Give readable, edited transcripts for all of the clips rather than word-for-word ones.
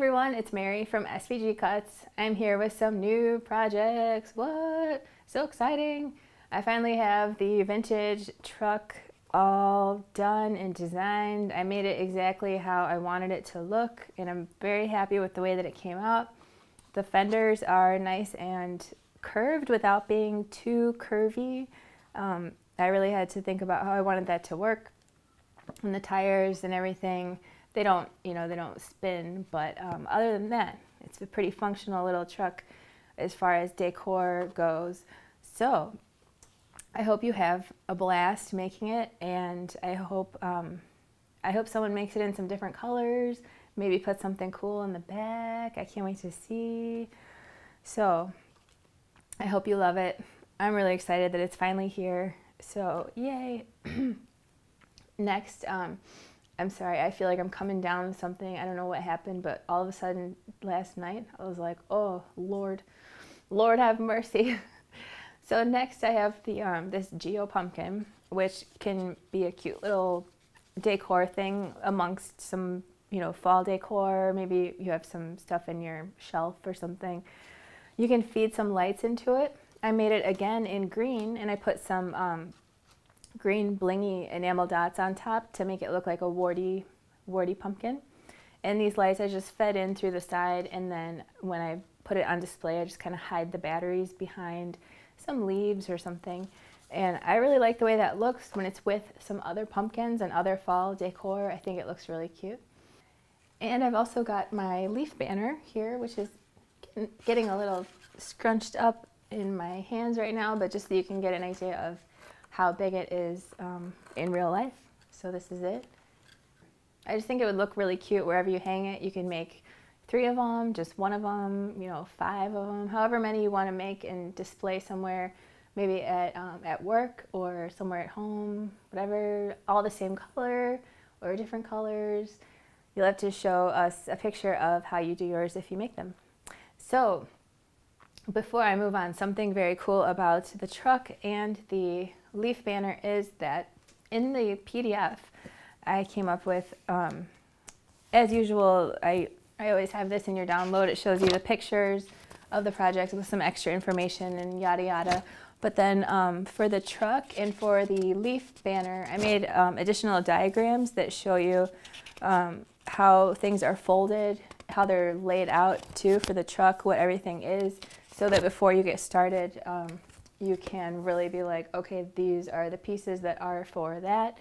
everyone, it's Mary from SVG Cuts. I'm here with some new projects. What? So exciting! I finally have the vintage truck all done and designed. I made it exactly how I wanted it to look, and I'm very happy with the way that it came out. The fenders are nice and curved without being too curvy. I really had to think about how I wanted that to work. And the tires and everything, they don't spin, but other than that, it's a pretty functional little truck as far as decor goes. So I hope you have a blast making it, and I hope someone makes it in some different colors, maybe put something cool in the back. I can't wait to see. So I hope you love it. I'm really excited that it's finally here, so yay. Next, I'm sorry, I feel like I'm coming down with something. I don't know what happened, but all of a sudden last night I was like, oh Lord have mercy. So next I have the this Geo Pumpkin, which can be a cute little decor thing amongst some fall decor. Maybe you have some stuff in your shelf or something. You can feed some lights into it. I made it again in green, and I put some green blingy enamel dots on top to make it look like a warty pumpkin. And these lights I just fed in through the side, and then when I put it on display I just kind of hide the batteries behind some leaves or something. And I really like the way that looks when it's with some other pumpkins and other fall decor. I think it looks really cute. And I've also got my leaf banner here, which is getting a little scrunched up in my hands right now, but just so you can get an idea of how big it is in real life. So this is it. I just think it would look really cute wherever you hang it. You can make 3 of them, just 1 of them, 5 of them, however many you want to make and display somewhere, maybe at work or somewhere at home, whatever, all the same color or different colors. You'll have to show us a picture of how you do yours if you make them. So before I move on, something very cool about the truck and the leaf banner is that in the PDF I came up with, as usual, I always have this in your download. It shows you the pictures of the projects with some extra information and yada yada. But then for the truck and for the leaf banner, I made additional diagrams that show you how things are folded, how they're laid out too for the truck, what everything is, so that before you get started, you can really be like, okay, these are the pieces that are for that.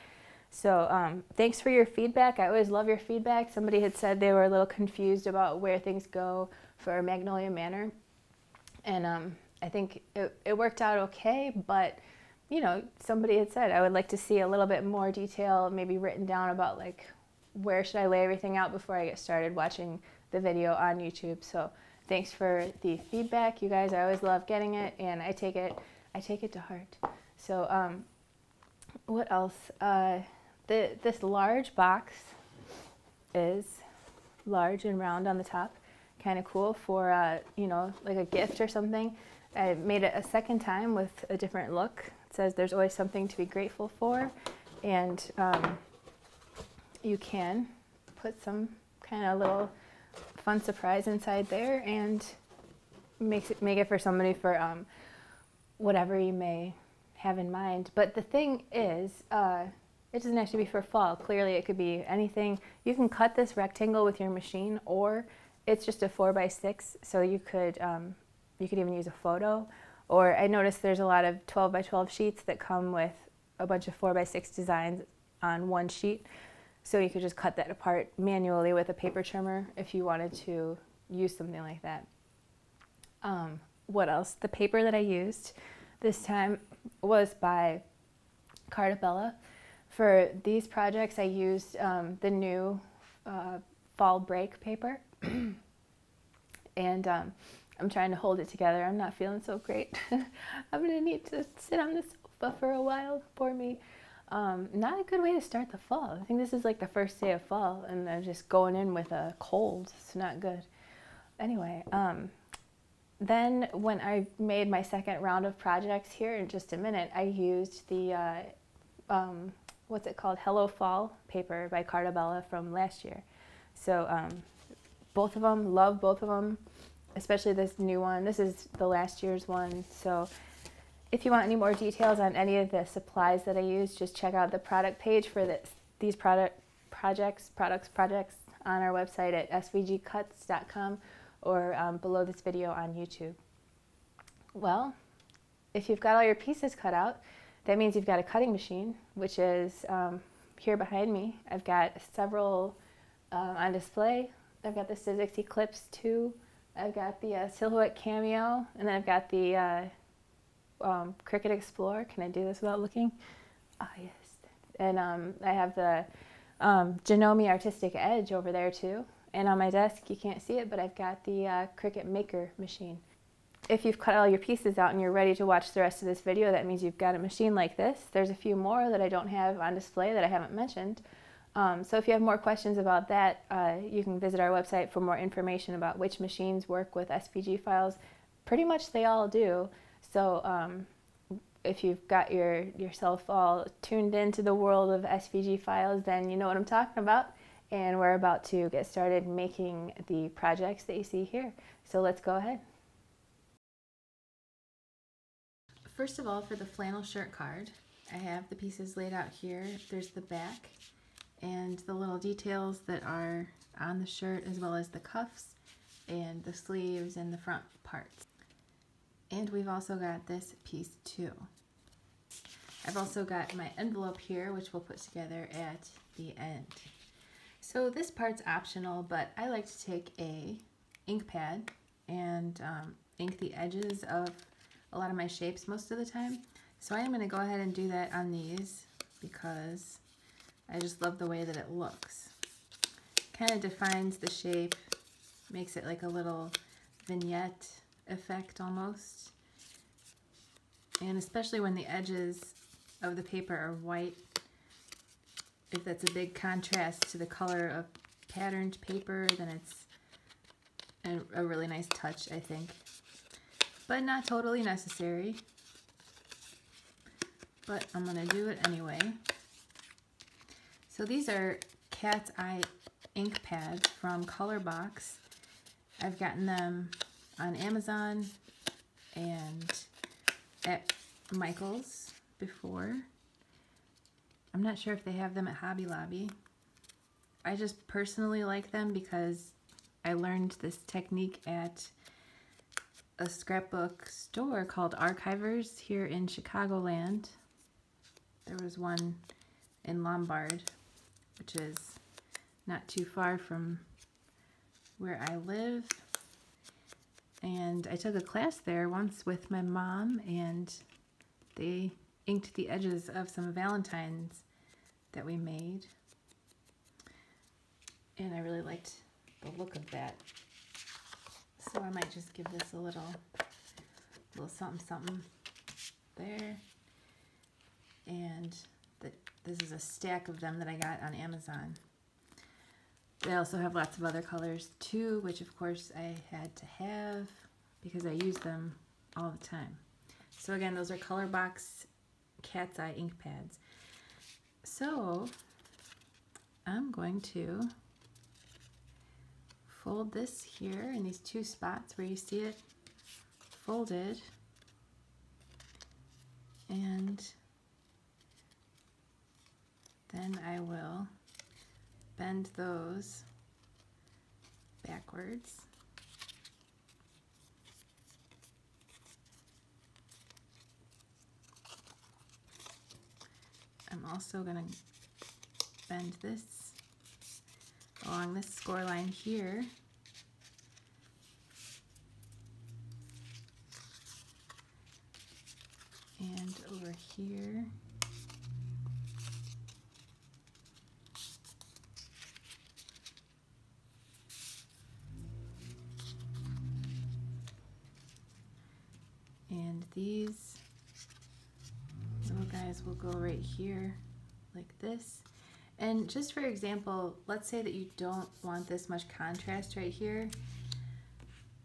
So thanks for your feedback. I always love your feedback. Somebody had said they were a little confused about where things go for Magnolia Manor. And I think it worked out okay, but somebody had said I would like to see a little bit more detail, maybe written down about like where should I lay everything out before I get started watching the video on YouTube. So thanks for the feedback, you guys. I always love getting it, and I take it to heart. So what else? This large box is large and round on the top, kind of cool for like a gift or something. I made it a second time with a different look. It says there's always something to be grateful for, and you can put some kind of little fun surprise inside there and make it for somebody for whatever you may have in mind. But the thing is, it doesn't have to be for fall. Clearly it could be anything. You can cut this rectangle with your machine, or it's just a 4x6, so you could even use a photo. Or I noticed there's a lot of 12x12 sheets that come with a bunch of 4x6 designs on one sheet. So you could just cut that apart manually with a paper trimmer if you wanted to use something like that. What else? The paper that I used this time was by Cartabella. For these projects I used the new fall break paper. And I'm trying to hold it together. I'm not feeling so great. I'm going to need to sit on the sofa for a while for me. Not a good way to start the fall. I think this is like the first day of fall, and I'm just going in with a cold. It's not good. Anyway, then when I made my second round of projects here in just a minute, I used the, what's it called? Hello Fall paper by Cartabella from last year. So both of them, love both of them, especially this new one. This is the last year's one. So if you want any more details on any of the supplies that I use, just check out the product page for these projects on our website at svgcuts.com or below this video on YouTube. Well, if you've got all your pieces cut out, that means you've got a cutting machine, which is here behind me. I've got several on display. I've got the Sizzix Eclipse 2, I've got the Silhouette Cameo, and then I've got the Cricut Explorer. Can I do this without looking? Ah, yes. And I have the Janome Artistic Edge over there too. And on my desk, you can't see it, but I've got the Cricut Maker machine. If you've cut all your pieces out and you're ready to watch the rest of this video, that means you've got a machine like this. There's a few more that I don't have on display that I haven't mentioned. So if you have more questions about that, you can visit our website for more information about which machines work with SVG files. Pretty much they all do. So if you've got yourself all tuned into the world of SVG files, then you know what I'm talking about. And we're about to get started making the projects that you see here. So let's go ahead. First of all, for the flannel shirt card, I have the pieces laid out here. There's the back and the little details that are on the shirt, as well as the cuffs and the sleeves and the front parts. And we've also got this piece too. I've also got my envelope here, which we'll put together at the end. So this part's optional, but I like to take a ink pad and ink the edges of a lot of my shapes most of the time. So I am going to go ahead and do that on these because I just love the way that it looks. Kind of defines the shape, makes it like a little vignette effect almost. And especially when the edges of the paper are white, if that's a big contrast to the color of patterned paper, then it's a really nice touch, I think. But not totally necessary. But I'm going to do it anyway. So these are Cat's Eye ink pads from Color Box. I've gotten them on Amazon and at Michael's before. I'm not sure if they have them at Hobby Lobby. I just personally like them because I learned this technique at a scrapbook store called Archivers here in Chicagoland. There was one in Lombard, which is not too far from where I live. And I took a class there once with my mom, and they inked the edges of some Valentines that we made. And I really liked the look of that. So I might just give this a little something something there. And this is a stack of them that I got on Amazon. They also have lots of other colors too, which of course I had to have because I use them all the time. So again, those are Color Box Cat's Eye ink pads. So I'm going to fold this here in these two spots where you see it folded, and then I will bend those backwards. I'm also going to bend this along this score line here. And over here. And these little guys will go right here like this. And just for example, let's say that you don't want this much contrast right here.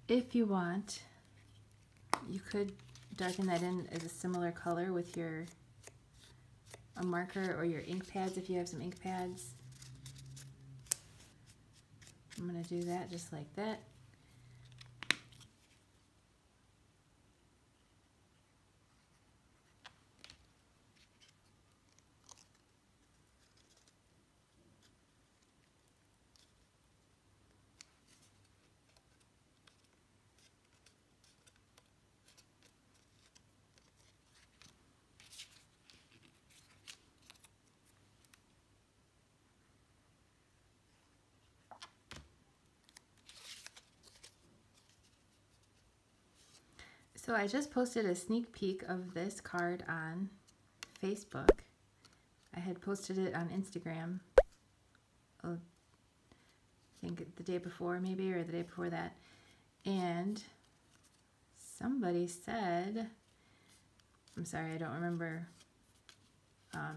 If you want, you could darken that in as a similar color with a marker or your ink pads if you have some ink pads. I'm going to do that just like that. So I just posted a sneak peek of this card on Facebook. I had posted it on Instagram, I think the day before maybe, or the day before that. And somebody said, I'm sorry, I don't remember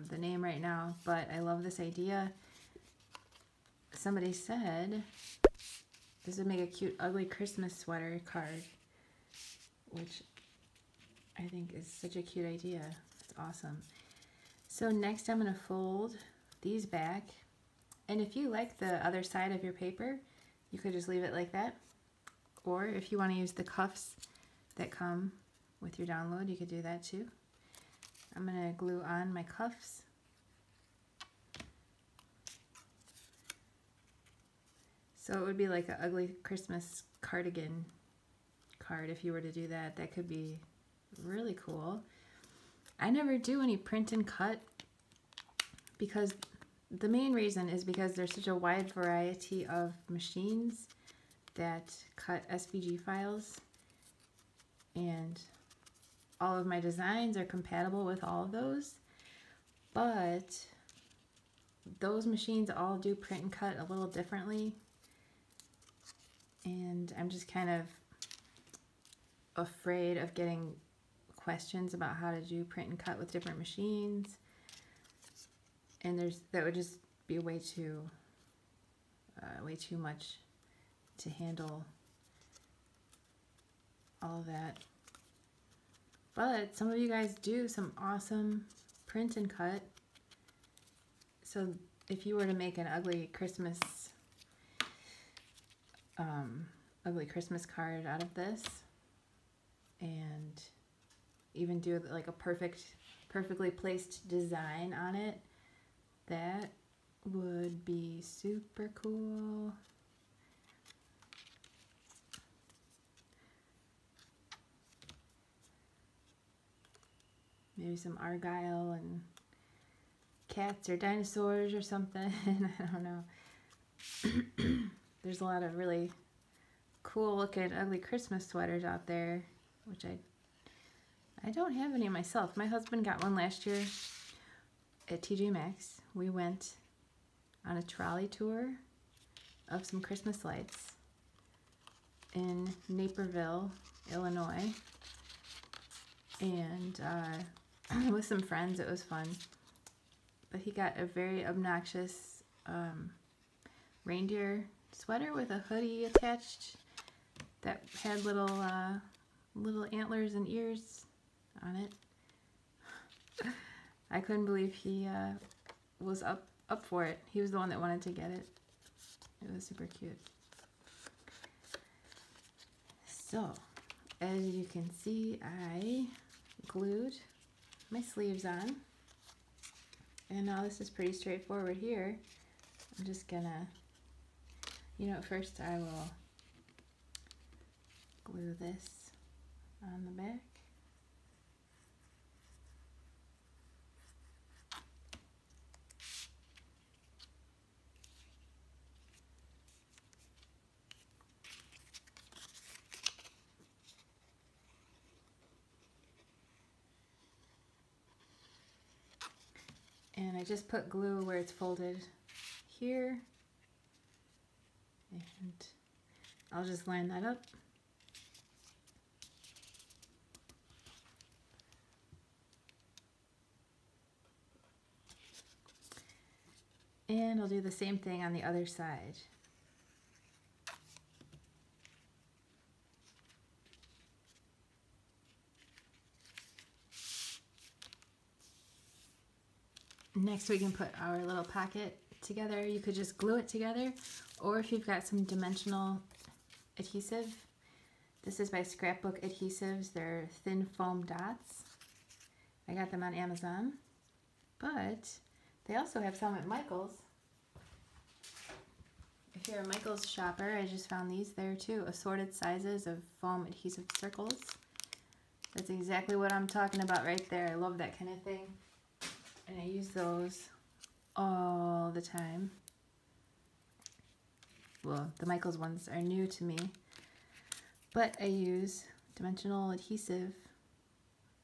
the name right now, but I love this idea. Somebody said this would make a cute ugly Christmas sweater card, which I think is such a cute idea. It's awesome. So next I'm going to fold these back, and if you like the other side of your paper, you could just leave it like that, or if you want to use the cuffs that come with your download, you could do that too. I'm going to glue on my cuffs. So it would be like an ugly Christmas cardigan card if you were to do that. That could be really cool. I never do any print and cut because the main reason is because there's such a wide variety of machines that cut SVG files, and all of my designs are compatible with all of those, but those machines all do print and cut a little differently, and I'm just kind of afraid of getting questions about how to do print and cut with different machines, and that would just be way too much to handle all of that. But some of you guys do some awesome print and cut, so if you were to make an ugly Christmas card out of this, and even do like a perfectly placed design on it, that would be super cool. Maybe some argyle and cats or dinosaurs or something. I don't know. There's a lot of really cool looking ugly Christmas sweaters out there, which I don't have any myself. My husband got one last year at TJ Maxx. We went on a trolley tour of some Christmas lights in Naperville, Illinois, and with some friends. It was fun. But he got a very obnoxious reindeer sweater with a hoodie attached that had little antlers and ears on it. I couldn't believe he was up for it. He was the one that wanted to get it. It was super cute. So, as you can see, I glued my sleeves on. And now this is pretty straightforward here. I'm just gonna, first I will glue this on the back. And I just put glue where it's folded here, and I'll just line that up. And I'll do the same thing on the other side. Next we can put our little pocket together. You could just glue it together, or if you've got some dimensional adhesive, this is by Scrapbook Adhesives. They're thin foam dots. I got them on Amazon, but they also have some at Michael's. If you're a Michael's shopper, I just found these there too. Assorted sizes of foam adhesive circles. That's exactly what I'm talking about right there. I love that kind of thing. And I use those all the time. Well, the Michael's ones are new to me. But I use dimensional adhesive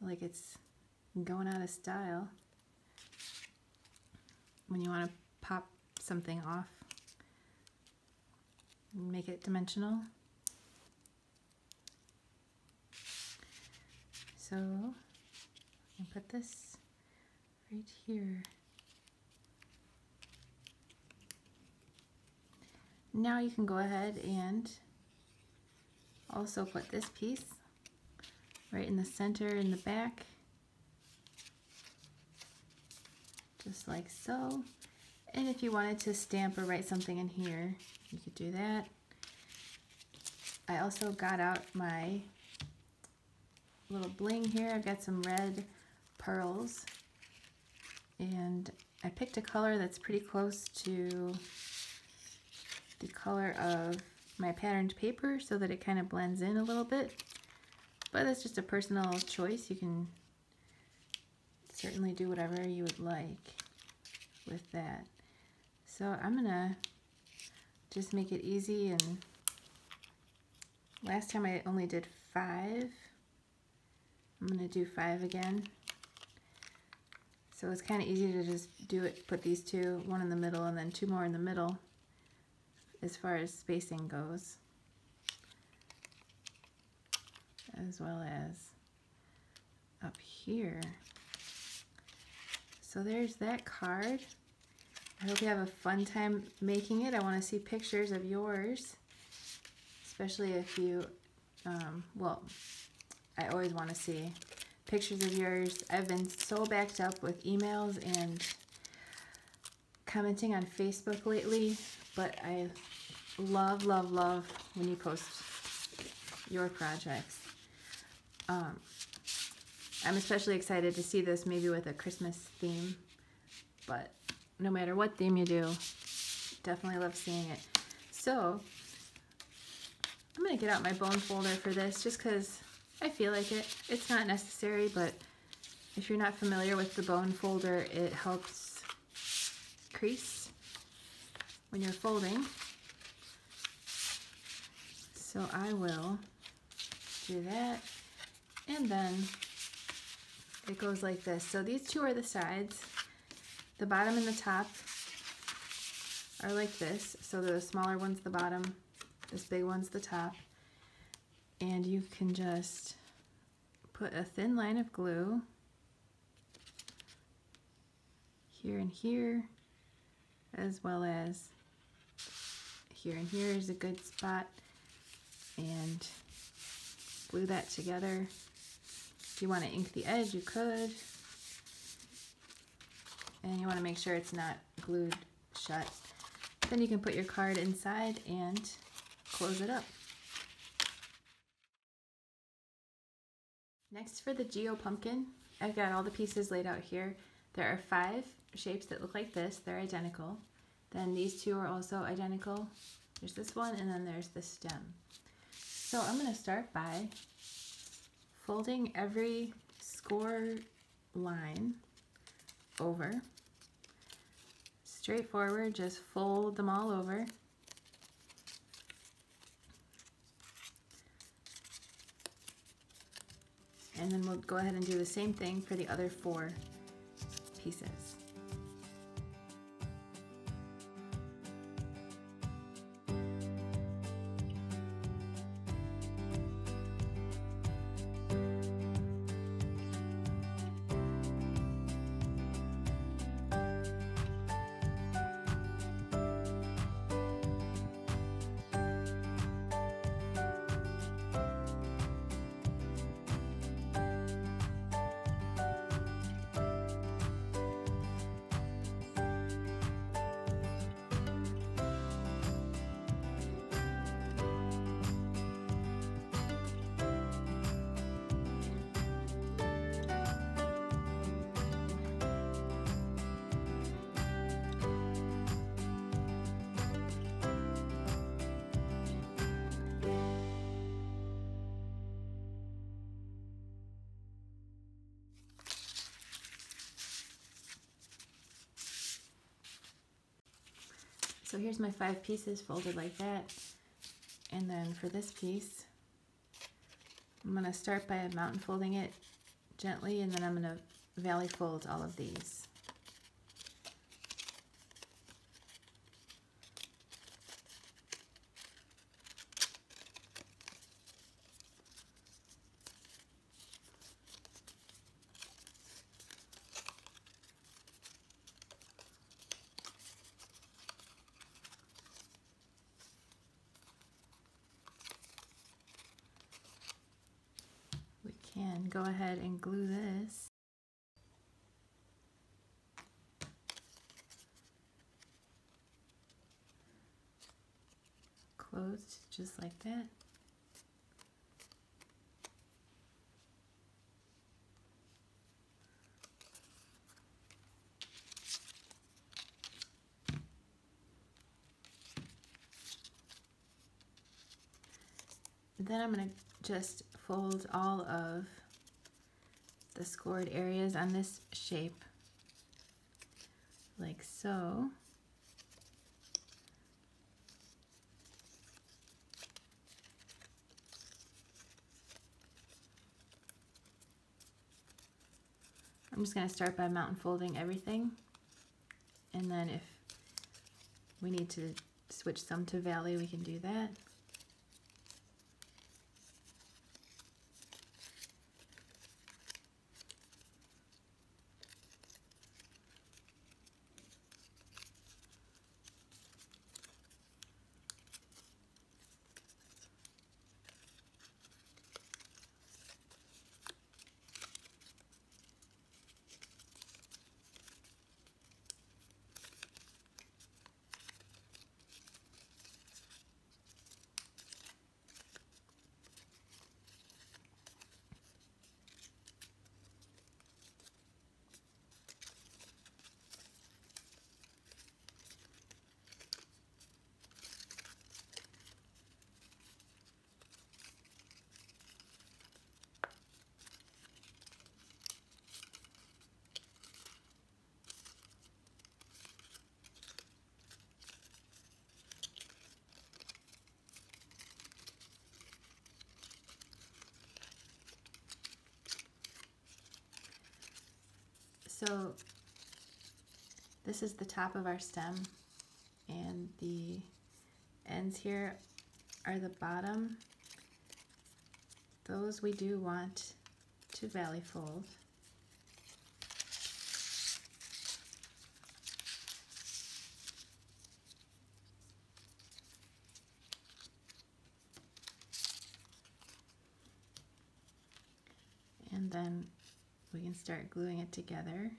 like it's going out of style when you want to pop something off. Make it dimensional. So I put this right here. Now you can go ahead and also put this piece right in the center in the back, just like so. And if you wanted to stamp or write something in here, you could do that. I also got out my little bling here. I've got some red pearls, and I picked a color that's pretty close to the color of my patterned paper so that it kind of blends in a little bit. But that's just a personal choice. You can certainly do whatever you would like with that. So I'm gonna just make it easy, and last time I only did 5. I'm gonna do 5 again. So it's kind of easy to just do it, put these 2, 1 in the middle and then 2 more in the middle as far as spacing goes, as well as up here. So there's that card. I hope you have a fun time making it. I want to see pictures of yours, especially if you, well, I always want to see pictures of yours. I've been so backed up with emails and commenting on Facebook lately, but I love, love, love when you post your projects. I'm especially excited to see this maybe with a Christmas theme, but no matter what theme you do, definitely love seeing it. So I'm going to get out my bone folder for this just because I feel like it. It's not necessary, but if you're not familiar with the bone folder, it helps crease when you're folding. So I will do that, and then it goes like this. So these 2 are the sides. The bottom and the top are like this. So the smaller one's the bottom, this big one's the top. And you can just put a thin line of glue here and here, as well as here and here is a good spot, and glue that together. If you want to ink the edge, you could. And you want to make sure it's not glued shut. Then you can put your card inside and close it up. Next, for the Geo Pumpkin, I've got all the pieces laid out here. There are 5 shapes that look like this. They're identical. Then these 2 are also identical. There's this one, and then there's the stem. So I'm going to start by folding every score line over. Straightforward, just fold them all over. And then we'll go ahead and do the same thing for the other 4 pieces. So here's my 5 pieces folded like that. And then for this piece, I'm going to start by mountain folding it gently, and then I'm going to valley fold all of these. We can go ahead and glue this. Closed just like that. Then I'm going to just fold all of the scored areas on this shape like so. I'm just going to start by mountain folding everything, and then if we need to switch some to valley, we can do that. So this is the top of our stem, and the ends here are the bottom. Those we do want to valley fold. And then we can start gluing it together,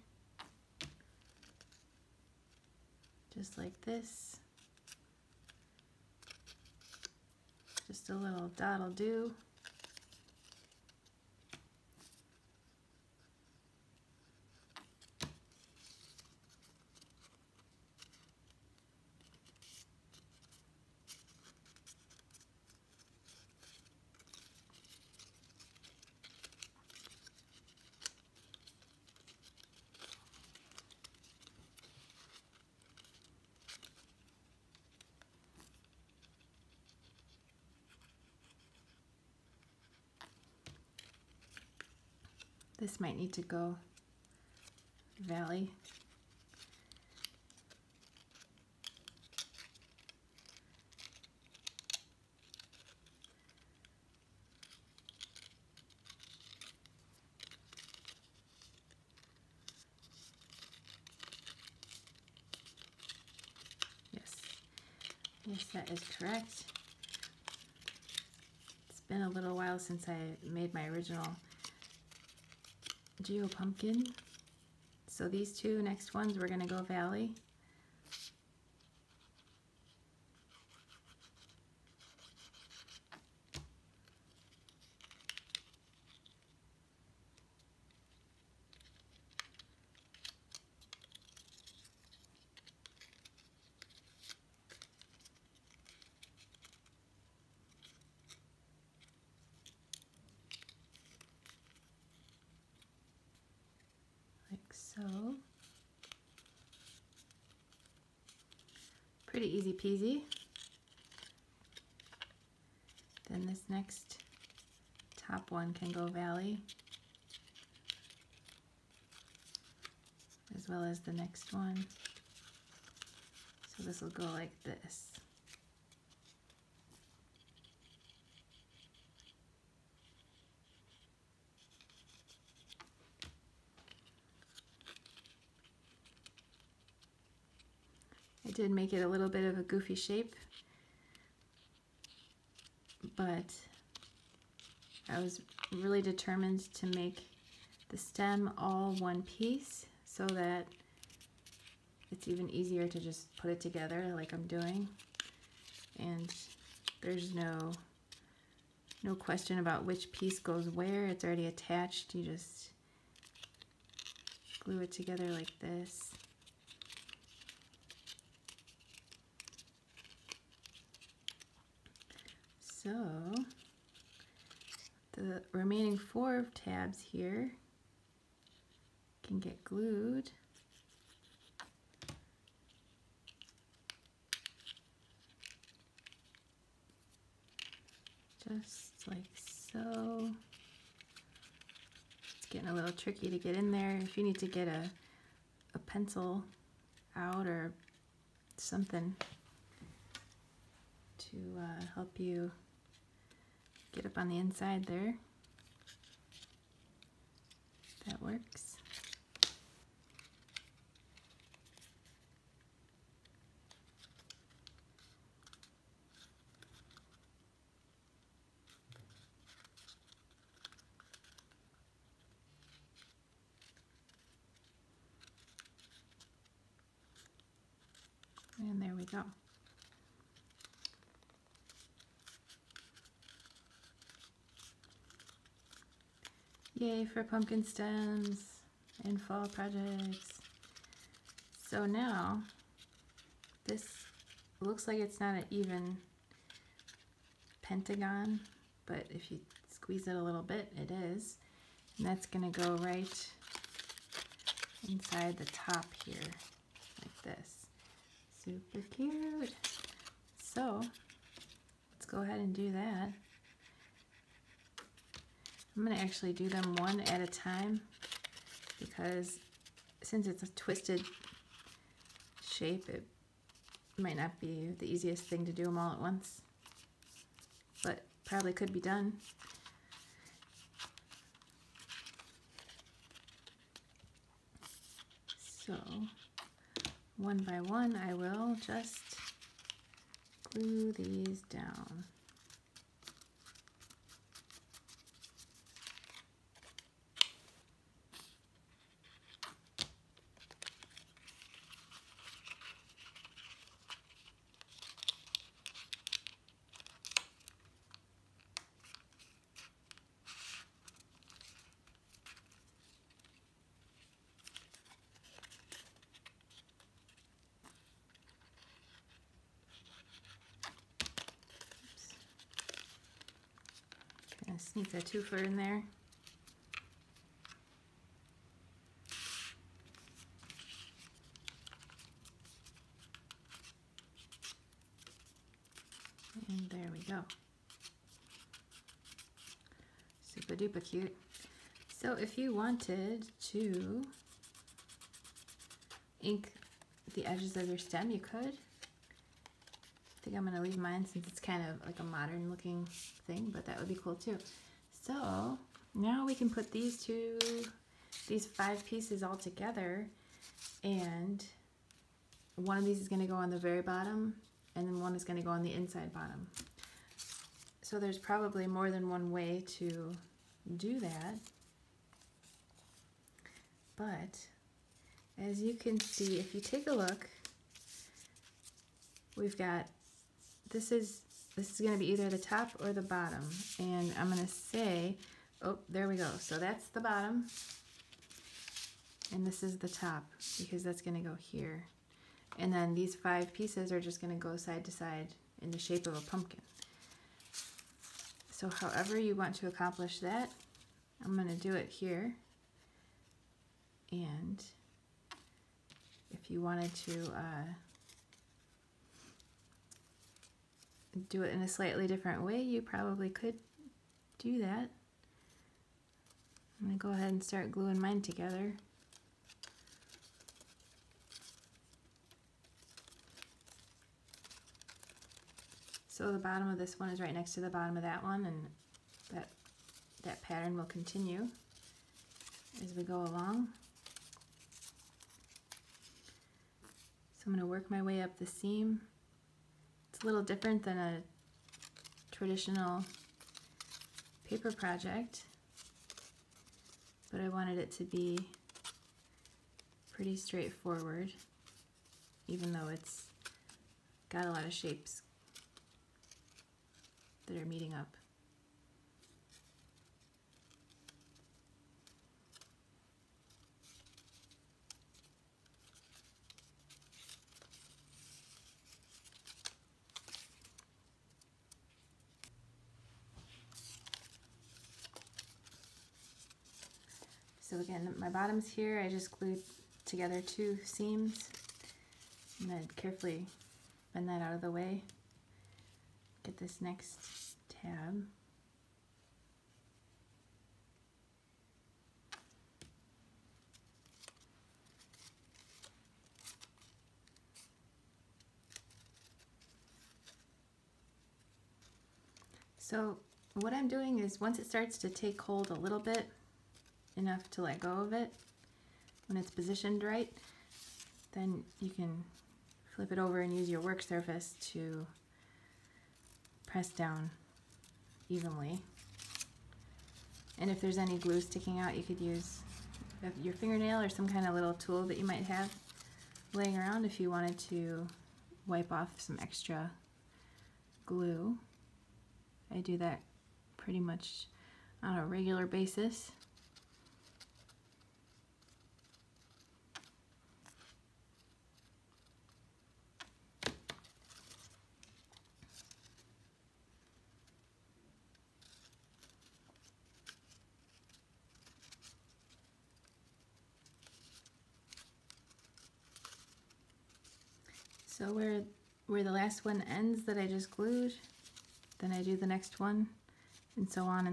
just like this. Just a little dot will do. This might need to go valley. Yes, that is correct. It's been a little while since I made my original Geo Pumpkin. So these two next ones, we're going to go valley. So, pretty easy peasy. Then this next top one can go valley, as well as the next one. So this will go like this. I did make it a little bit of a goofy shape, but I was really determined to make the stem all one piece so that it's even easier to just put it together like I'm doing. And there's no question about which piece goes where. It's already attached. You just glue it together like this. So the remaining 4 tabs here can get glued. Just like so. It's getting a little tricky to get in there. If you need to get a pencil out or something to help you get up on the inside there, that works. And there we go. Yay for pumpkin stems and fall projects. So now this looks like it's not an even pentagon, but if you squeeze it a little bit, it is. And that's gonna go right inside the top here, like this. Super cute. So let's go ahead and do that. I'm going to actually do them one at a time because since it's a twisted shape, it might not be the easiest thing to do them all at once, but probably could be done. So one by one, I will just glue these down. Sneak a twofer in there. And there we go. Super duper cute. So if you wanted to ink the edges of your stem, you could. I think I'm going to leave mine since it's kind of like a modern looking thing, but that would be cool too. So now we can put these 5 pieces all together, and one of these is going to go on the very bottom and then one is going to go on the inside bottom. So there's probably more than one way to do that, but as you can see, if you take a look, we've got this is going to be either the top or the bottom, and I'm going to say, oh, there we go. So that's the bottom, and this is the top because that's going to go here. And then these 5 pieces are just going to go side to side in the shape of a pumpkin. So however you want to accomplish that, I'm going to do it here. And if you wanted to do it in a slightly different way, you probably could do that. I'm going to go ahead and start gluing mine together. So the bottom of this one is right next to the bottom of that one, and that pattern will continue as we go along. So I'm going to work my way up the seam. It's a little different than a traditional paper project, but I wanted it to be pretty straightforward, even though it's got a lot of shapes that are meeting up. So again, my bottom's here. I just glued together 2 seams. I'm going to carefully bend that out of the way. Get this next tab. So what I'm doing is, once it starts to take hold a little bit, enough to let go of it, when it's positioned right, then you can flip it over and use your work surface to press down evenly. And if there's any glue sticking out, you could use your fingernail or some kind of little tool that you might have laying around if you wanted to wipe off some extra glue. I do that pretty much on a regular basis. So where the last one ends that I just glued, then I do the next one, and so on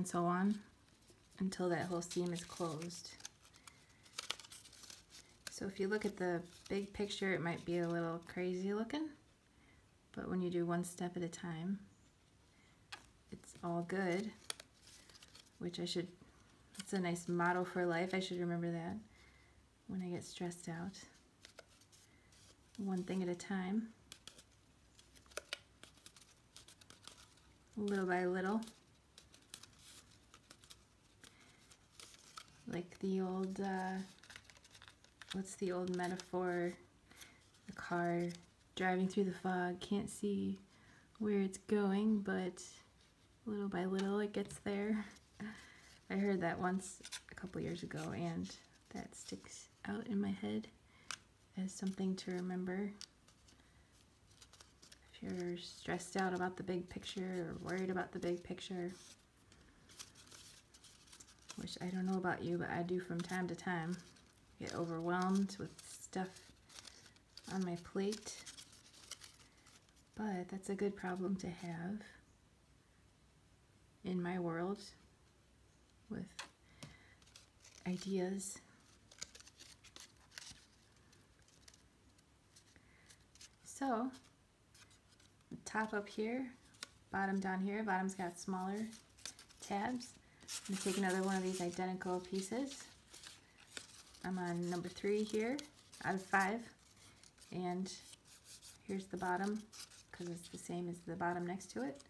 until that whole seam is closed. So if you look at the big picture, it might be a little crazy looking, but when you do one step at a time, it's all good, which it's a nice motto for life. I should remember that when I get stressed out. One thing at a time, little by little. Like the old, what's the old metaphor? The car driving through the fog, can't see where it's going, but little by little it gets there. I heard that once a couple years ago, and that sticks out in my head as something to remember. If you're stressed out about the big picture or worried about the big picture, which I don't know about you, but I do from time to time, get overwhelmed with stuff on my plate. But that's a good problem to have in my world with ideas. So, top up here, bottom down here, bottom's got smaller tabs. I'm going to take another one of these identical pieces. I'm on number 3 here out of 5, and here's the bottom because it's the same as the bottom next to it.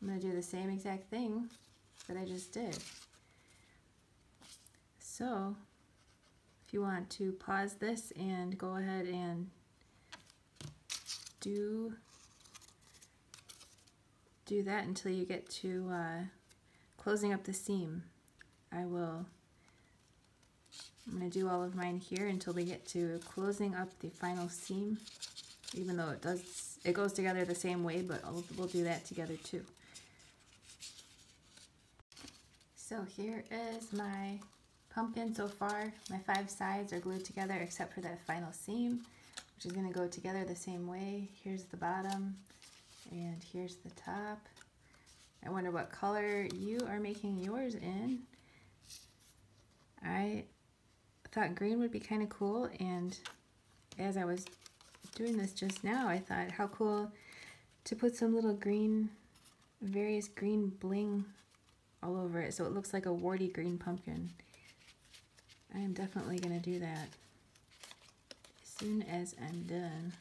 I'm going to do the same exact thing that I just did. So, if you want to pause this and go ahead and do that until you get to closing up the seam. I'm going to do all of mine here until we get to closing up the final seam, even though it goes together the same way, but we'll do that together too. So here is my pumpkin so far. My 5 sides are glued together except for that final seam, which is going to go together the same way. Here's the bottom, And here's the top. I wonder what color you are making yours in. I thought green would be kind of cool, and as I was doing this just now, I thought how cool to put some little green, various green bling all over it so it looks like a warty green pumpkin. I am definitely going to do that as soon as I'm done.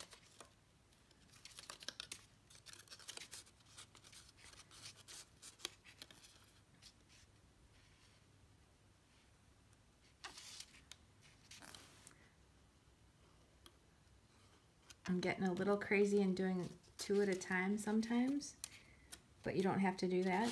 I'm getting a little crazy and doing 2 at a time sometimes, but you don't have to do that.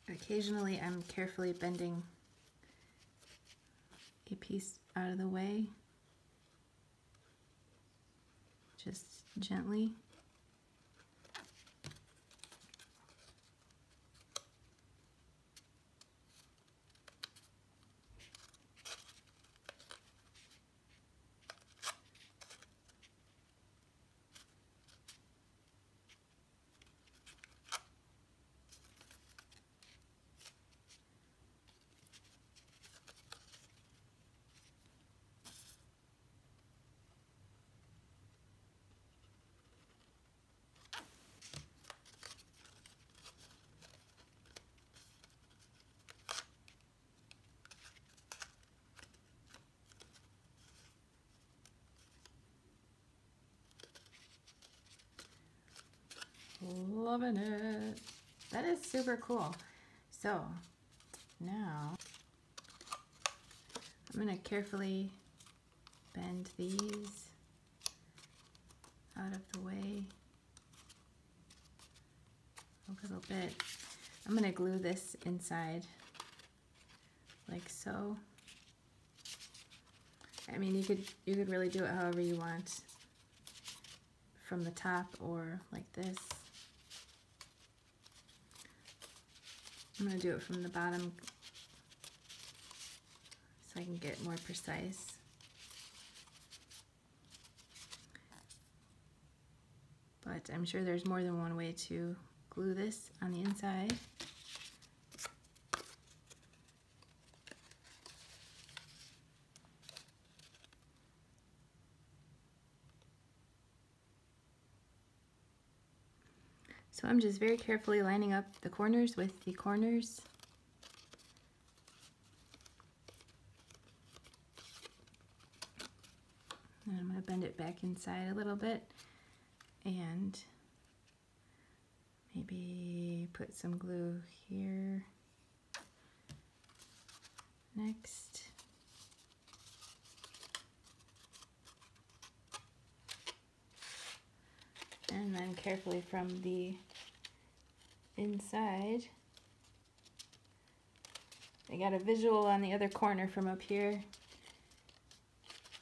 Occasionally I'm carefully bending a piece out of the way, just gently. Loving it. That is super cool. So now I'm going to carefully bend these out of the way a little bit. I'm going to glue this inside like so. I mean, you could really do it however you want, from the top or like this. I'm going to do it from the bottom so I can get more precise. But I'm sure there's more than one way to glue this on the inside. So I'm just very carefully lining up the corners with the corners. And I'm going to bend it back inside a little bit and maybe put some glue here next. And then carefully from the inside. I got a visual on the other corner from up here.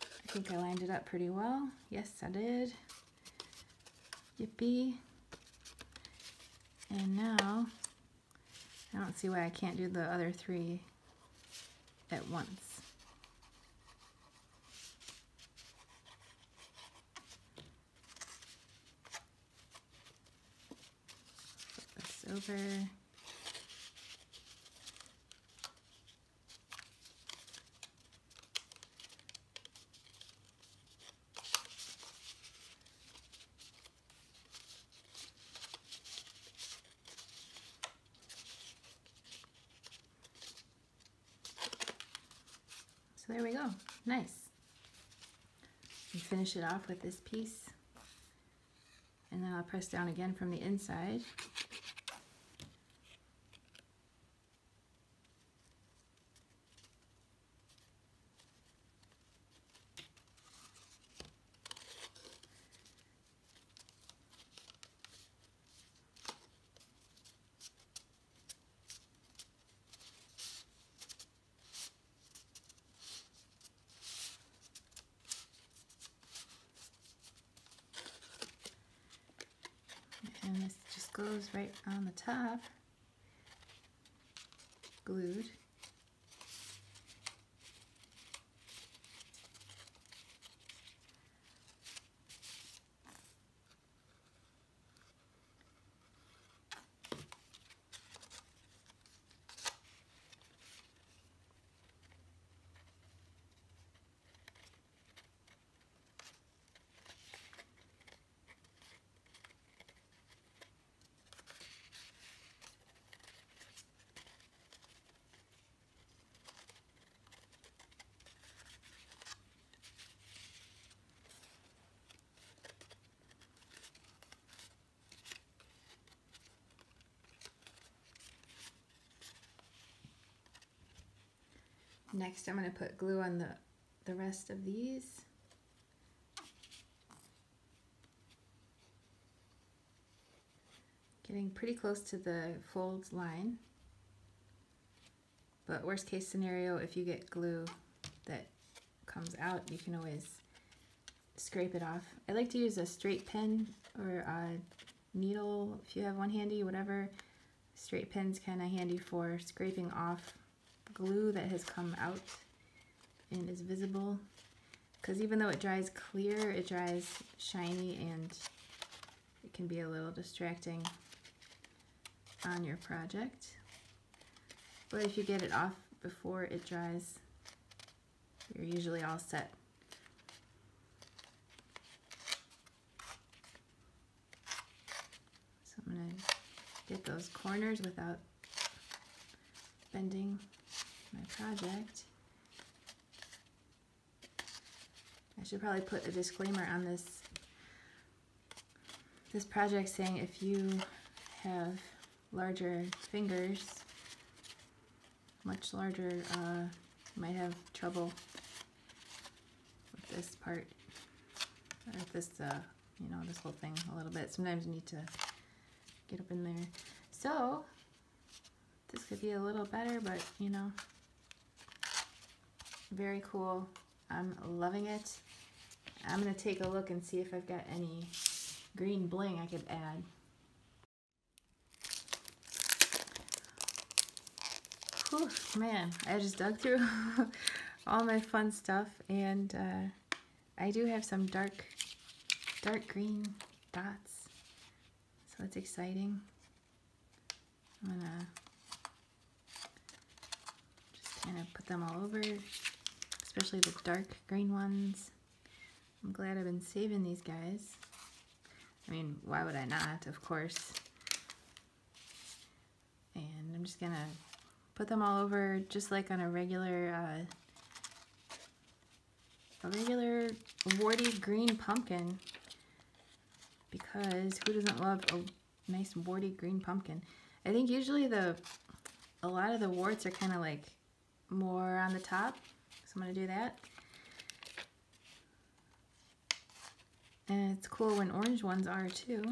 I think I lined it up pretty well. Yes, I did. Yippee. And now, I don't see why I can't do the other 3 at once. Flip this over. So there we go, nice. And finish it off with this piece And then I'll press down again from the inside. And this just goes right on the top, glued. Next, I'm going to put glue on the rest of these. Getting pretty close to the fold line. But worst case scenario, if you get glue that comes out, you can always scrape it off. I like to use a straight pen or a needle if you have one handy, whatever. Straight pen's kind of handy for scraping off glue that has come out and is visible, because even though it dries clear, it dries shiny and it can be a little distracting on your project. But if you get it off before it dries, you're usually all set. So I'm going to get those corners without bending my project. I should probably put a disclaimer on this project saying if you have larger fingers, much larger, you might have trouble with this part, or this, you know, this whole thing a little bit. Sometimes you need to get up in there. So this could be a little better, but you know, very cool. I'm loving it. I'm gonna take a look and see if I've got any green bling I could add. Whew, man, I just dug through all my fun stuff, and I do have some dark green dots, so that's exciting. I'm gonna just kind of put them all over, especially the dark green ones. I'm glad I've been saving these guys. I mean, why would I not, of course. And I'm just gonna put them all over just like on a regular warty green pumpkin, because who doesn't love a nice warty green pumpkin? I think usually a lot of the warts are kind of like more on the top, so I'm going to do that. And it's cool when orange ones are too,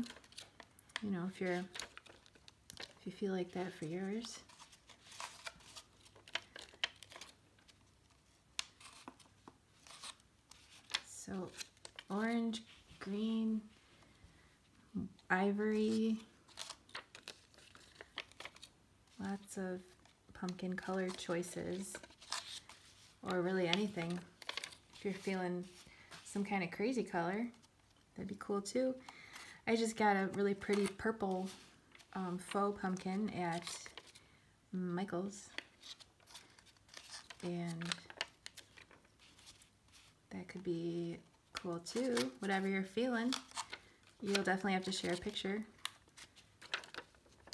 you know, if you feel like that for yours. So orange, green, ivory, lots of pumpkin color choices, or really anything. If you're feeling some kind of crazy color, that'd be cool too. I just got a really pretty purple faux pumpkin at Michael's, and that could be cool too. Whatever you're feeling, you'll definitely have to share a picture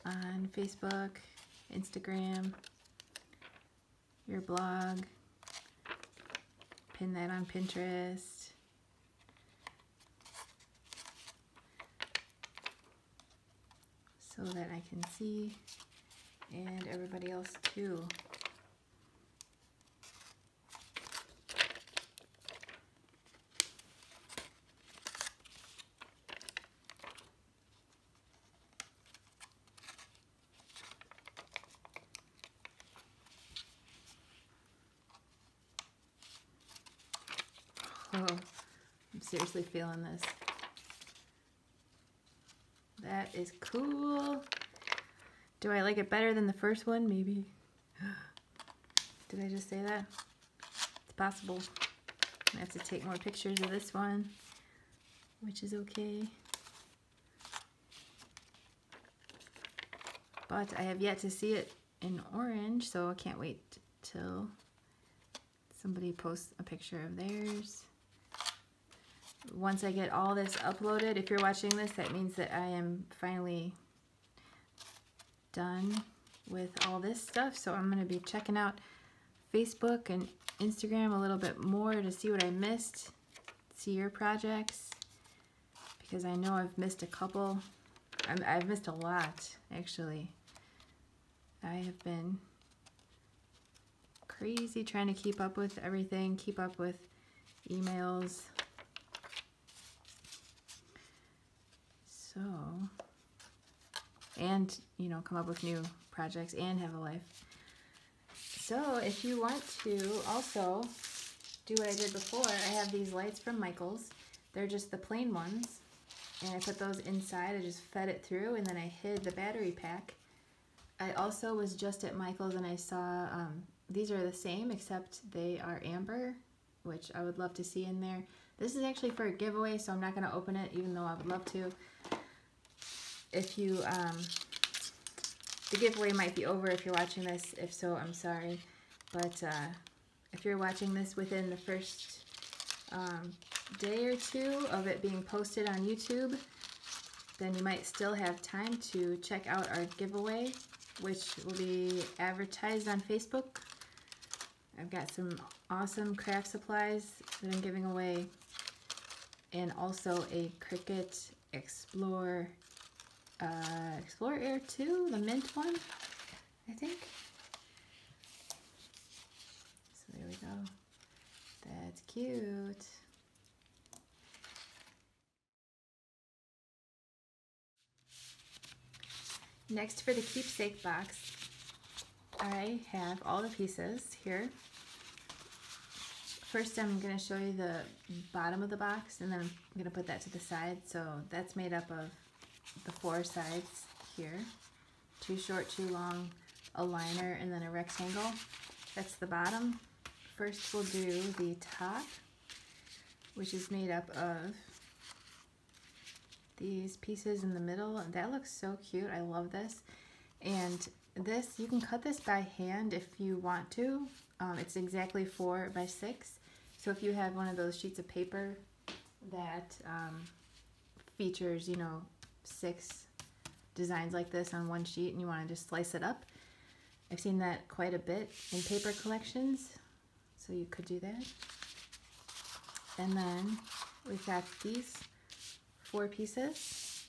on Facebook, Instagram, your blog, pin that on Pinterest. I can see, and everybody else too. Oh, I'm seriously feeling this. That is cool. Do I like it better than the first one? Maybe. Did I just say that? It's possible. I have to take more pictures of this one, which is okay. But I have yet to see it in orange, so I can't wait till somebody posts a picture of theirs. Once I get all this uploaded, if you're watching this, that means that I am finally done with all this stuff. So I'm going to be checking out Facebook and Instagram a little bit more to see what I missed, see your projects, because I know I've missed a couple. I've missed a lot, actually. I have been crazy trying to keep up with everything, keep up with emails. So, and, you know, come up with new projects and have a life. So, if you want to also do what I did before, I have these lights from Michaels. They're just the plain ones. And I put those inside. I just fed it through, and then I hid the battery pack. I also was just at Michaels and I saw, these are the same except they are amber, which I would love to see in there. This is actually for a giveaway, so I'm not going to open it, even though I would love to. If you, the giveaway might be over if you're watching this. If so, I'm sorry. But if you're watching this within the first day or two of it being posted on YouTube, then you might still have time to check out our giveaway, which will be advertised on Facebook. I've got some awesome craft supplies that I'm giving away, and also a Cricut Explore Air 2, the mint one, I think. So there we go. That's cute. Next, for the keepsake box, I have all the pieces here. First, I'm going to show you the bottom of the box, and then I'm going to put that to the side. So that's made up of the 4 sides here. 2 short, 2 long, a liner, and then a rectangle. That's the bottom. First, we'll do the top, which is made up of these pieces in the middle. That looks so cute. I love this. And this, you can cut this by hand if you want to. It's exactly 4 by 6. So if you have one of those sheets of paper that features, you know, 6 designs like this on one sheet, and you want to just slice it up, I've seen that quite a bit in paper collections. So you could do that. And then we've got these 4 pieces,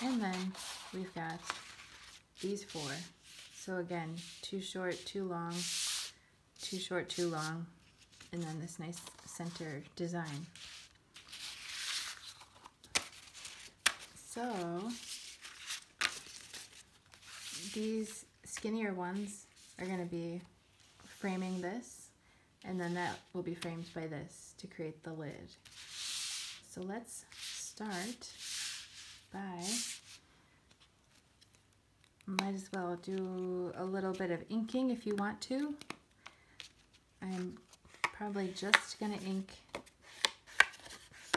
and then we've got these 4. So again, 2 short, 2 long, 2 short, 2 long, and then this nice center design. So these skinnier ones are going to be framing this, and then that will be framed by this to create the lid. So let's start by, might as well do a little bit of inking if you want to. I'm probably just going to ink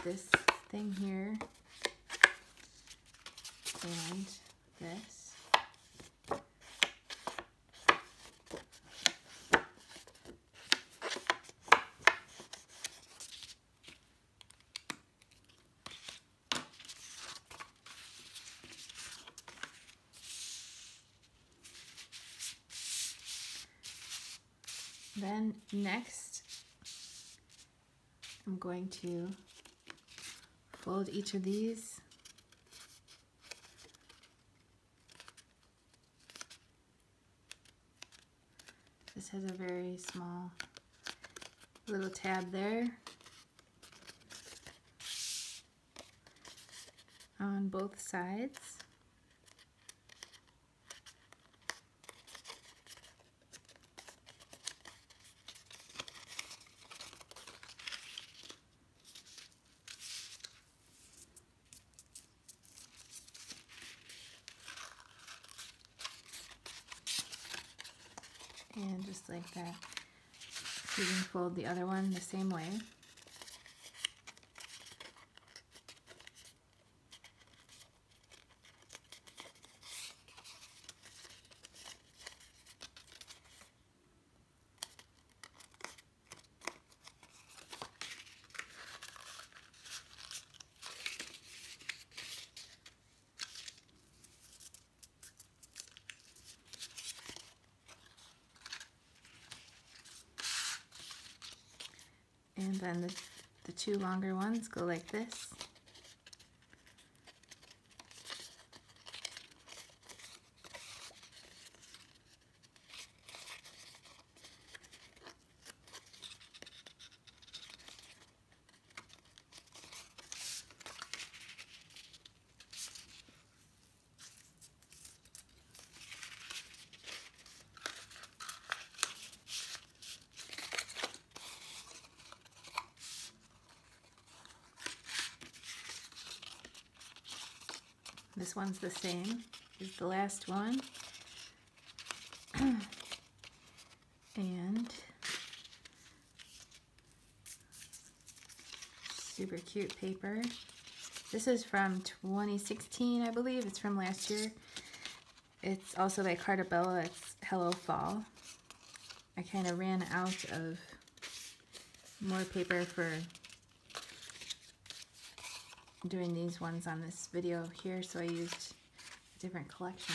this thing here and this. Then next, I'm going to fold each of these This has a very small little tab there on both sides. And just like that, you can fold the other one the same way. And then the two longer ones go like this. This one's the same as the last one. And super cute paper. This is from 2016, I believe. It's from last year. It's also by Cartabella. It's Hello Fall. I kind of ran out of more paper for doing these ones on this video here, so I used a different collection.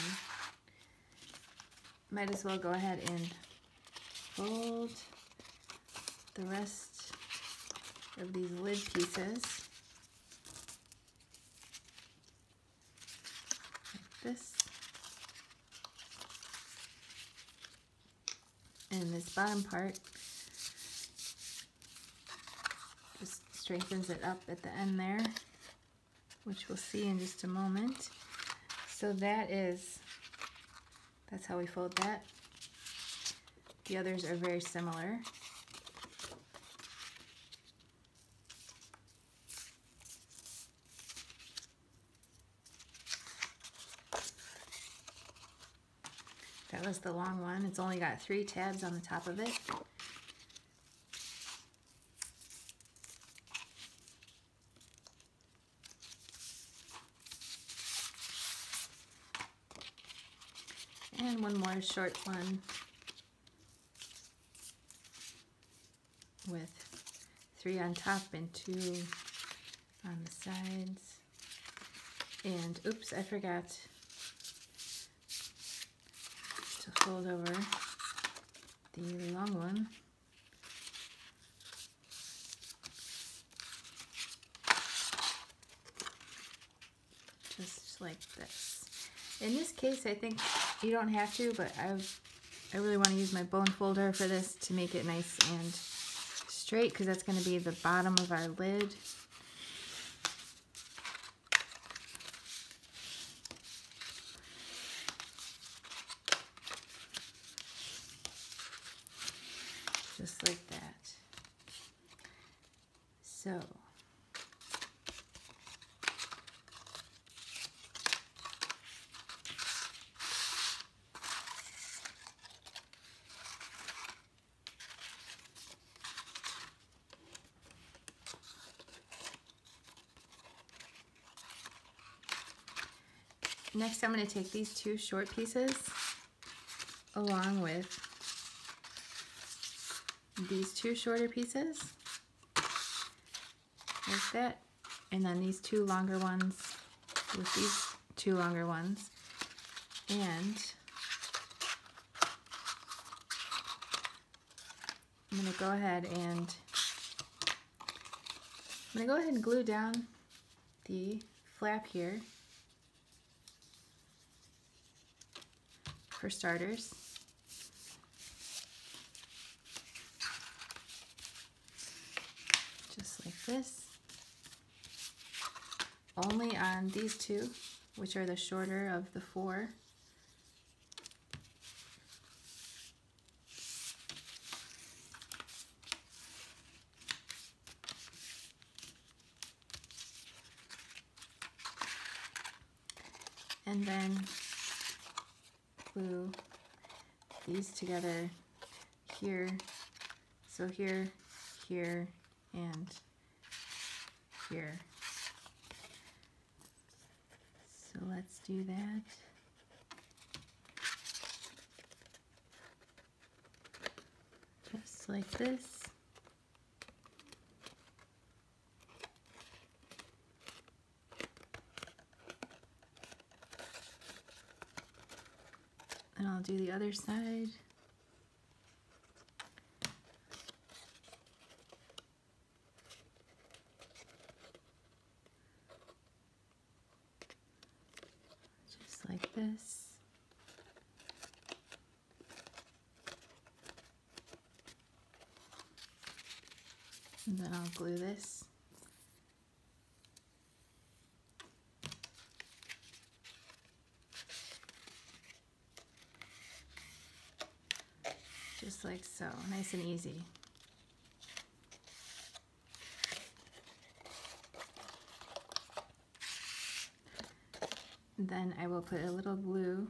Might as well go ahead and fold the rest of these lid pieces like this. And this bottom part just strengthens it up at the end there, which we'll see in just a moment. So that's how we fold that. The others are very similar. That was the long one. It's only got 3 tabs on the top of it. And one more short one with 3 on top and 2 on the sides. And oops, I forgot to fold over the long one. Just like this. In this case, I think you don't have to, but I really want to use my bone folder for this to make it nice and straight, because that's going to be the bottom of our lid. Just like that. So next, I'm going to take these 2 short pieces along with these 2 shorter pieces, like that, and then these 2 longer ones with these 2 longer ones, and I'm going to go ahead and glue down the flap here. For starters, this. Only on these two, which are the shorter of the four. And then glue these together here, so here, here, and here. So let's do that. Just like this. And I'll do the other side. Just like this. And then I'll glue this. Just like so, nice and easy. Then I will put a little glue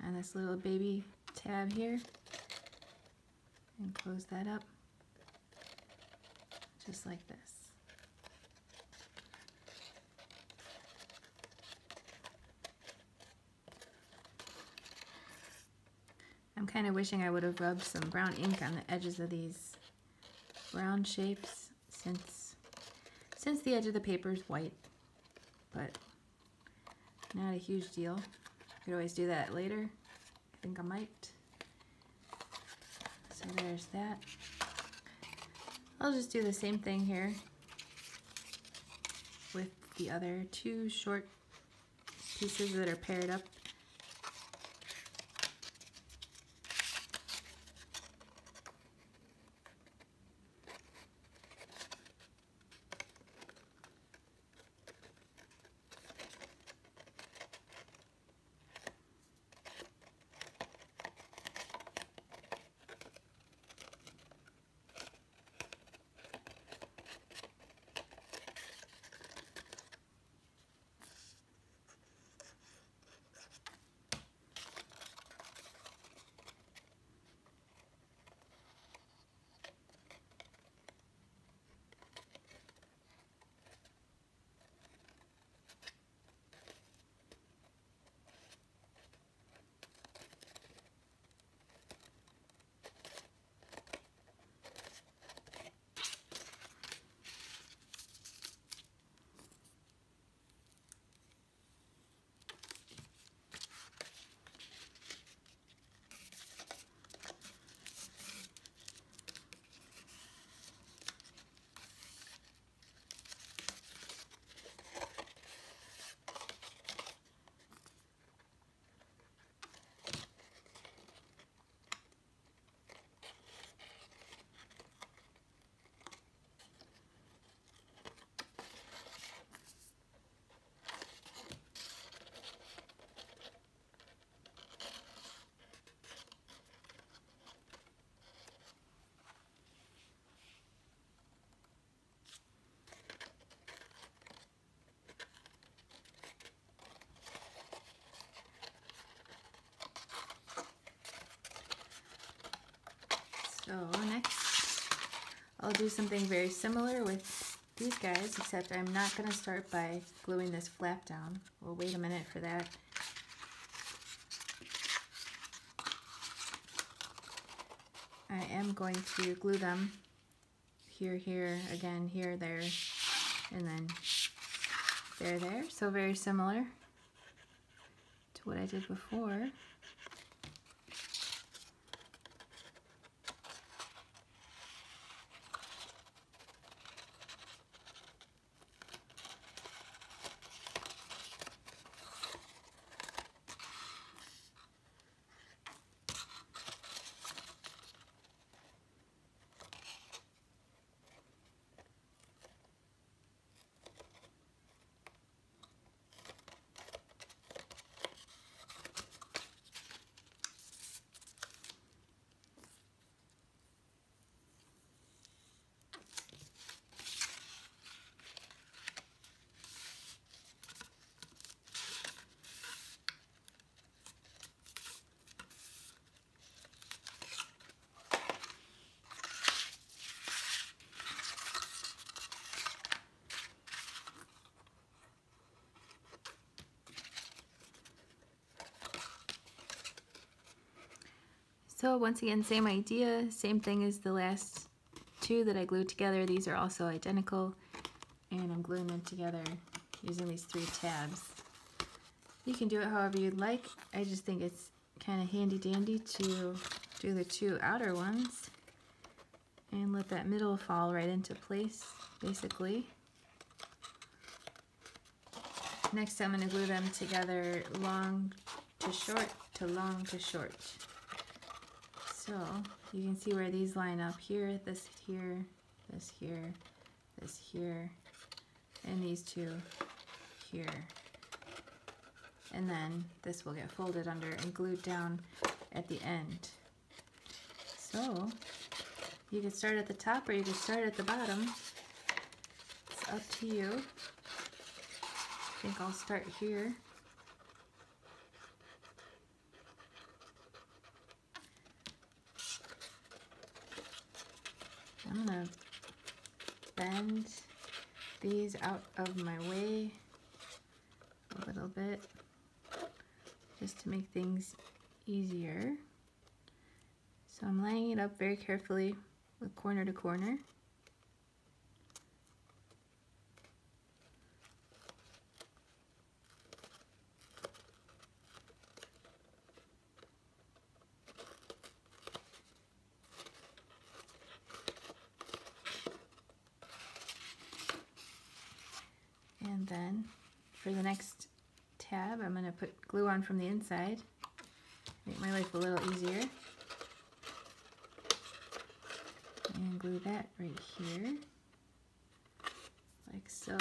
on this little baby tab here and close that up just like this. I'm kind of wishing I would have rubbed some brown ink on the edges of these brown shapes since the edge of the paper is white, but not a huge deal. I could always do that later. I think I might. So there's that. I'll just do the same thing here with the other two short pieces that are paired up. So next, I'll do something very similar with these guys, except I'm not going to start by gluing this flap down. We'll wait a minute for that. I am going to glue them here, here, again, here, there, and then there, there. So very similar to what I did before. So once again, same idea, same thing as the last two that I glued together. These are also identical, and I'm gluing them together using these 3 tabs. You can do it however you'd like. I just think it's kind of handy dandy to do the 2 outer ones and let that middle fall right into place, basically. Next, I'm going to glue them together long to short to long to short. So you can see where these line up here, this here, this here, this here, and these 2 here. And then this will get folded under and glued down at the end. So you can start at the top or you can start at the bottom. It's up to you. I think I'll start here. I'm gonna bend these out of my way a little bit just to make things easier. So I'm lining it up very carefully with corner to corner. And then for the next tab, I'm going to put glue on from the inside, make my life a little easier, and glue that right here, like so.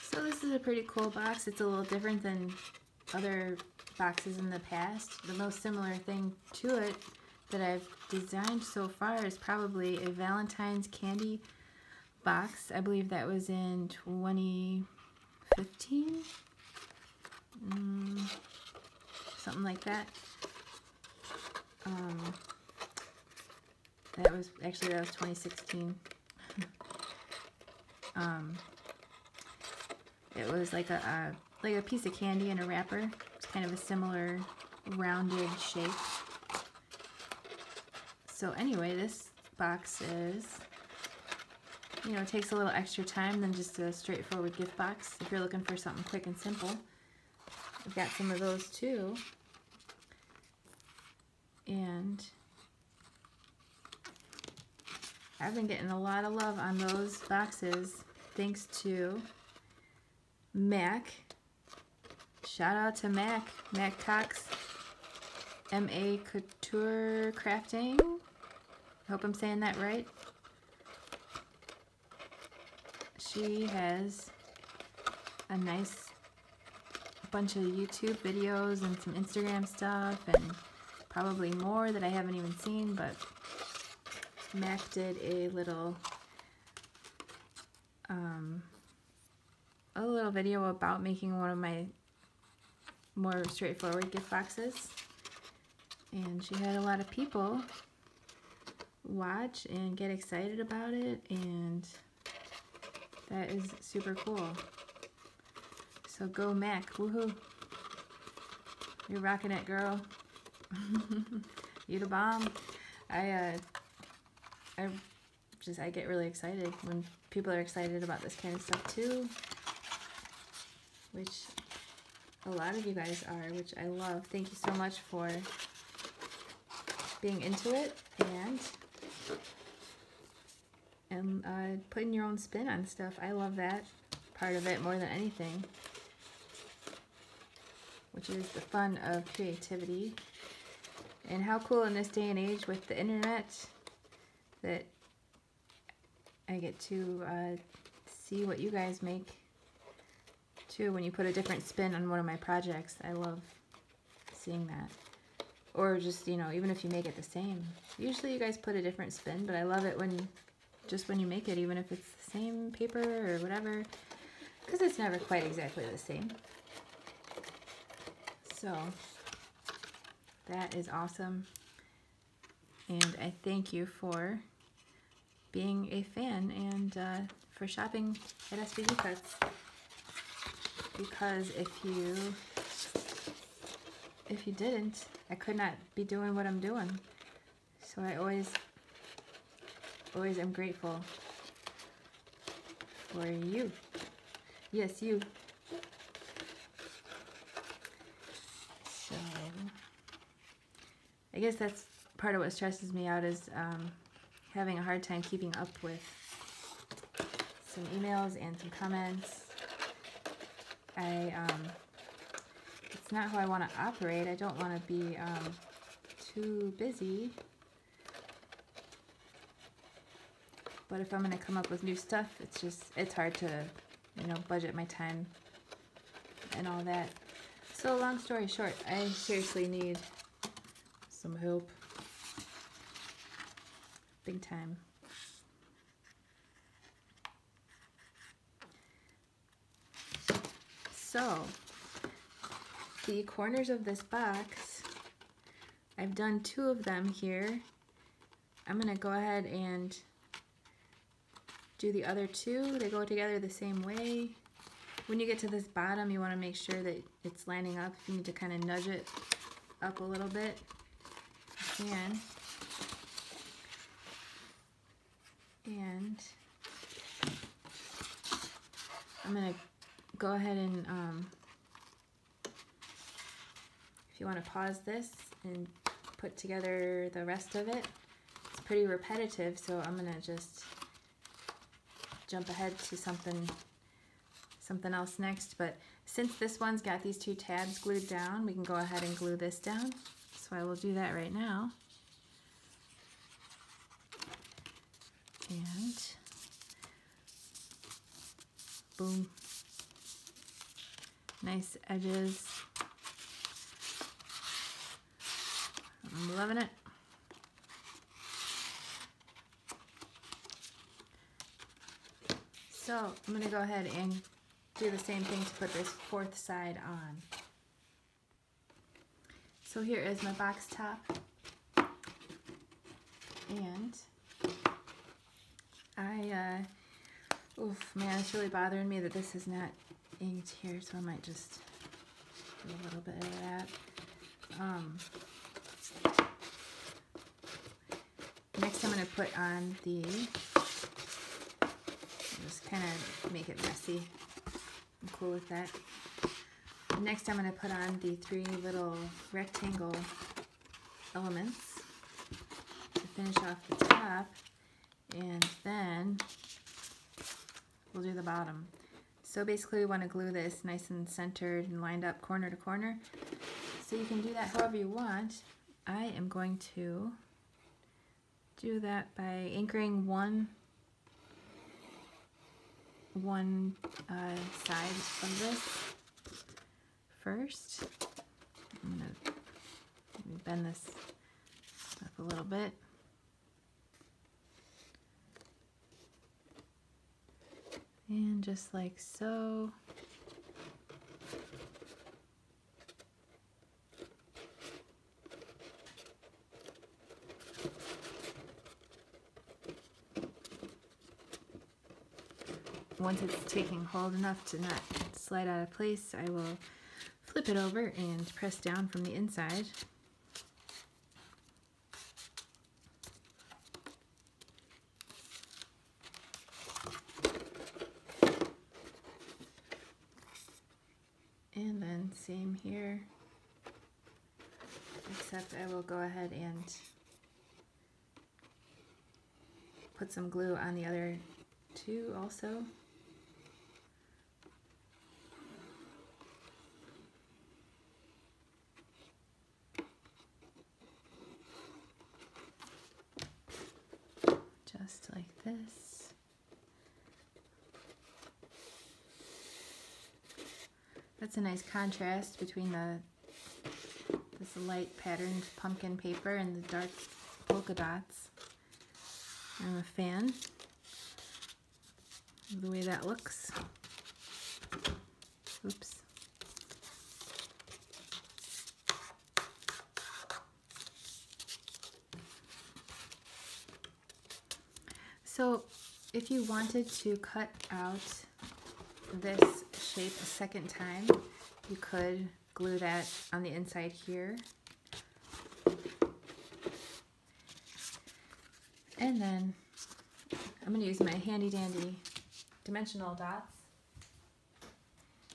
So this is a pretty cool box. It's a little different than other boxes in the past. The most similar thing to it that I've designed so far is probably a Valentine's candy box. I believe that was in 2015, something like that. That was 2016. It was like a piece of candy in a wrapper. It's kind of a similar rounded shape. So anyway, this box is, you know, it takes a little extra time than just a straightforward gift box. If you're looking for something quick and simple, I've got some of those too. And I've been getting a lot of love on those boxes thanks to Mac. Shout out to Mac Cox, M.A. Couture Crafting. I hope I'm saying that right. She has a nice bunch of YouTube videos and some Instagram stuff and probably more that I haven't even seen, but Mac did a little video about making one of my more straightforward gift boxes, and she had a lot of people watch and get excited about it, and that is super cool. So go Mac, woohoo! You're rocking it, girl. You the bomb. I get really excited when people are excited about this kind of stuff too, which a lot of you guys are, which I love. Thank you so much for being into it and putting your own spin on stuff. I love that part of it more than anything, which is the fun of creativity. And how cool in this day and age with the internet that I get to see what you guys make too when you put a different spin on one of my projects. I love seeing that. Or just, you know, even if you make it the same. Usually you guys put a different spin, but I love it when you make it, even if it's the same paper or whatever, because it's never quite exactly the same. So that is awesome, and I thank you for being a fan and for shopping at SVG Cuts, because if you if you didn't, I could not be doing what I'm doing. So I always am grateful for you. Yes, you. So I guess that's part of what stresses me out, is having a hard time keeping up with some emails and some comments. It's not how I want to operate. I don't want to be too busy. But if I'm going to come up with new stuff, it's hard to, budget my time and all that. So long story short, I seriously need some help. Big time. So, the corners of this box, I've done 2 of them here. I'm going to go ahead and do the other 2. They go together the same way. When you get to this bottom, you want to make sure that it's lining up. If you need to kind of nudge it up a little bit, you can. And I'm going to go ahead and, if you want to pause this and put together the rest of it, it's pretty repetitive, so I'm going to just jump ahead to something else next. But since this one's got these 2 tabs glued down, we can go ahead and glue this down. So I will do that right now. And boom. Nice edges. I'm loving it. So I'm going to go ahead and do the same thing to put this 4th side on. So here is my box top. And oof, man, it's really bothering me that this is not inked here, so I might just do a little bit of that. Next I'm going to put on the, just kind of make it messy. I'm cool with that. Next I'm going to put on the 3 little rectangle elements to finish off the top, and then we'll do the bottom. So basically we want to glue this nice and centered and lined up corner to corner. So you can do that however you want. I am going to do that by anchoring one side of this first. I'm going to bend this up a little bit. And just like so. Once it's taking hold enough to not slide out of place, I will flip it over and press down from the inside. And then same here, except I will go ahead and put some glue on the other 2 also. Just like this. That's a nice contrast between this light patterned pumpkin paper and the dark polka dots. I'm a fan of the way that looks. Oops. So if you wanted to cut out this shape a second time, you could glue that on the inside here. And then I'm going to use my handy dandy dimensional dots.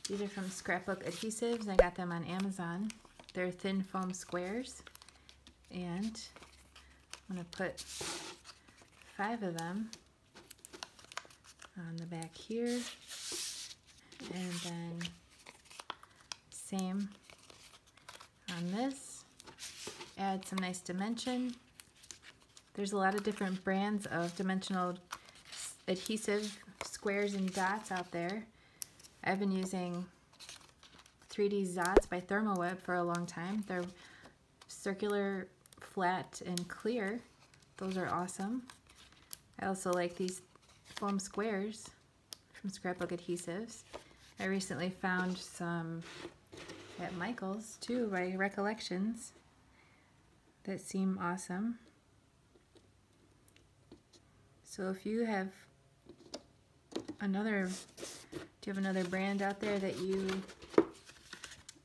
These are from Scrapbook Adhesives. I got them on Amazon. They're thin foam squares. And I'm going to put 5 of them on the back here. And then same on this. Add some nice dimension. There's a lot of different brands of dimensional adhesive squares and dots out there. I've been using 3D Zots by Thermoweb for a long time. They're circular, flat, and clear. Those are awesome. I also like these foam squares from Scrapbook Adhesives. I recently found some at Michael's too, by Recollections, that seem awesome. So if you have another, do you have another brand out there that you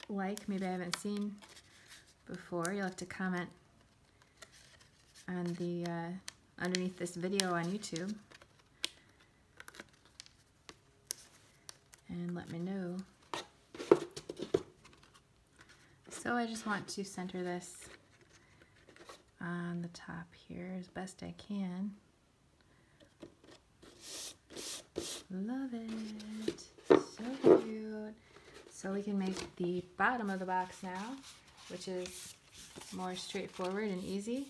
like, maybe I haven't seen before, you'll have to comment on the underneath this video on YouTube and let me know. So I just want to center this on the top here as best I can. Love it. So cute. So we can make the bottom of the box now, which is more straightforward and easy.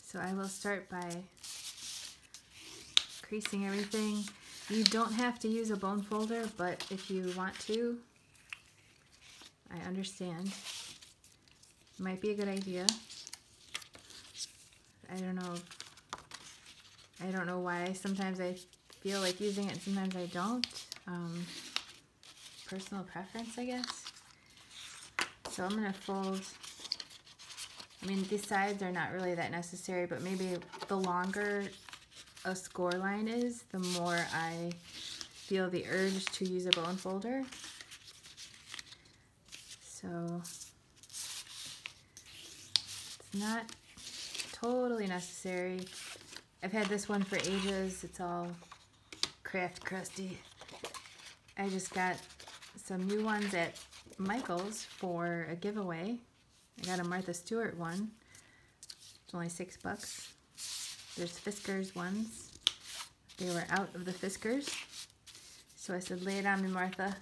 So I will start by creasing everything. You don't have to use a bone folder, but if you want to, I understand. It might be a good idea. I don't know why. Sometimes I feel like using it, sometimes I don't. Personal preference, I guess. So I'm going to fold. I mean, these sides are not really that necessary, but maybe the longer a score line is, the more I feel the urge to use a bone folder. So it's not totally necessary. I've had this one for ages. It's all craft crusty. I just got some new ones at Michael's for a giveaway. I got a Martha Stewart one. It's only $6. There's Fiskars ones. They were out of the Fiskars. So I said, lay it on me, Martha.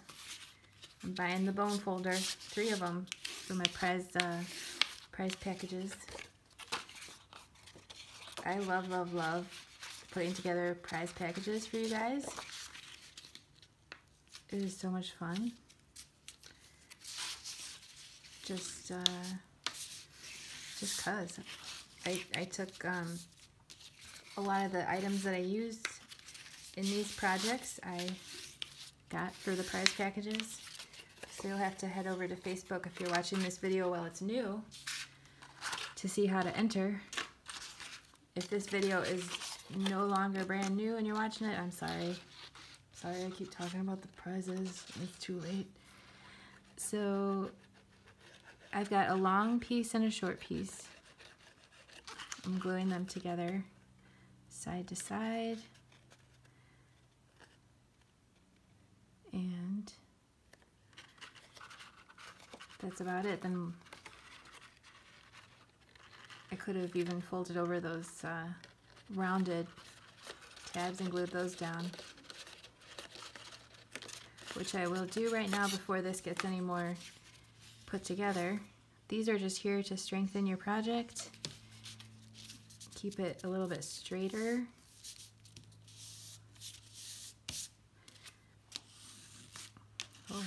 I'm buying the bone folder, 3 of them for my prize packages. I love, love, love putting together prize packages for you guys. It is so much fun. Just cause. I took a lot of the items that I used in these projects I got for the prize packages. So you'll have to head over to Facebook if you're watching this video while it's new to see how to enter. If this video is no longer brand new and you're watching it, I'm sorry. Sorry I keep talking about the prizes. It's too late. So I've got a long piece and a short piece. I'm gluing them together side to side. And that's about it. Then I could have even folded over those rounded tabs and glued those down, which I will do right now before this gets any more put together. These are just here to strengthen your project, keep it a little bit straighter. Oh.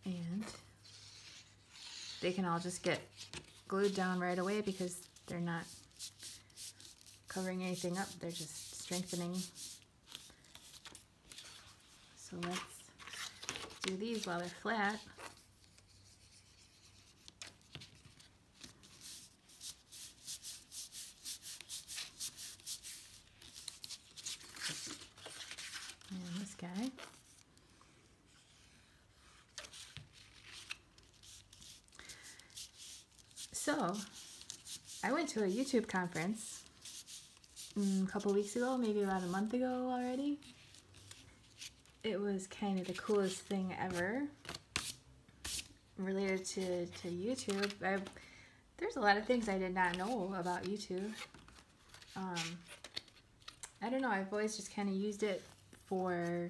And they can all just get glued down right away because they're not covering anything up, they're just strengthening. So let's do these while they're flat. guy. So, I went to a YouTube conference a couple weeks ago, maybe about a month ago already. It was kind of the coolest thing ever related to YouTube. There's a lot of things I did not know about YouTube. I don't know, I've always just kind of used it for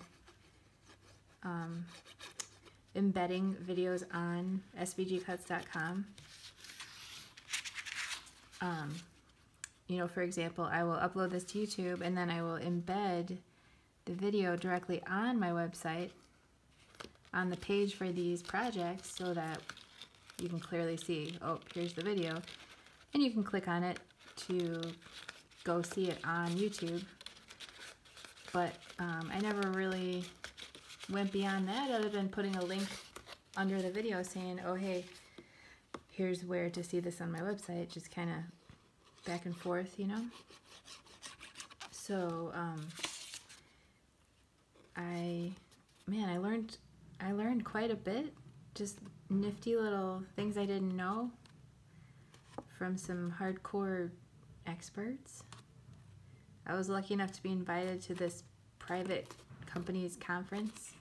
embedding videos on svgcuts.com. You know, for example, I will upload this to YouTube and then I will embed the video directly on my website on the page for these projects so that you can clearly see, oh, here's the video, and you can click on it to go see it on YouTube. But I never really went beyond that other than putting a link under the video saying, oh, hey, here's where to see this on my website, just kind of back and forth, you know. So I learned quite a bit, just nifty little things I didn't know from some hardcore experts. I was lucky enough to be invited to this private company's conference,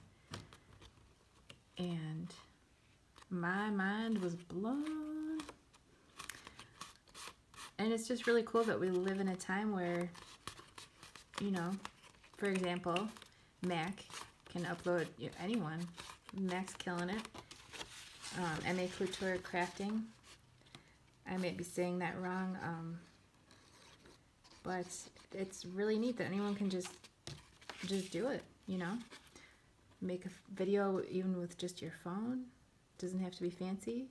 and my mind was blown. And it's just really cool that we live in a time where, you know, for example, Mac can upload anyone. Mac's killing it. MA Couture Crafting. I may be saying that wrong, but it's really neat that anyone can just do it, you know? Make a video even with just your phone. Doesn't have to be fancy.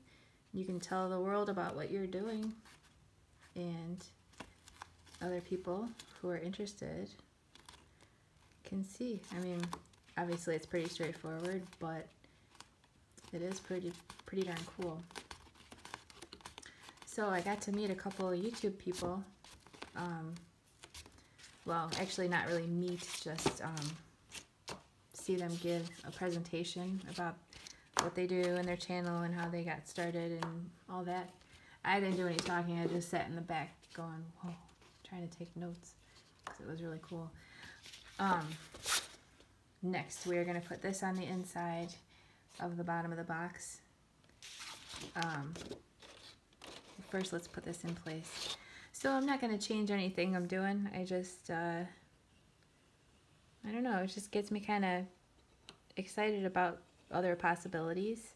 You can tell the world about what you're doing, and other people who are interested can see. I mean, obviously it's pretty straightforward, but it is pretty darn cool. So I got to meet a couple of YouTube people. Well, actually not really meet, just see them give a presentation about what they do and their channel and how they got started and all that. I didn't do any talking, I just sat in the back going, whoa, trying to take notes, because it was really cool. Next, we're going to put this on the inside of the bottom of the box. First, let's put this in place. So I'm not going to change anything I'm doing. I just, I don't know, it just gets me kind of excited about other possibilities.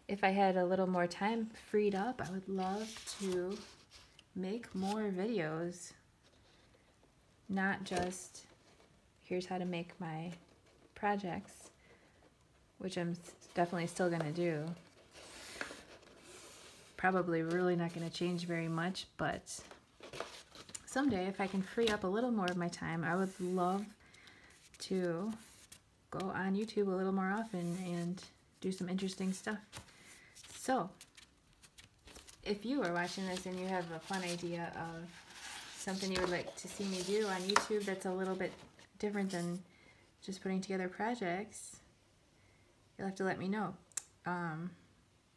If I had a little more time freed up, I would love to make more videos. Not just, here's how to make my projects, which I'm definitely still going to do. Probably really not going to change very much, but someday if I can free up a little more of my time, I would love to go on YouTube a little more often and do some interesting stuff. So, if you are watching this and you have a fun idea of something you would like to see me do on YouTube that's a little bit different than just putting together projects, you'll have to let me know.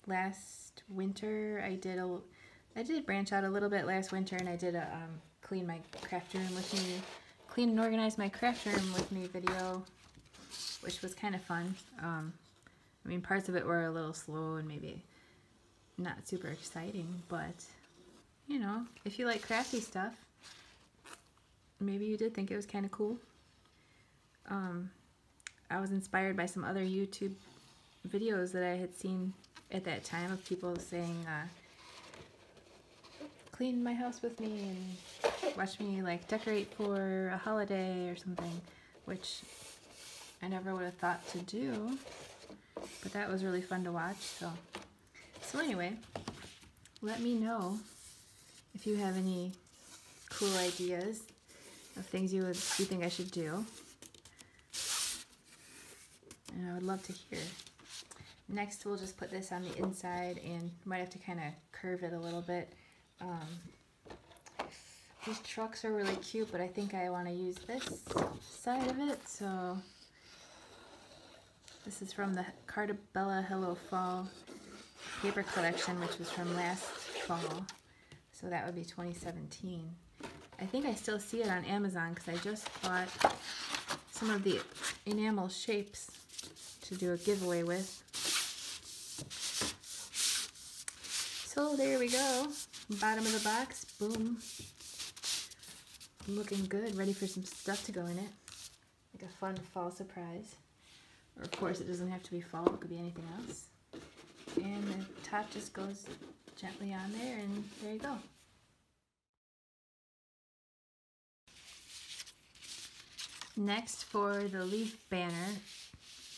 Last winter I did branch out a little bit last winter, and I did a clean my craft room with me, clean and organize my craft room with me video, which was kind of fun. I mean, parts of it were a little slow and maybe not super exciting, but you know, if you like crafty stuff, maybe you did think it was kind of cool. I was inspired by some other YouTube videos that I had seen at that time of people saying, clean my house with me and watch me like decorate for a holiday or something, which I never would have thought to do, but that was really fun to watch. So anyway, let me know if you have any cool ideas of things you think I should do, and I would love to hear. Next, we'll just put this on the inside, and might have to kind of curve it a little bit. These trucks are really cute, but I think I want to use this side of it, so This is from the Cartabella Hello Fall paper collection, which was from last fall. So that would be 2017. I think I still see it on Amazon because I just bought some of the enamel shapes to do a giveaway with. So there we go. Bottom of the box. Boom. Looking good. Ready for some stuff to go in it. Like a fun fall surprise. Or of course it doesn't have to be fall. It could be anything else. And the top just goes gently on there, and there you go. Next, for the leaf banner,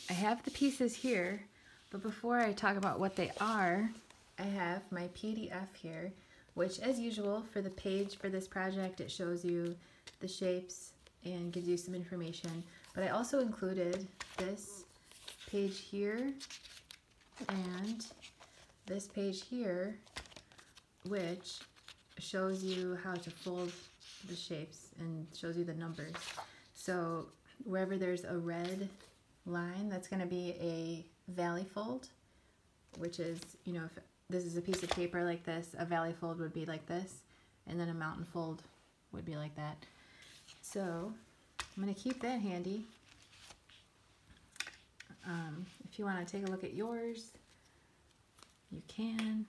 I have the pieces here, but before I talk about what they are, I have my PDF here, which as usual for the page for this project, it shows you the shapes and gives you some information. But I also included this page here and this page here, which shows you how to fold the shapes and shows you the numbers. So wherever there's a red line, that's going to be a valley fold, which is, you know, if this is a piece of paper like this, a valley fold would be like this, and then a mountain fold would be like that. So I'm going to keep that handy. If you want to take a look at yours, you can.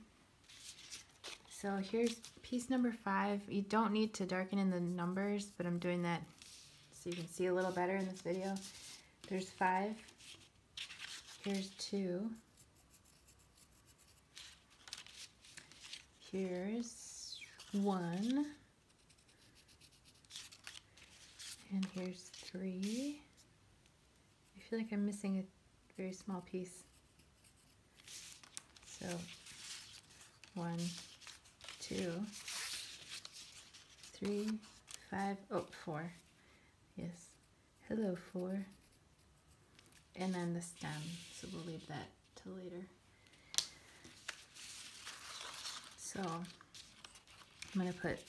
So here's piece number 5. You don't need to darken in the numbers, but I'm doing that so you can see a little better in this video. There's 5. Here's 2. Here's 1. And here's 3. I feel like I'm missing a very small piece. So 1, 2, 3, 5, oh, 4. Yes. Hello, 4. And then the stem. So we'll leave that till later. So I'm going to put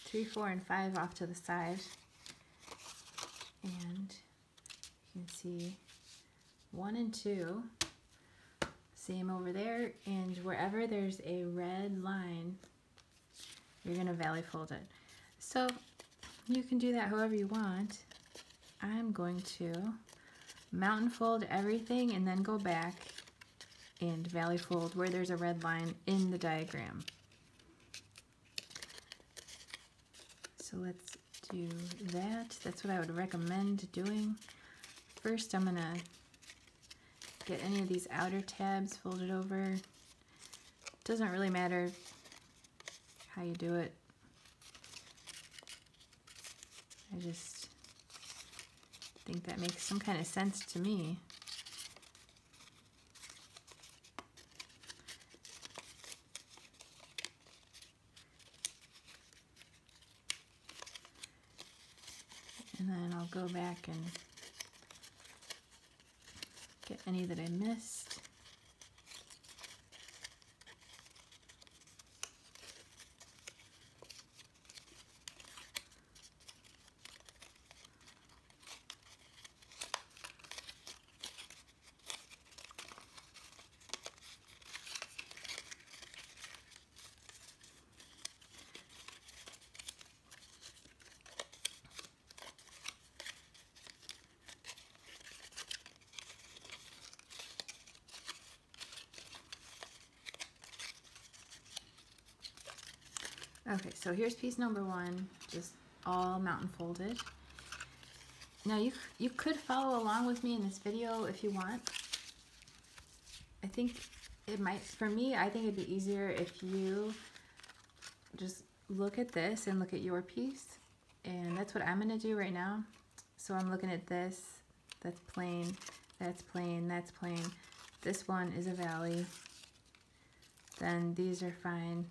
3, 4, and 5 off to the side. And you can see 1 and 2. Same over there, and wherever there's a red line, you're going to valley fold it. So you can do that however you want. I'm going to mountain fold everything and then go back and valley fold where there's a red line in the diagram. So let's do that. That's what I would recommend doing. First, I'm going to get any of these outer tabs folded over. Doesn't really matter how you do it. I just think that makes some kind of sense to me. And then I'll go back and get any that I missed. Okay, so here's piece number 1, just all mountain folded. Now you could follow along with me in this video if you want. I think it might, for me, I think it'd be easier if you just look at this and look at your piece. And that's what I'm gonna do right now. So I'm looking at this, that's plain, that's plain, that's plain. This one is a valley. Then these are fine.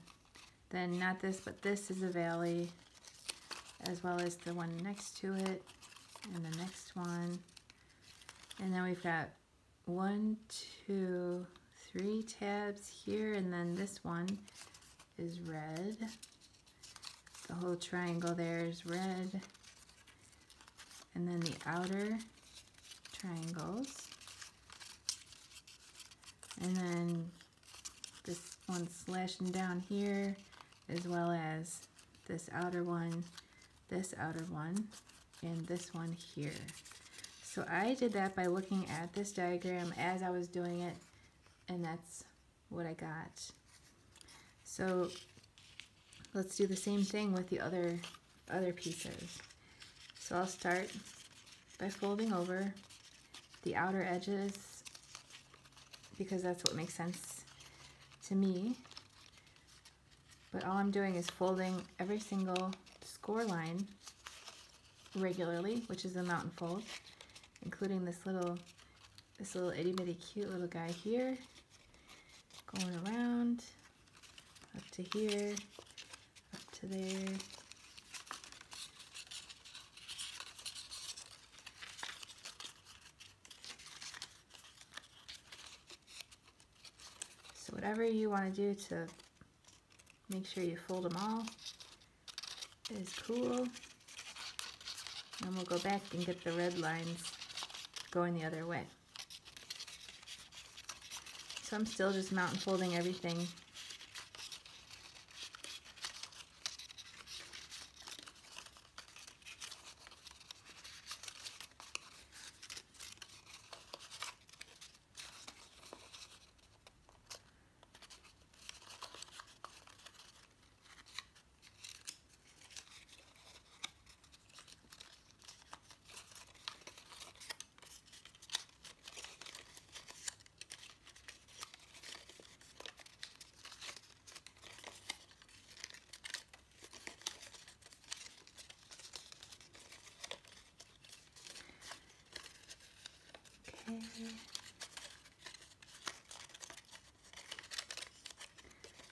Then not this, but this is a valley, as well as the one next to it, and the next one. And then we've got 1, 2, 3 tabs here, and then this one is red. The whole triangle there is red. And then the outer triangles And then this one slashing down here, as well as this outer one, and this one here. So I did that by looking at this diagram as I was doing it, and that's what I got. So let's do the same thing with the other pieces. So I'll start by folding over the outer edges because that's what makes sense to me. But all I'm doing is folding every single score line regularly, which is a mountain fold, including this little itty bitty cute little guy here, going around up to here, up to there. So whatever you want to do to make sure you fold them all is cool. And we'll go back and get the red lines going the other way. So I'm still just mountain folding everything.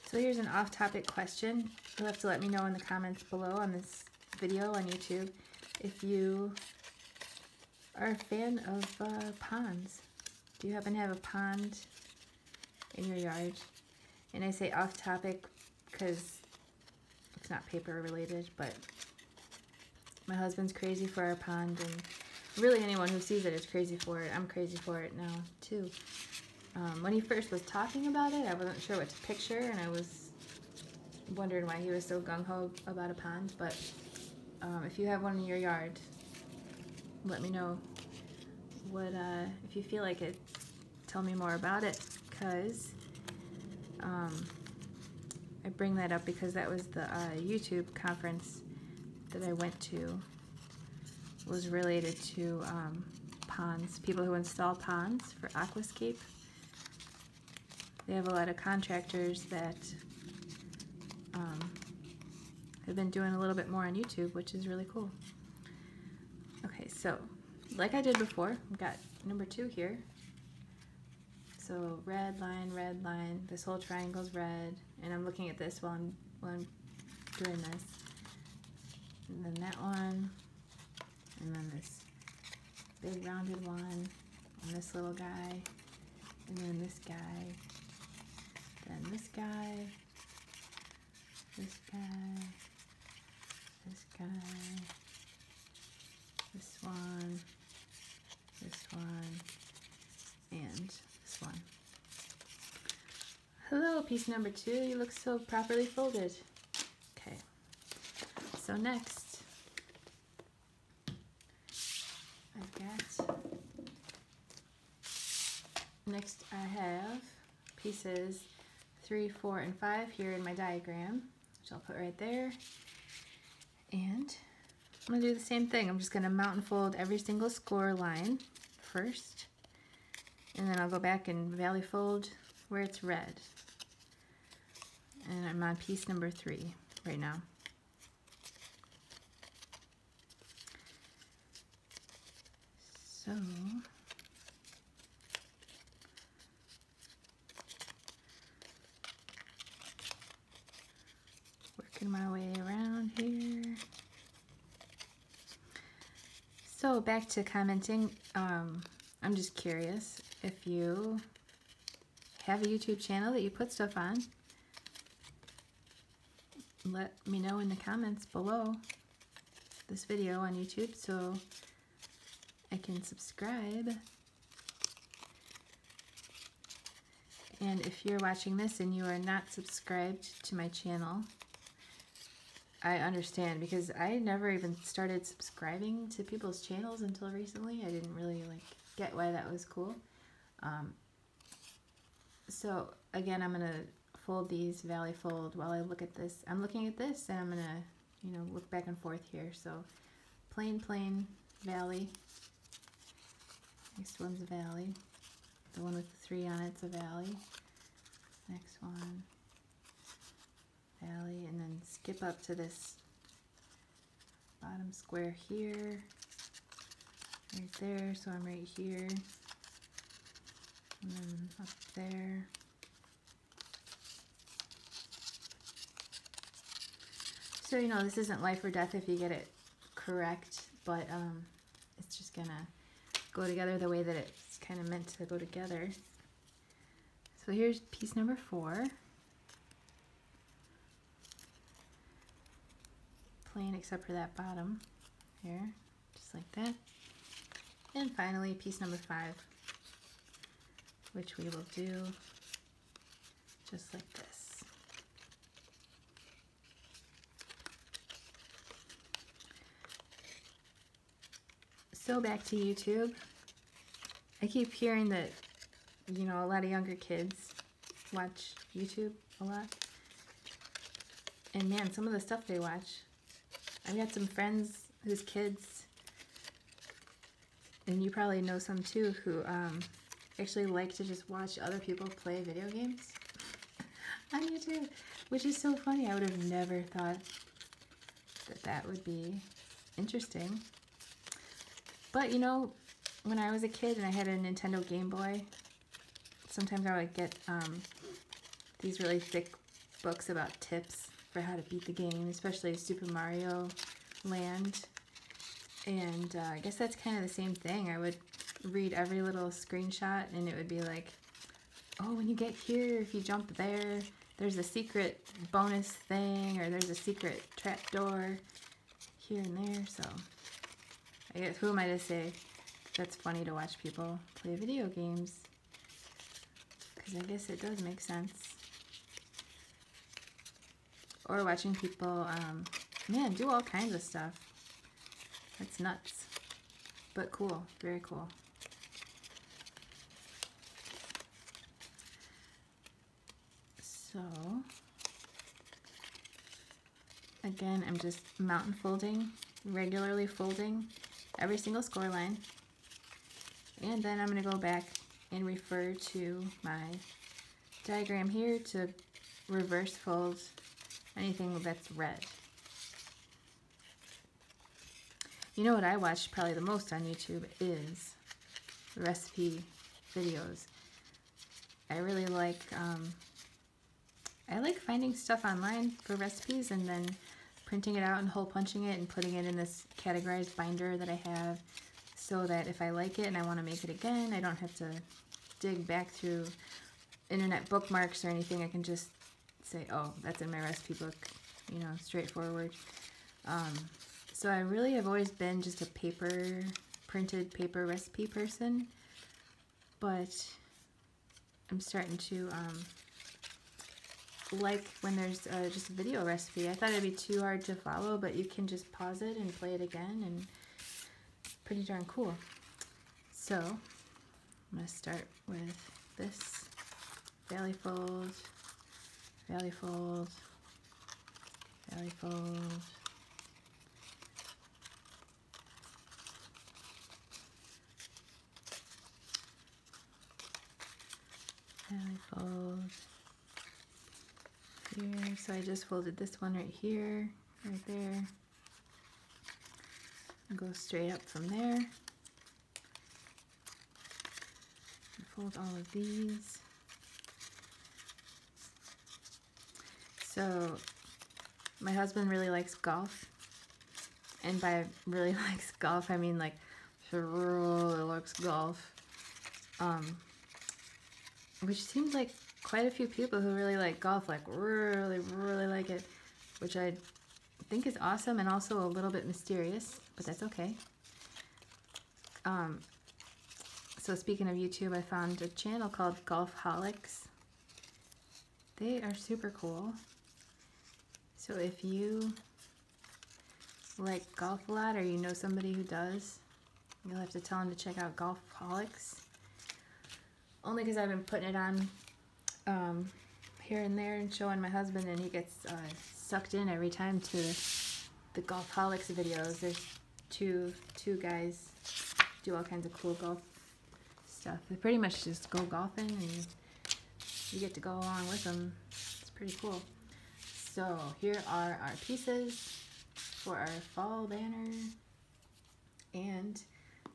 So here's an off-topic question. You'll have to let me know in the comments below on this video on YouTube if you are a fan of ponds. Do you happen to have a pond in your yard? And I say off-topic because it's not paper related, but my husband's crazy for our pond, and really anyone who sees it is crazy for it. I'm crazy for it now too. When he first was talking about it, I wasn't sure what to picture, and I was wondering why he was so gung-ho about a pond. But if you have one in your yard, let me know what, if you feel like it, tell me more about it, because I bring that up because that was the YouTube conference that I went to, was related to ponds, people who install ponds for aquascape. They have a lot of contractors that have been doing a little bit more on YouTube, which is really cool. Okay, so like I did before, I've got number 2 here. So red line, this whole triangle's red, and I'm looking at this while I'm doing this. And then that one, and then this big rounded one, and this little guy, and then this guy, then this guy, this guy, this guy, this one, and this one. Hello, piece number 2. You look so properly folded. Okay, so next, I have pieces 3, 4, and 5 here in my diagram, which I'll put right there. And I'm going to do the same thing. I'm just going to mountain fold every single score line first, and then I'll go back and valley fold where it's red. And I'm on piece number 3 right now. So working my way around here. So back to commenting. I'm just curious if you have a YouTube channel that you put stuff on. Let me know in the comments below this video on YouTube so I can subscribe. And if you're watching this and you are not subscribed to my channel, I understand, because I never even started subscribing to people's channels until recently. I didn't really get why that was cool. So again, I'm gonna fold these, valley fold, while I look at this. I'm looking at this and I'm gonna, you know, look back and forth here. So plain, valley. Next one's a valley. The one with the 3 on it's a valley. Next one, valley, and then skip up to this bottom square here, right there, so I'm right here, and then up there. So, you know, this isn't life or death if you get it correct, but it's just gonna go together the way that it's kind of meant to go together. So here's piece number 4. Plain except for that bottom here, just like that. And finally piece number 5, which we will do just like this. So back to YouTube. I keep hearing that, you know, a lot of younger kids watch YouTube a lot. And man, some of the stuff they watch. I've got some friends whose kids, and you probably know some too, who actually like to just watch other people play video games on YouTube, which is so funny. I would have never thought that that would be interesting. But you know, when I was a kid and I had a Nintendo Game Boy, sometimes I would get these really thick books about tips for how to beat the game, especially Super Mario Land. And I guess that's kind of the same thing. I would read every little screenshot and it would be like, oh, when you get here, if you jump there, there's a secret bonus thing, or there's a secret trap door here and there. So I guess, who am I to say that's funny to watch people play video games? Because I guess it does make sense. Or watching people, man, do all kinds of stuff. That's nuts. But cool, very cool. So, again, I'm just mountain folding, regularly folding every single score line. And then I'm going to go back and refer to my diagram here to reverse fold anything that's red. You know what I watch probably the most on YouTube is recipe videos. I really like, I like finding stuff online for recipes and then printing it out and hole punching it and putting it in this categorized binder that I have, so that if I like it and I want to make it again, I don't have to dig back through internet bookmarks or anything. I can just say, oh, that's in my recipe book, you know, straightforward. So I really have always been just a printed paper recipe person, but I'm starting to like when there's just a video recipe. I thought it'd be too hard to follow, but you can just pause it and play it again, and pretty darn cool. So I'm going to start with this valley fold, valley fold, valley fold, valley fold here. So I just folded this one right here, right there. And go straight up from there. Fold all of these. So my husband really likes golf, and by really likes golf, I mean like he really likes golf, which seems like quite a few people who really like golf, like really like it, which I think is awesome and also a little bit mysterious, but that's okay. So speaking of YouTube, I found a channel called Golfholics, they are super cool. So if you like golf a lot, or you know somebody who does, you'll have to tell them to check out Golfholics. Only because I've been putting it on here and there and showing my husband, and he gets sucked in every time to the Golfholics videos. There's two guys do all kinds of cool golf stuff. They pretty much just go golfing, and you get to go along with them. It's pretty cool. So here are our pieces for our fall banner, and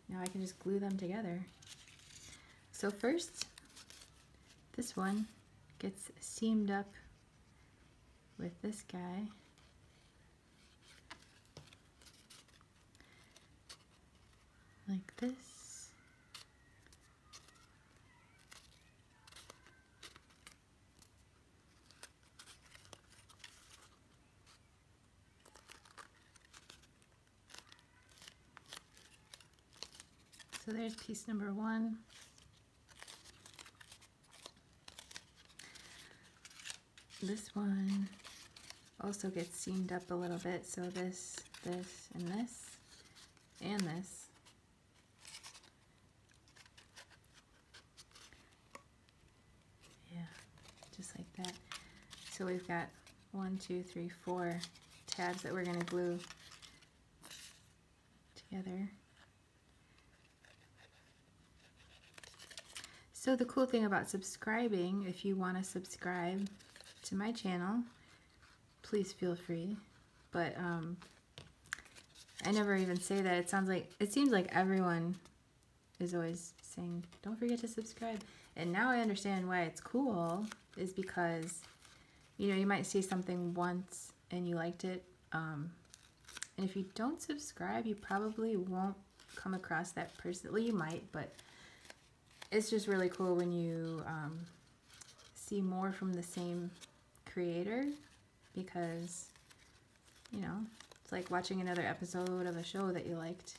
now I can just glue them together. So first, this one gets seamed up with this guy. Like this. So there's piece number one. This one also gets seamed up a little bit, so this, and this, and this. Yeah, just like that. So we've got 1, 2, 3, 4 tabs that we're going to glue together. So the cool thing about subscribing, if you want to subscribe to my channel, please feel free. But I never even say that. It seems like everyone is always saying, don't forget to subscribe. And now I understand why it's cool, is because, you know, you might see something once and you liked it. And if you don't subscribe, you probably won't come across that person. Well, you might, but it's just really cool when you see more from the same creator, because, you know, it's like watching another episode of a show that you liked.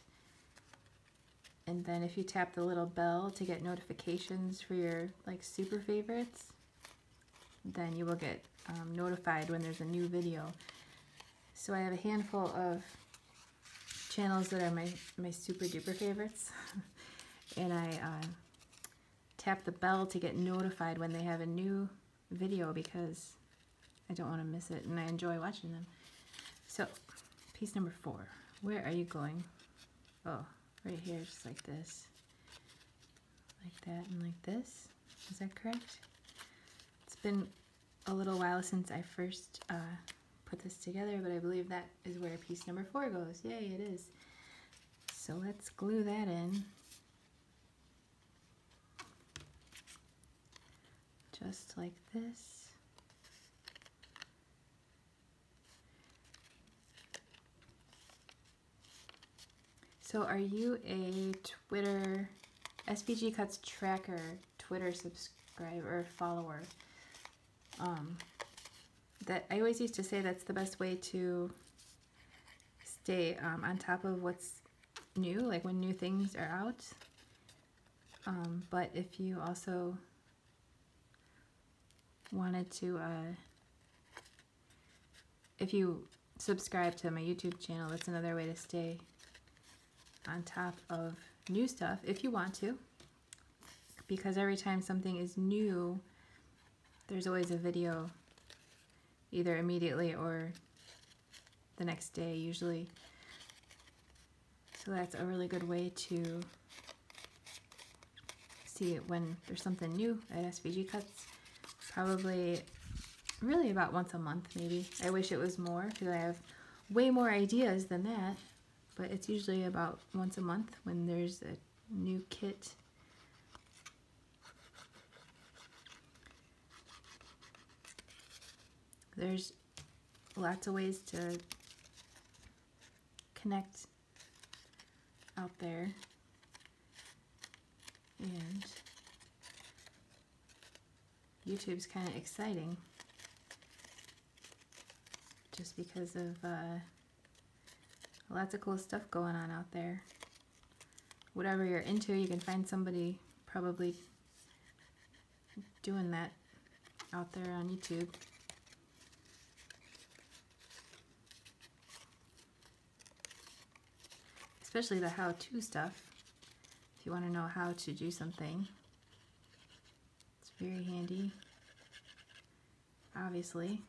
And then if you tap the little bell to get notifications for your like super favorites, then you will get notified when there's a new video. So I have a handful of channels that are my super duper favorites. And I tap the bell to get notified when they have a new video, because I don't want to miss it and I enjoy watching them. So piece number 4, where are you going? Oh, right here, just like this, like that, and like this. Is that correct? It's been a little while since I first put this together, but I believe that is where piece number 4 goes. Yay, it is. So let's glue that in. Just like this. So are you a Twitter, SVG Cuts Tracker, Twitter subscriber or follower? That I always used to say that's the best way to stay on top of what's new, like when new things are out. But if you also wanted to, if you subscribe to my YouTube channel, that's another way to stay on top of new stuff if you want to, because every time something is new, there's always a video either immediately or the next day usually. So that's a really good way to see it when there's something new at SVG Cuts. Probably really about once a month maybe. I wish it was more, because I have way more ideas than that, but it's usually about once a month when there's a new kit. There's lots of ways to connect out there, and YouTube's kind of exciting just because of lots of cool stuff going on out there. Whatever you're into, you can find somebody probably doing that out there on YouTube. Especially the how-to stuff. If you want to know how to do something, it's very handy, obviously.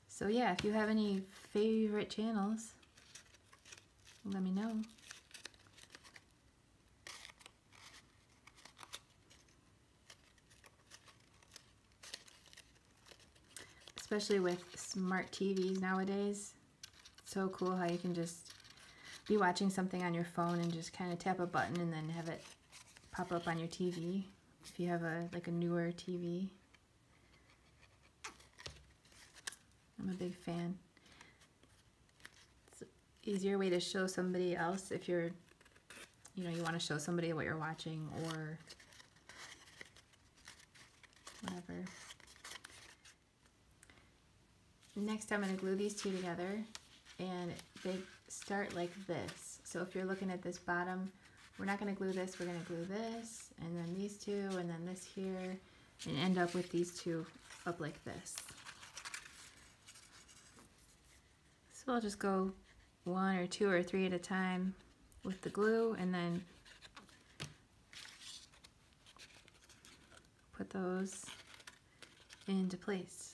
So yeah, if you have any favorite channels, let me know. Especially with smart TVs nowadays. It's so cool how you can just be watching something on your phone and just kind of tap a button and then have it pop up on your TV if you have like a newer TV. I'm a big fan. It's an easier way to show somebody else if you're, you want to show somebody what you're watching or whatever. Next, I'm going to glue these two together, and they start like this. So if you're looking at this bottom, we're not going to glue this, we're going to glue this, and then these two, and then this here, and end up with these two up like this. So I'll just go 1 or 2 or 3 at a time with the glue, and then put those into place.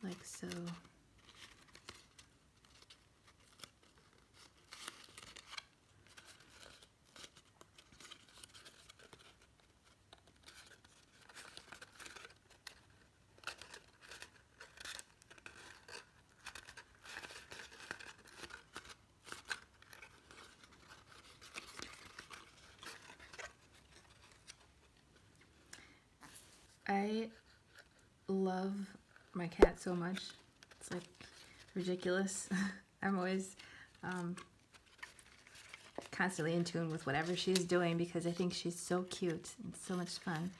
Like so. I love my cat so much. It's like ridiculous. I'm always constantly in tune with whatever she's doing because I think she's so cute and so much fun.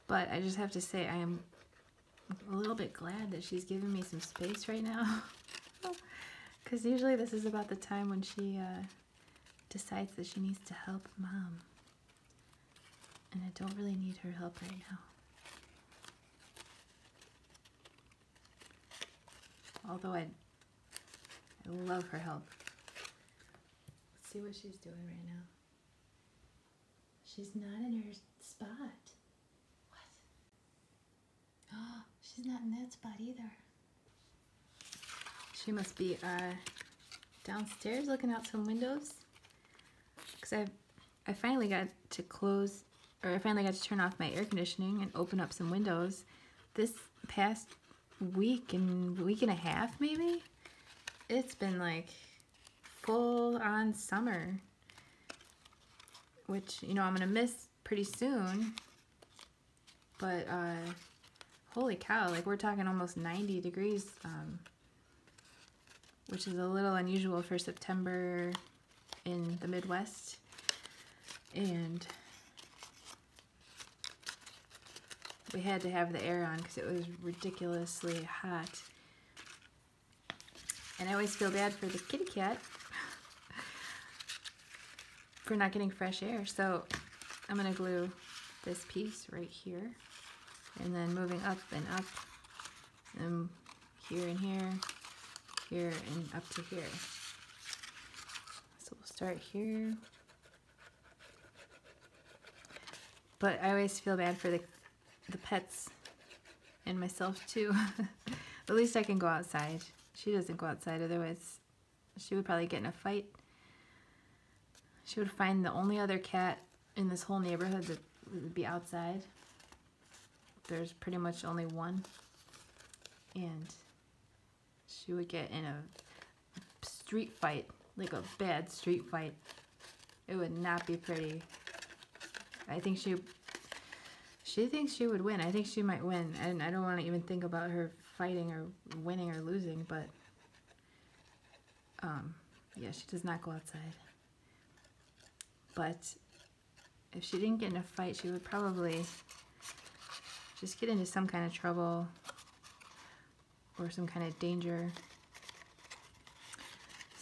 But I just have to say I am a little bit glad that she's giving me some space right now. Because usually this is about the time when she decides that she needs to help Mom. And I don't really need her help right now. Although I love her help. Let's see what she's doing right now. She's not in her spot. What? Oh, she's not in that spot either. She must be downstairs looking out some windows. Because I finally got to close, or I finally got to turn off my air conditioning and open up some windows this past week and a half maybe. It's been like full on summer, which I'm gonna miss pretty soon, but holy cow, like we're talking almost 90 degrees, which is a little unusual for September in the Midwest. And we had to have the air on because it was ridiculously hot. And I always feel bad for the kitty cat for not getting fresh air. So I'm going to glue this piece right here. And then moving up and up. And here and here. Here and up to here. So we'll start here. But I always feel bad for the pets and myself too. At least I can go outside. She doesn't go outside, otherwise she would probably get in a fight. She would find the only other cat in this whole neighborhood that would be outside. There's pretty much only one. And she would get in a street fight, like a bad street fight. It would not be pretty. I think she thinks she would win. I think she might win, and I don't want to even think about her fighting or winning or losing, but yeah, she does not go outside. But if she didn't get in a fight, she would probably just get into some kind of trouble or some kind of danger.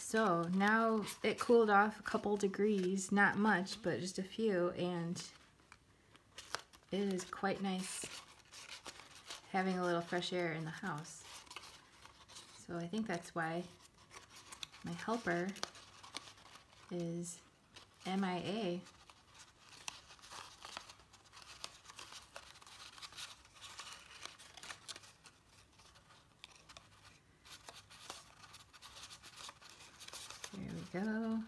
So now it cooled off a couple degrees, not much, but just a few, and it is quite nice having a little fresh air in the house. So I think that's why my helper is MIA. There we go.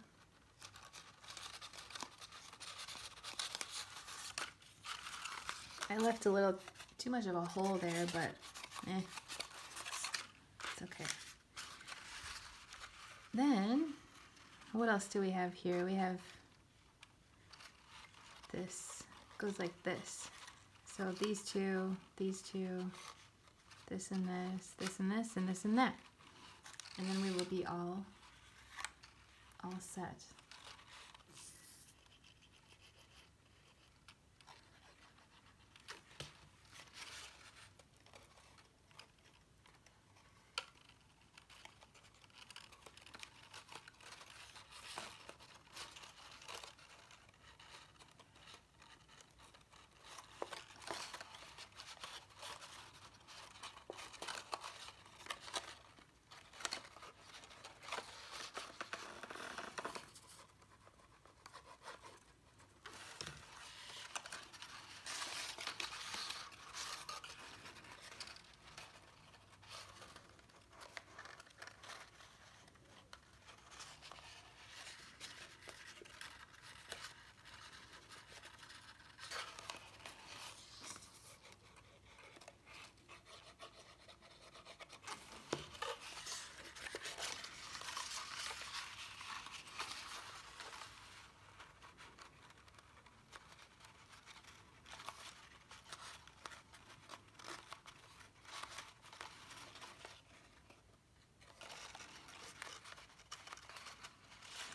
I left a little too much of a hole there, but it's okay. Then, what else do we have here? We have this, goes like this. So these two, this and this, this and this, and this and that. And then we will be all set.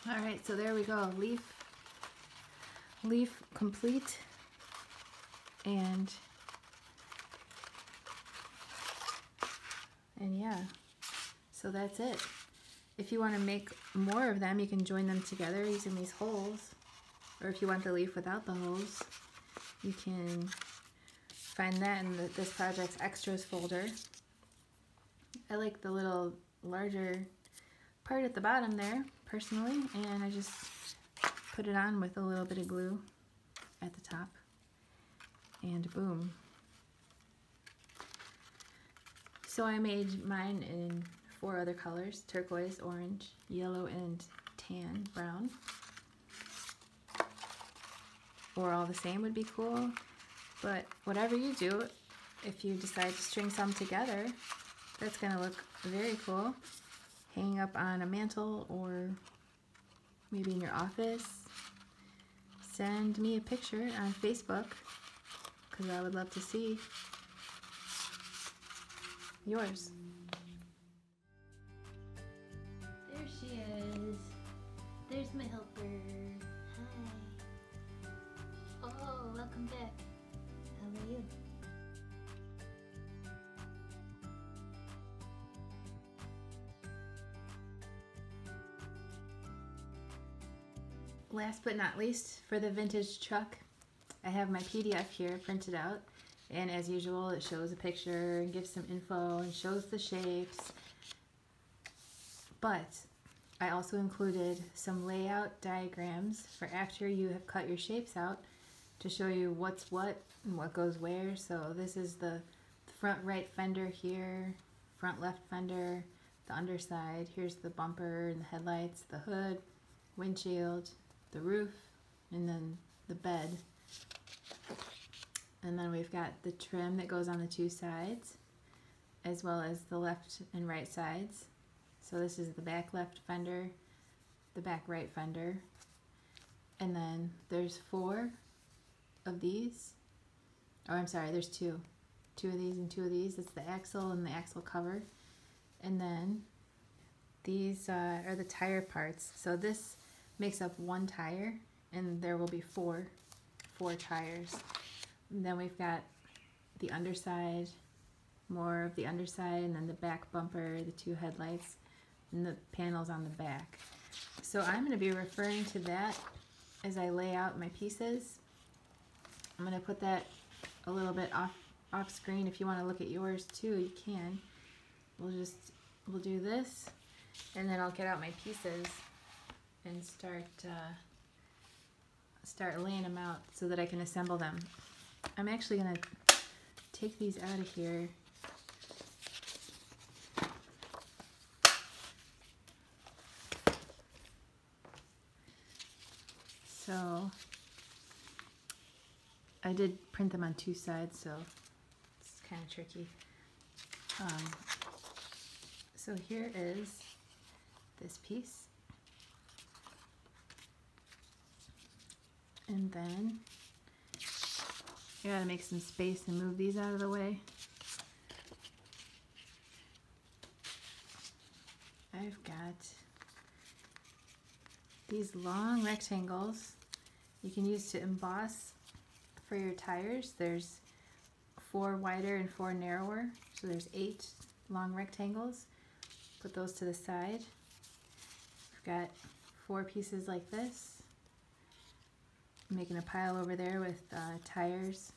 All right, so there we go. Leaf complete. And yeah, so that's it. If you want to make more of them, you can join them together using these holes. Or if you want the leaf without the holes, you can find that in this project's extras folder. I like the little larger part at the bottom there, personally, and I just put it on with a little bit of glue at the top, and boom. So I made mine in 4 other colors: turquoise, orange, yellow, and tan, brown. Or all the same would be cool, but whatever you do, if you decide to string some together, that's gonna look very cool. Hanging up on a mantle or maybe in your office. Send me a picture on Facebook because I would love to see yours. There she is. There's my helper. Hi. Oh, welcome back. How are you? Last but not least, for the vintage truck, I have my PDF here printed out, and as usual it shows a picture and gives some info and shows the shapes, but I also included some layout diagrams for after you have cut your shapes out to show you what's what and what goes where. So this is the front right fender here, front left fender, the underside, here's the bumper and the headlights, the hood, windshield, the roof, and then the bed. And then we've got the trim that goes on the 2 sides, as well as the left and right sides. So this is the back left fender, the back right fender, and then there's 4 of these. Oh, I'm sorry, there's 2. 2 of these and 2 of these. It's the axle and the axle cover. And then these are the tire parts. So this makes up 1 tire, and there will be 4 tires. And then we've got the underside, more of the underside, and then the back bumper, the 2 headlights, and the panels on the back. So I'm going to be referring to that as I lay out my pieces. I'm going to put that a little bit off screen. If you want to look at yours too, you can. We'll do this, and then I'll get out my pieces and start laying them out so that I can assemble them. I'm actually going to take these out of here. So I did print them on two sides, so it's kind of tricky. So here is this piece. And then you gotta make some space and move these out of the way. I've got these long rectangles you can use to emboss for your tires. There's 4 wider and 4 narrower, so there's 8 long rectangles. Put those to the side. I've got 4 pieces like this. I'm making a pile over there with tires.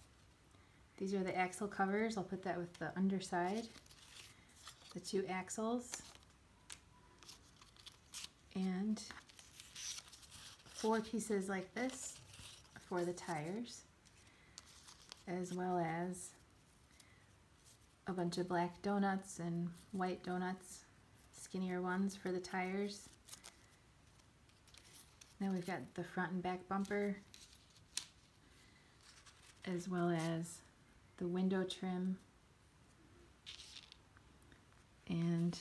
These are the axle covers. I'll put that with the underside. The 2 axles. And 4 pieces like this for the tires, as well as a bunch of black donuts and white donuts, skinnier ones for the tires. Then we've got the front and back bumper, as well as the window trim and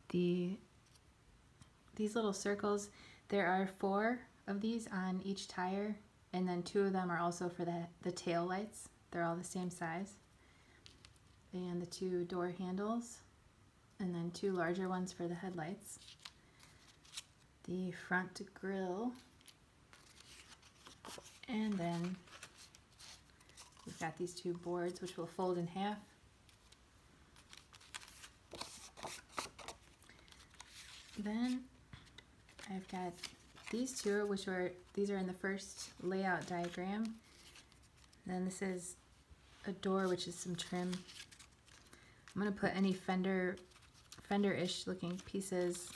these little circles. There are 4 of these on each tire, and then 2 of them are also for the tail lights. They're all the same size. And the 2 door handles, and then 2 larger ones for the headlights. The front grille, and then we've got these 2 boards which will fold in half. Then I've got these 2, these are in the first layout diagram. Then this is a door, which is some trim. I'm going to put any fender-ish looking pieces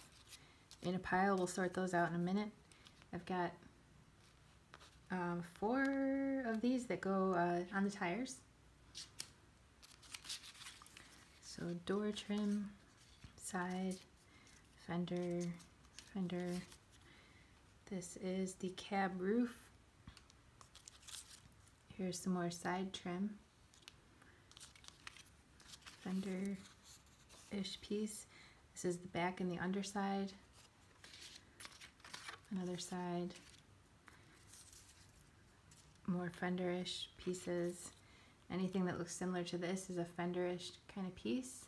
in a pile. We'll sort those out in a minute. I've got 4 of these that go on the tires. So door trim, side, fender. This is the cab roof. Here's some more side trim. Fender-ish piece. This is the back and the underside. Another side. More fender-ish pieces. Anything that looks similar to this is a fender-ish kind of piece.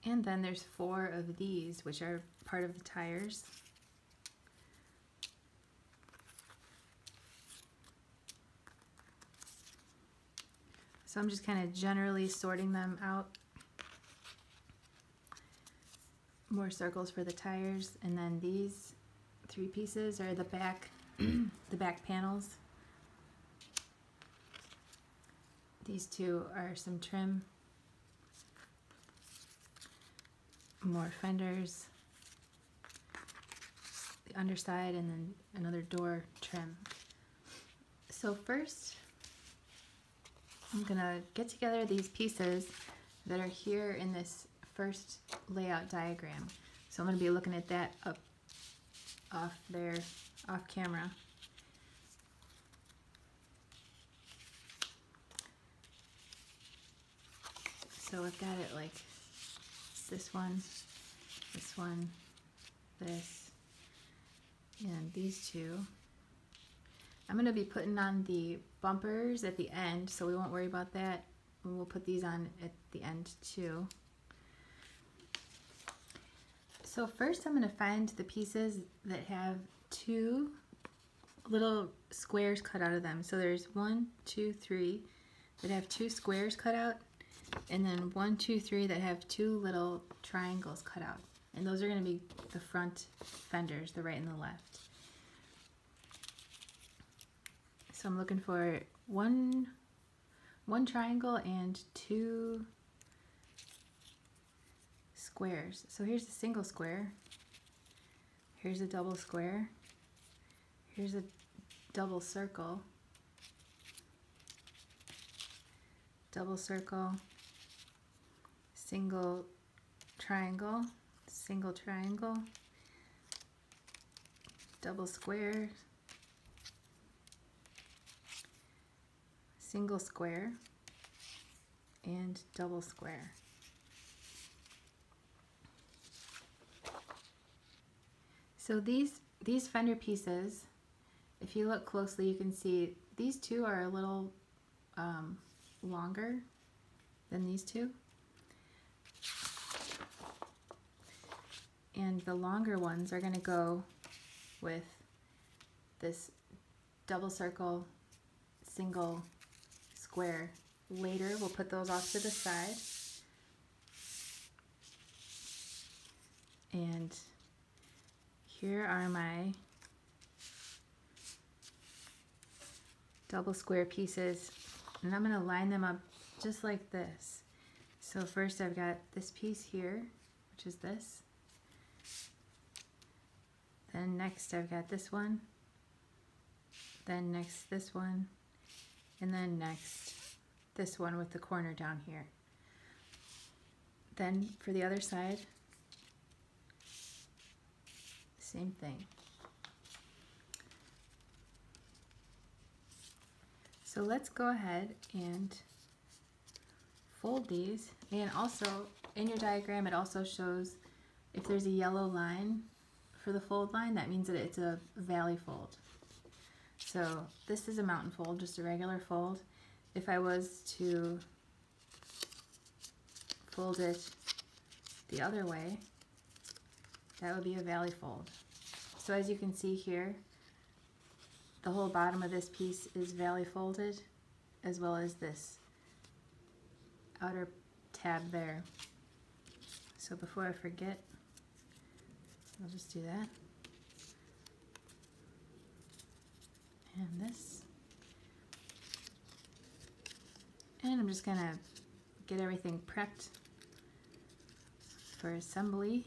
And then there's 4 of these, which are part of the tires. So I'm just kind of generally sorting them out. More circles for the tires, and then these 3 pieces are the back, the back panels. These 2 are some trim. More fenders, the underside, and then another door trim. So first, I'm gonna get together these pieces that are here in this first layout diagram. So I'm gonna be looking at that off camera. So I've got it like this one, this, and these 2. I'm going to be putting on the bumpers at the end, so we won't worry about that. And we'll put these on at the end too. So first I'm going to find the pieces that have 2 little squares cut out of them. So there's 1, 2, 3 that have 2 squares cut out. and then 1, 2, 3 that have 2 little triangles cut out. And those are going to be the front fenders, the right and the left. So I'm looking for one triangle and 2 squares. So here's a single square, here's a double square, here's a double circle, single triangle, double square, single square, and double square. So these fender pieces, if you look closely, you can see these 2 are a little longer than these 2. And the longer ones are going to go with this double circle, single square. Later we'll put those off to the side. And here are my double square pieces, and I'm going to line them up just like this. So first I've got this piece here, which is this. Then next I've got this one. Then next this one. And then next this one with the corner down here. Then for the other side, same thing. So let's go ahead and fold these. And also in your diagram it also shows if there's a yellow line for the fold line, that means that it's a valley fold. So this is a mountain fold, just a regular fold. If I was to fold it the other way, that would be a valley fold. So as you can see here, the whole bottom of this piece is valley folded, as well as this outer tab there. So before I forget, I'll just do that. And this. And I'm just gonna get everything prepped for assembly.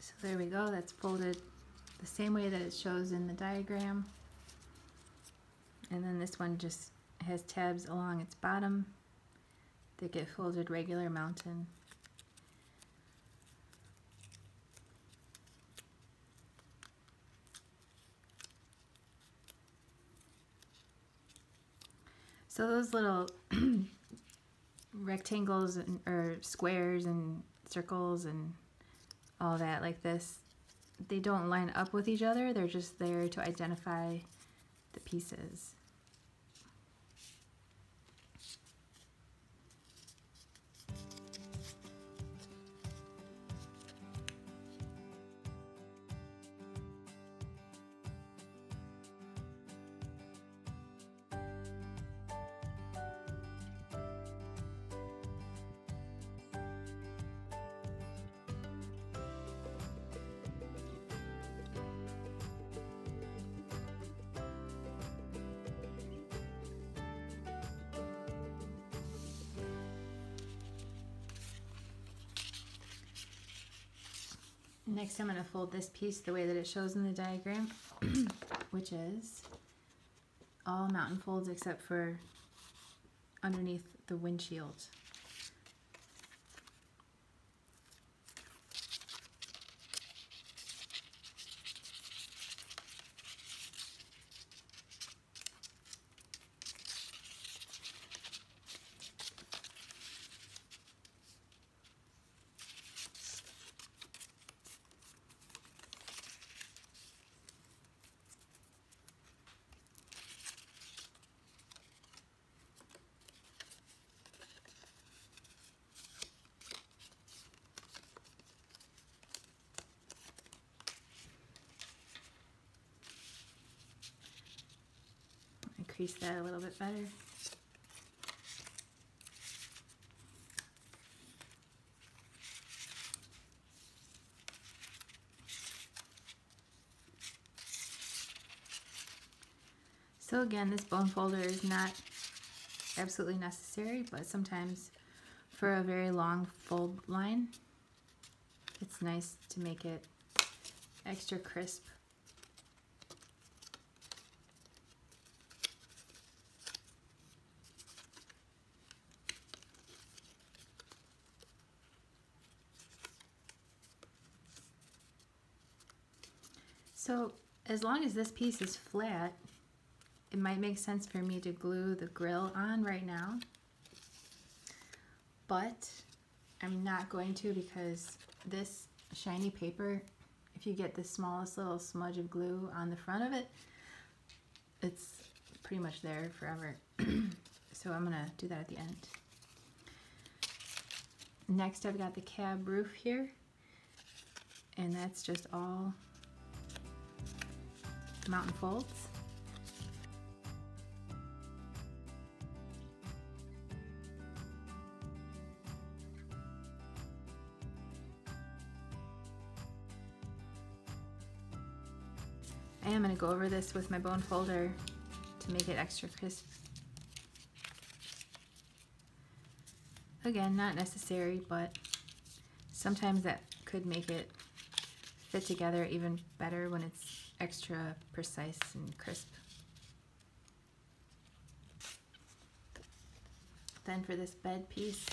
So there we go, that's folded the same way that it shows in the diagram. And then this one just has tabs along its bottom that get folded regular mountain. So those little rectangles or squares and circles and all that like this, they don't line up with each other, they're just there to identify the pieces. Next I'm going to fold this piece the way that it shows in the diagram, which is all mountain folds except for underneath the windshield. Crease that a little bit better. So again, this bone folder is not absolutely necessary, but sometimes for a very long fold line, it's nice to make it extra crisp. So as long as this piece is flat, it might make sense for me to glue the grill on right now, but I'm not going to, because this shiny paper, if you get the smallest little smudge of glue on the front of it, it's pretty much there forever. So I'm gonna do that at the end. Next I've got the cab roof here, and that's just all mountain folds. I am going to go over this with my bone folder to make it extra crisp. Again, not necessary, but sometimes that could make it fit together even better when it's extra precise and crisp. Then for this bed piece,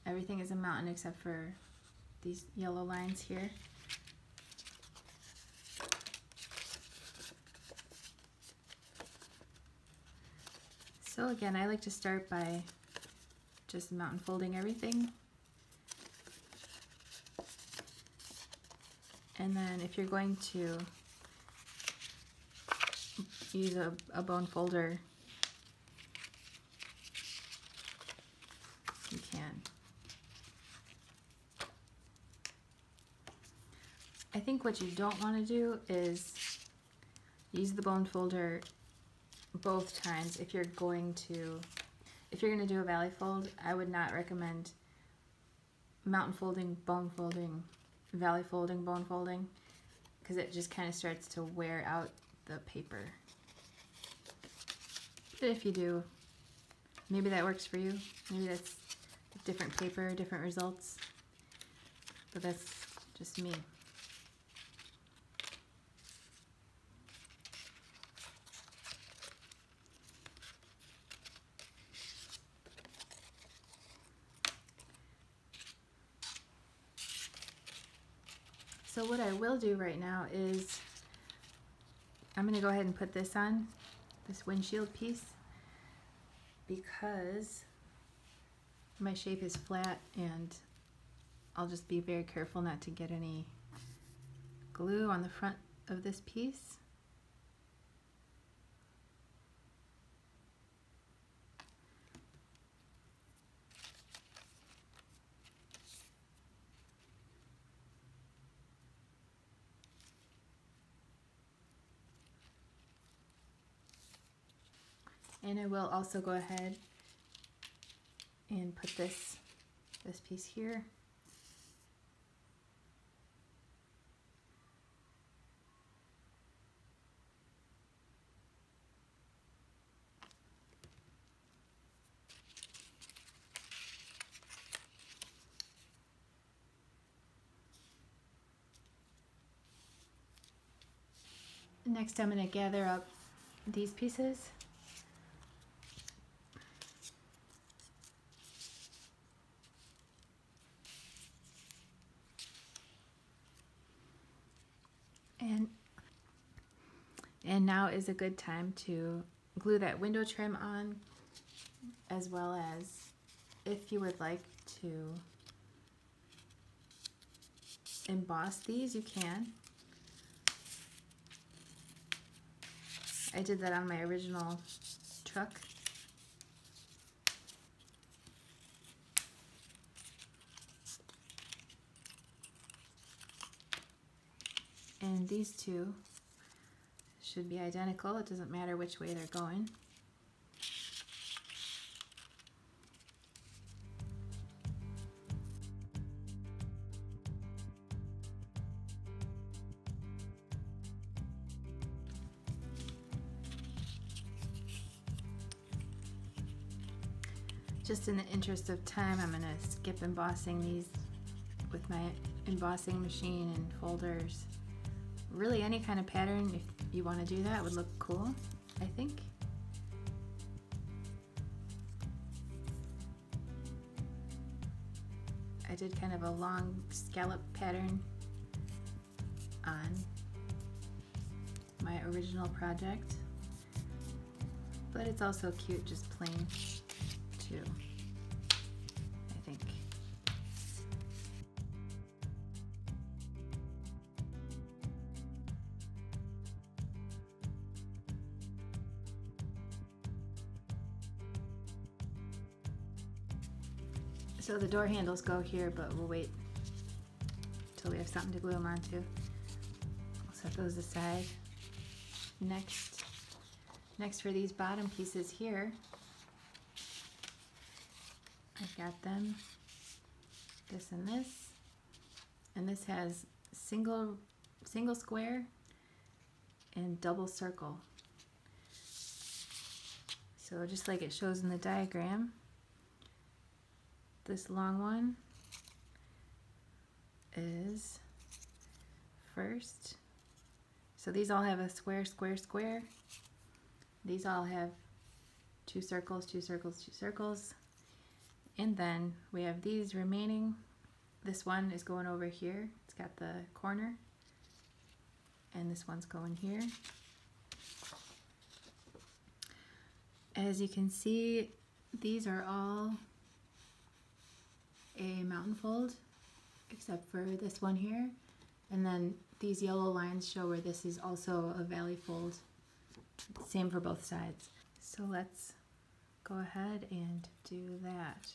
everything is a mountain except for these yellow lines here. So again, I like to start by just mountain folding everything. And then if you're going to use a bone folder, you can. I think what you don't want to do is use the bone folder both times. If you're going to do a valley fold, I would not recommend mountain folding, bone folding, valley folding, bone folding, because it just kind of starts to wear out the paper. But if you do, maybe that works for you. Maybe that's different paper, different results. But that's just me. So what I will do right now is I'm going to go ahead and put this on, this windshield piece, because my shape is flat and I'll just be very careful not to get any glue on the front of this piece. And I will also go ahead and put this piece here. Next I'm going to gather up these pieces. And now is a good time to glue that window trim on, as well as if you would like to emboss these, you can. I did that on my original truck. And these two should be identical. It doesn't matter which way they're going. Just in the interest of time, I'm going to skip embossing these with my embossing machine and folders. Really, any kind of pattern, if you want to do that, would look cool, I think. I did kind of a long scallop pattern on my original project, but it's also cute just plain too, I think. So the door handles go here, but we'll wait till we have something to glue them onto. I'll set those aside. Next for these bottom pieces here, I've got them, this and this has single square and double circle. So just like it shows in the diagram, this long one is first. So these all have a square, square, square. These all have two circles, two circles, two circles. And then we have these remaining. This one is going over here. It's got the corner. And this one's going here. As you can see, these are all a mountain fold, except for this one here. And then these yellow lines show where this is also a valley fold. Same for both sides. So let's go ahead and do that.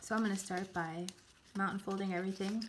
So I'm going to start by mountain folding everything.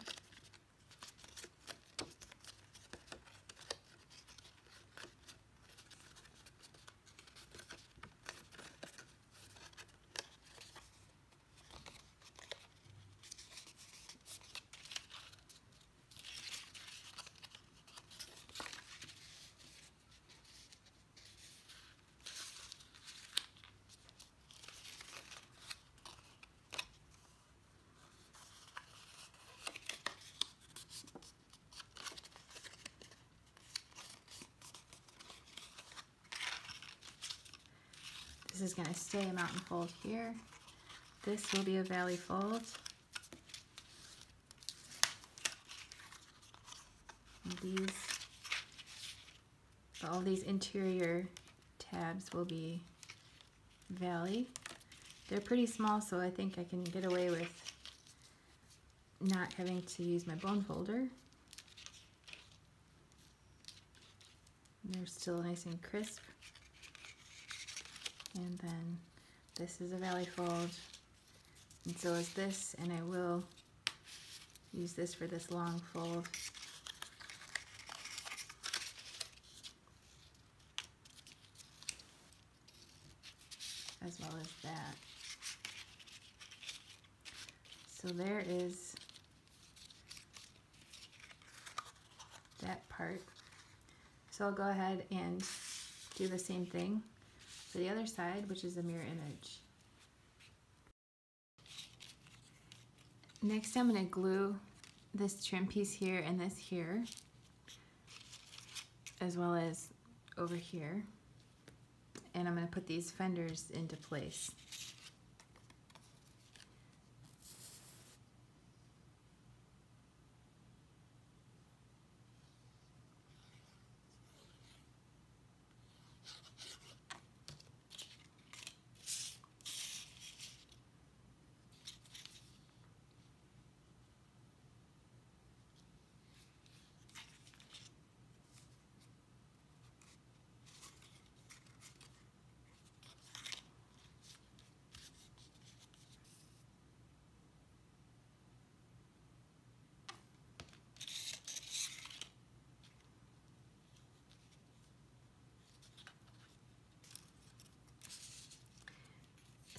This is going to stay a mountain fold here. This will be a valley fold. And all these interior tabs will be valley. They're pretty small, so I think I can get away with not having to use my bone folder. They're still nice and crisp. And then this is a valley fold, and so is this, and I will use this for this long fold. As well as that. So there is that part. So I'll go ahead and do the same thing for the other side, which is a mirror image. Next I'm going to glue this trim piece here and this here, as well as over here. And I'm going to put these fenders into place.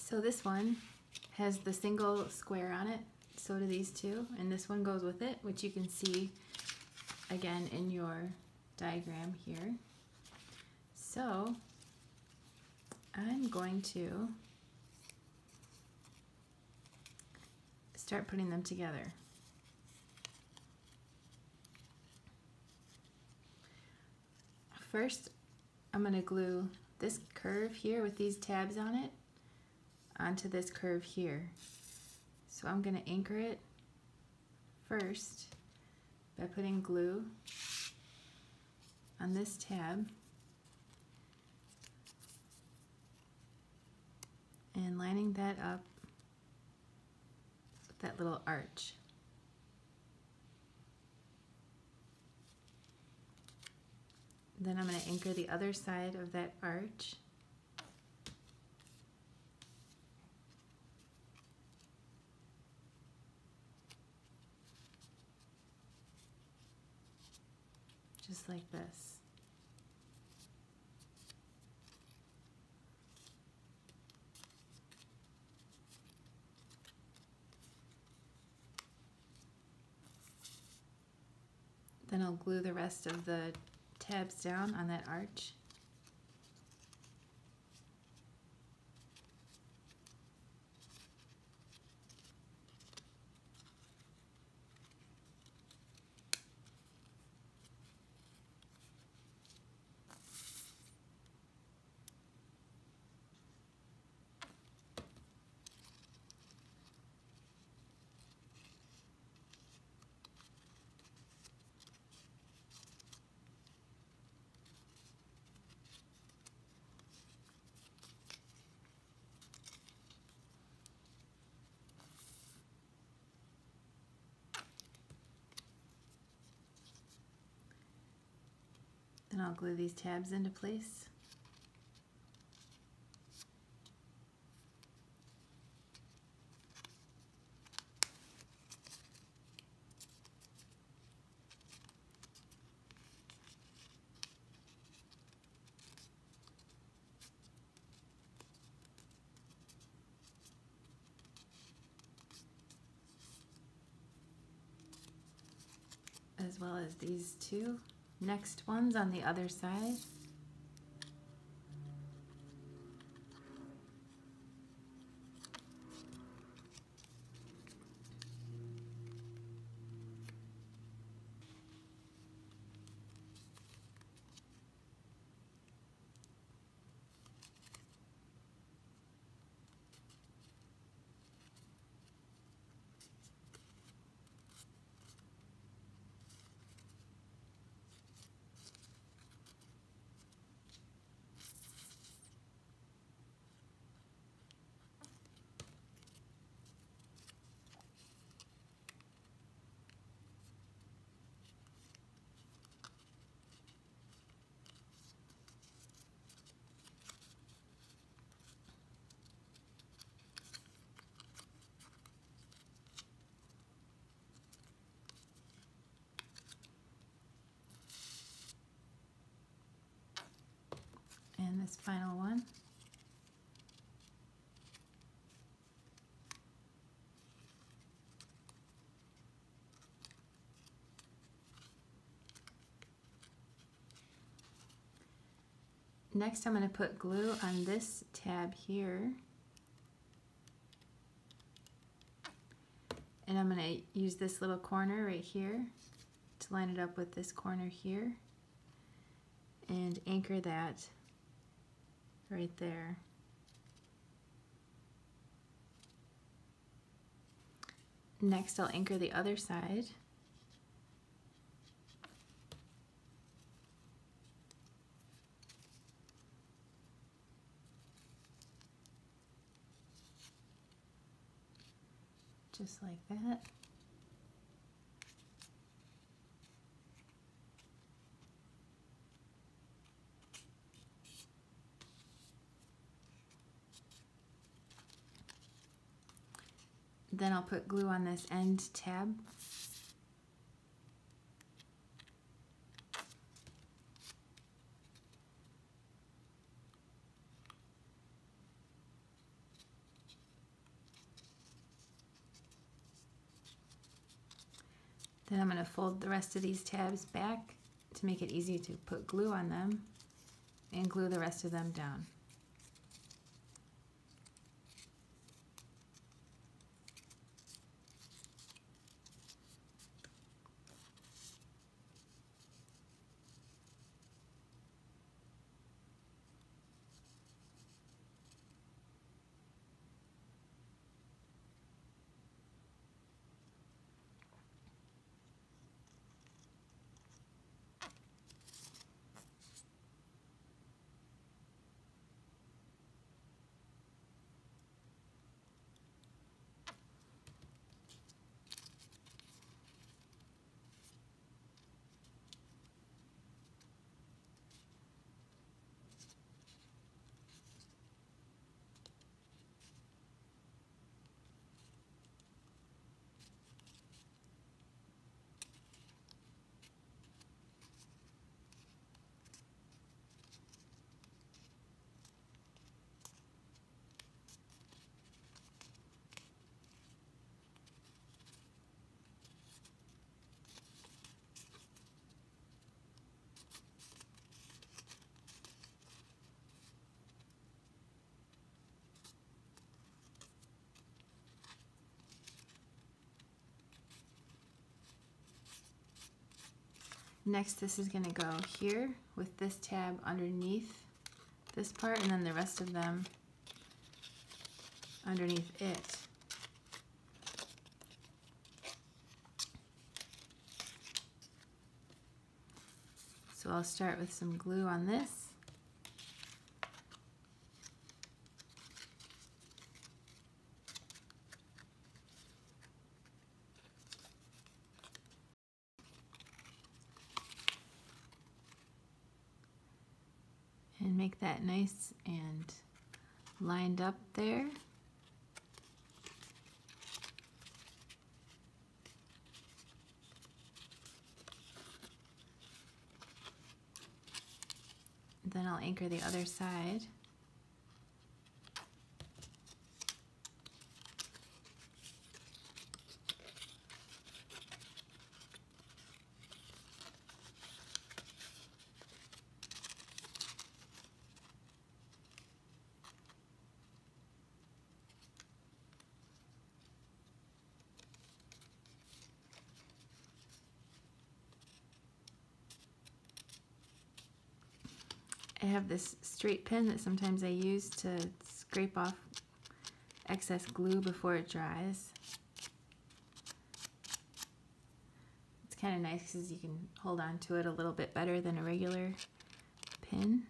So this one has the single square on it, so do these two, and this one goes with it, which you can see again in your diagram here. So I'm going to start putting them together. First, I'm going to glue this curve here with these tabs on it onto this curve here. So I'm going to anchor it first by putting glue on this tab and lining that up with that little arch. Then I'm going to anchor the other side of that arch. Just like this. Then I'll glue the rest of the tabs down on that arch. Then I'll glue these tabs into place. As well as these two next ones on the other side. this final one. Next, I'm going to put glue on this tab here. And I'm going to use this little corner right here to line it up with this corner here and anchor that right there. Next, I'll anchor the other side. Just like that. Then I'll put glue on this end tab. Then I'm going to fold the rest of these tabs back to make it easy to put glue on them and glue the rest of them down. Next, this is going to go here with this tab underneath this part, and then the rest of them underneath it. So I'll start with some glue on this. And make that nice and lined up there. Then I'll anchor the other side. I have this straight pin that sometimes I use to scrape off excess glue before it dries. It's kind of nice because you can hold on to it a little bit better than a regular pin.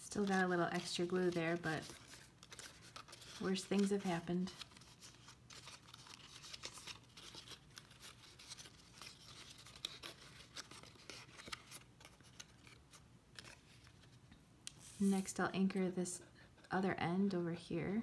Still got a little extra glue there, but worse things have happened. Next, I'll anchor this other end over here.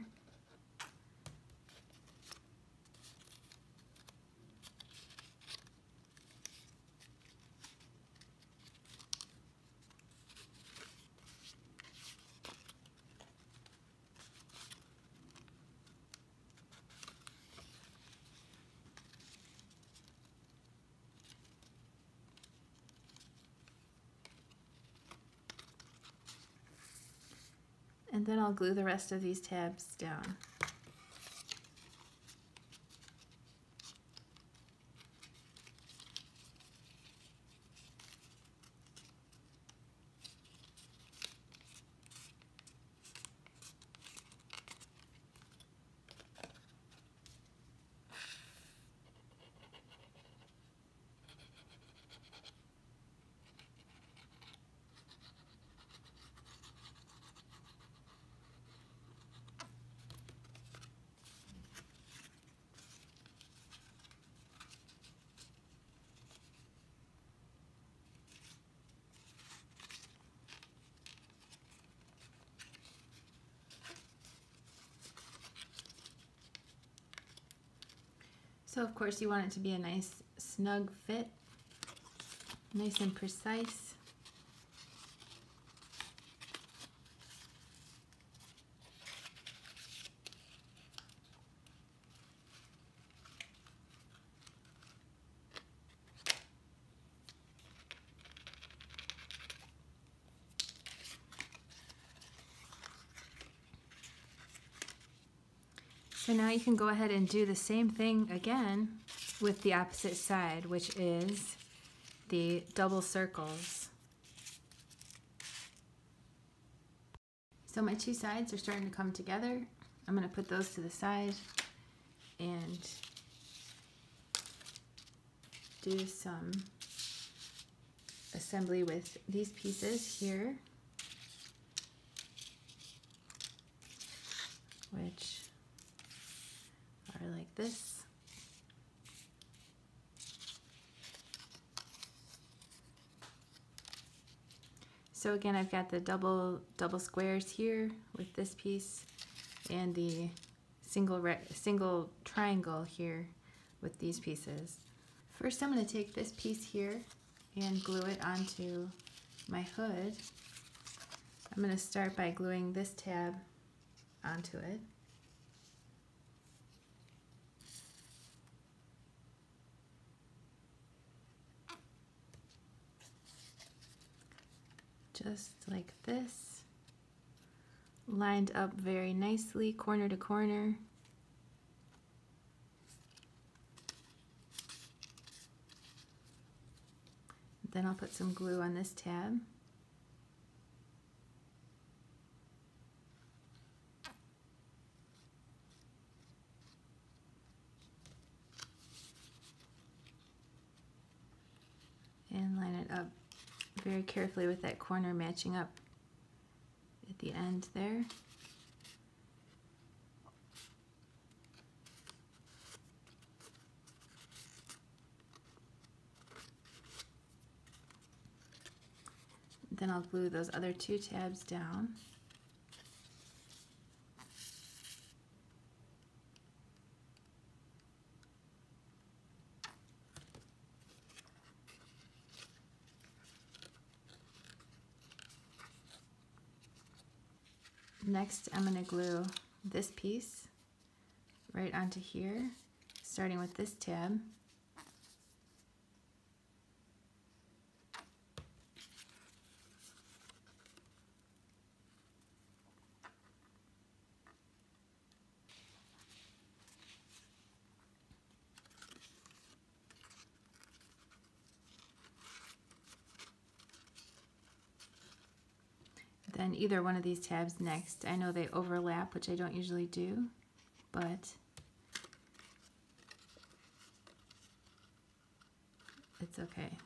And then I'll glue the rest of these tabs down. So of course you want it to be a nice snug fit, nice and precise. So now you can go ahead and do the same thing again with the opposite side, which is the double circles. So my two sides are starting to come together. I'm going to put those to the side and do some assembly with these pieces here, which are like this. So again, I've got the double squares here with this piece and the single triangle here with these pieces. First, I'm going to take this piece here and glue it onto my hood. I'm going to start by gluing this tab onto it. Just like this, lined up very nicely, corner to corner. Then I'll put some glue on this tab. And line it up very carefully with that corner matching up at the end there. Then I'll glue those other two tabs down. Next, I'm going to glue this piece right onto here, starting with this tab. Then either one of these tabs next. I know they overlap, which I don't usually do, but it's okay.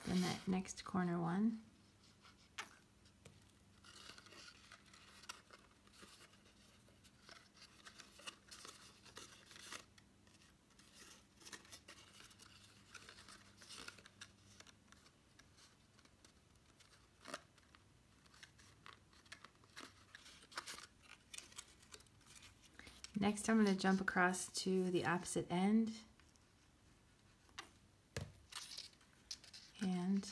Then that next corner one. Next, I'm going to jump across to the opposite end and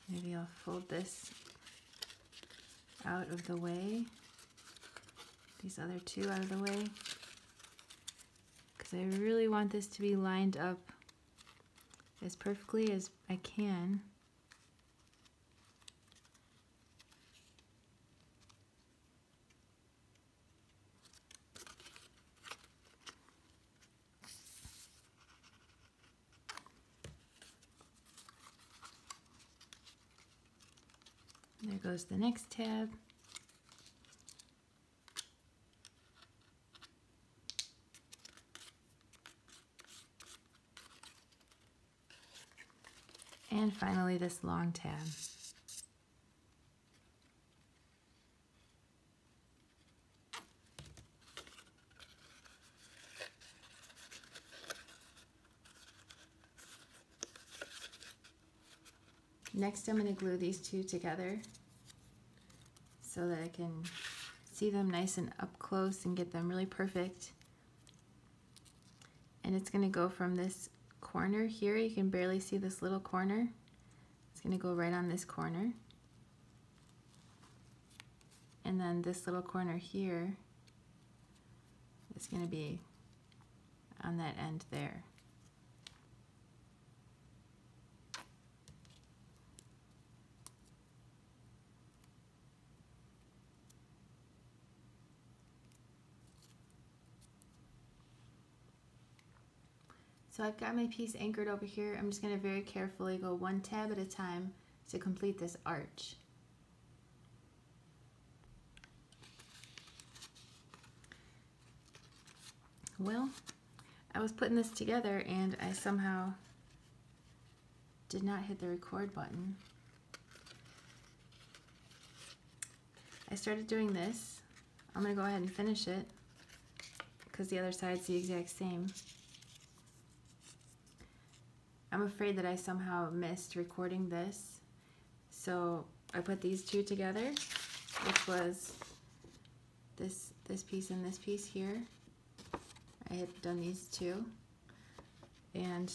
maybe I'll fold this out of the way, these other two out of the way, because I really want this to be lined up as perfectly as I can. There goes the next tab. And finally this long tab. Next I'm going to glue these two together so that I can see them nice and up close and get them really perfect. And it's going to go from this corner here, you can barely see this little corner. It's going to go right on this corner. And then this little corner here is going to be on that end there. So I've got my piece anchored over here. I'm just going to very carefully go one tab at a time to complete this arch. Well, I was putting this together and I somehow did not hit the record button. I started doing this. I'm going to go ahead and finish it because the other side's the exact same. I'm afraid that I somehow missed recording this, so I put these two together, which was this piece and this piece here. I had done these two, and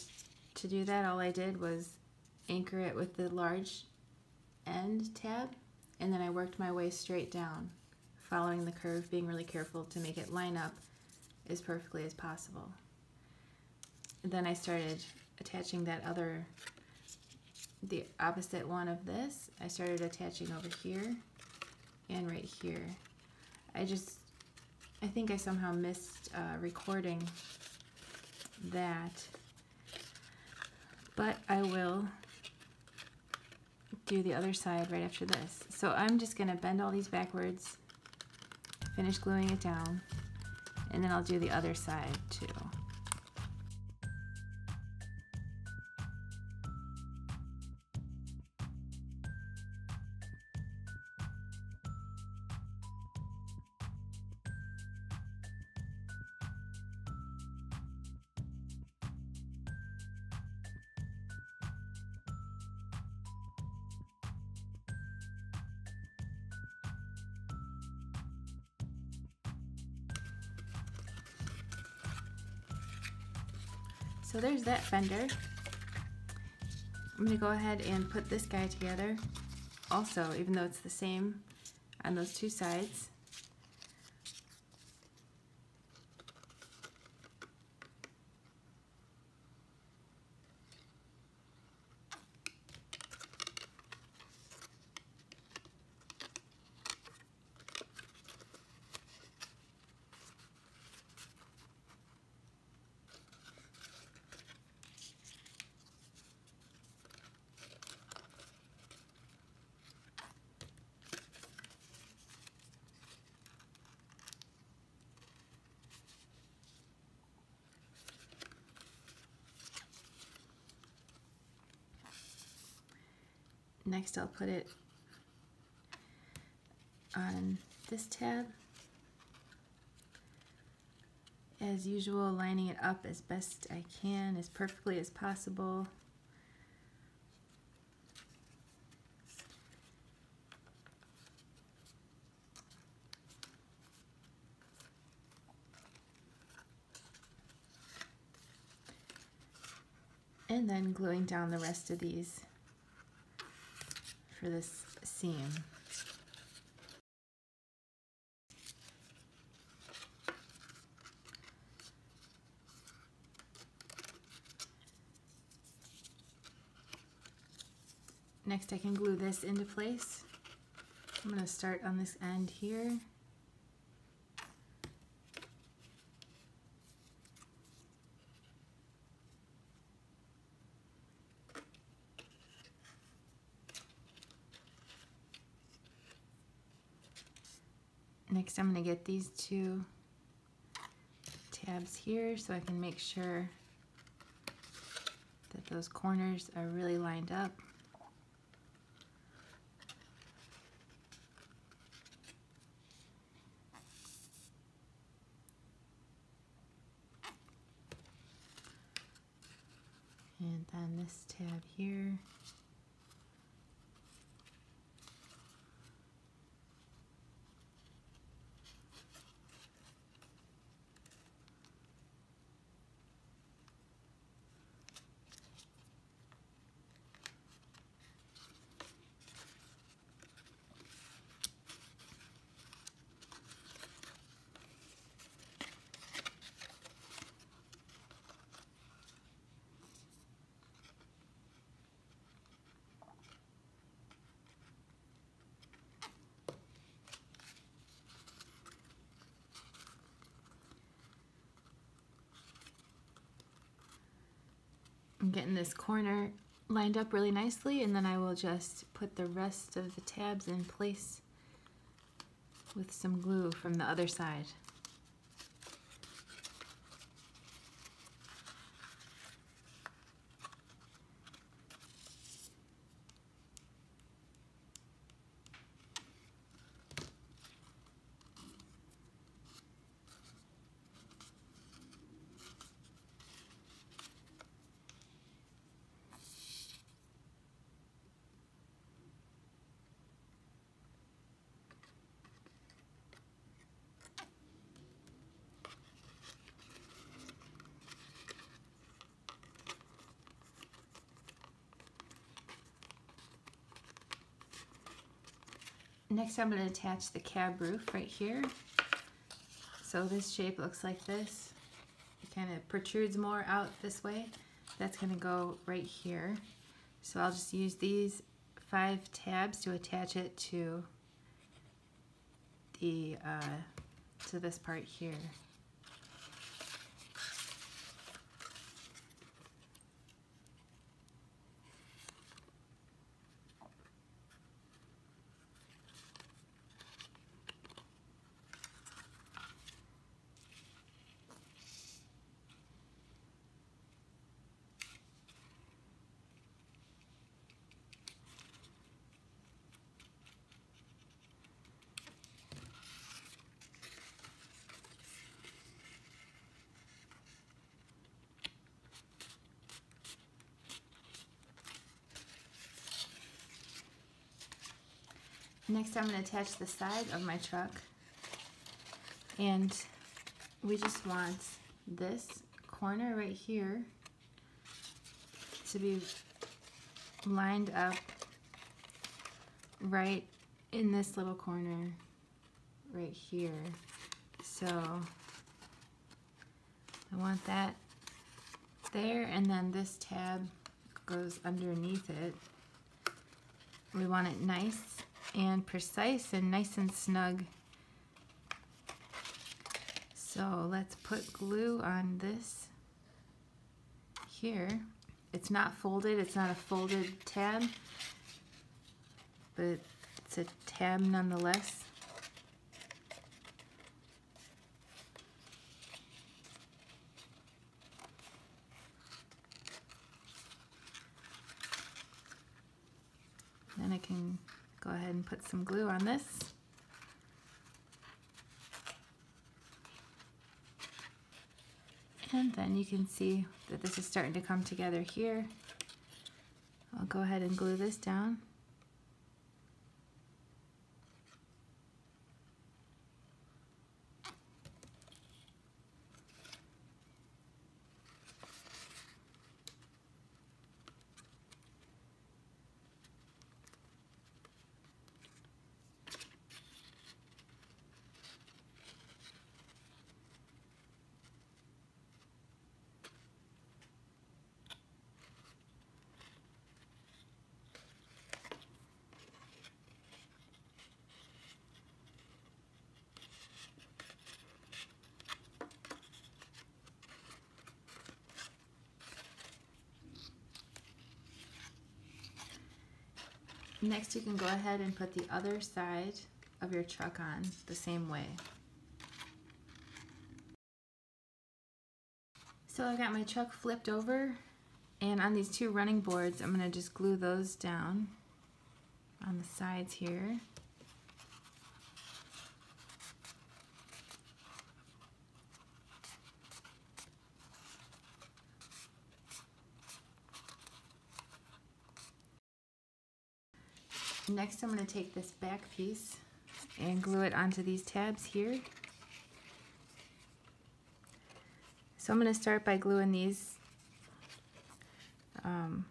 to do that all I did was anchor it with the large end tab, and then I worked my way straight down, following the curve, being really careful to make it line up as perfectly as possible. And then I started attaching that the opposite one of this. I started attaching over here and right here. I think I somehow missed recording that, but I will do the other side right after this. So I'm just going to bend all these backwards, finish gluing it down, and then I'll do the other side too. So there's that fender. I'm going to go ahead and put this guy together also, even though it's the same on those two sides. Next I'll put it on this tab. As usual, lining it up as best I can, as perfectly as possible. And then gluing down the rest of these for this seam. Next I can glue this into place. I'm going to start on this end here. Next I'm going to get these two tabs here so I can make sure that those corners are really lined up. And then this tab here. I'm getting this corner lined up really nicely, and then I will just put the rest of the tabs in place with some glue from the other side. Next I'm going to attach the cab roof right here. So this shape looks like this. It kind of protrudes more out this way. That's going to go right here. So I'll just use these 5 tabs to attach it to the to this part here. Next I'm going to attach the side of my truck, and we just want this corner right here to be lined up right in this little corner right here. So I want that there, and then this tab goes underneath it. We want it nice and precise and nice and snug. So let's put glue on this here. It's not folded, it's not a folded tab, but it's a tab nonetheless. Then I can go ahead and put some glue on this. And then you can see that this is starting to come together here. I'll go ahead and glue this down. Next, you can go ahead and put the other side of your truck on the same way. So I got my truck flipped over, and on these two running boards, I'm going to just glue those down on the sides here. Next, I'm going to take this back piece and glue it onto these tabs here. So I'm going to start by gluing these. I'm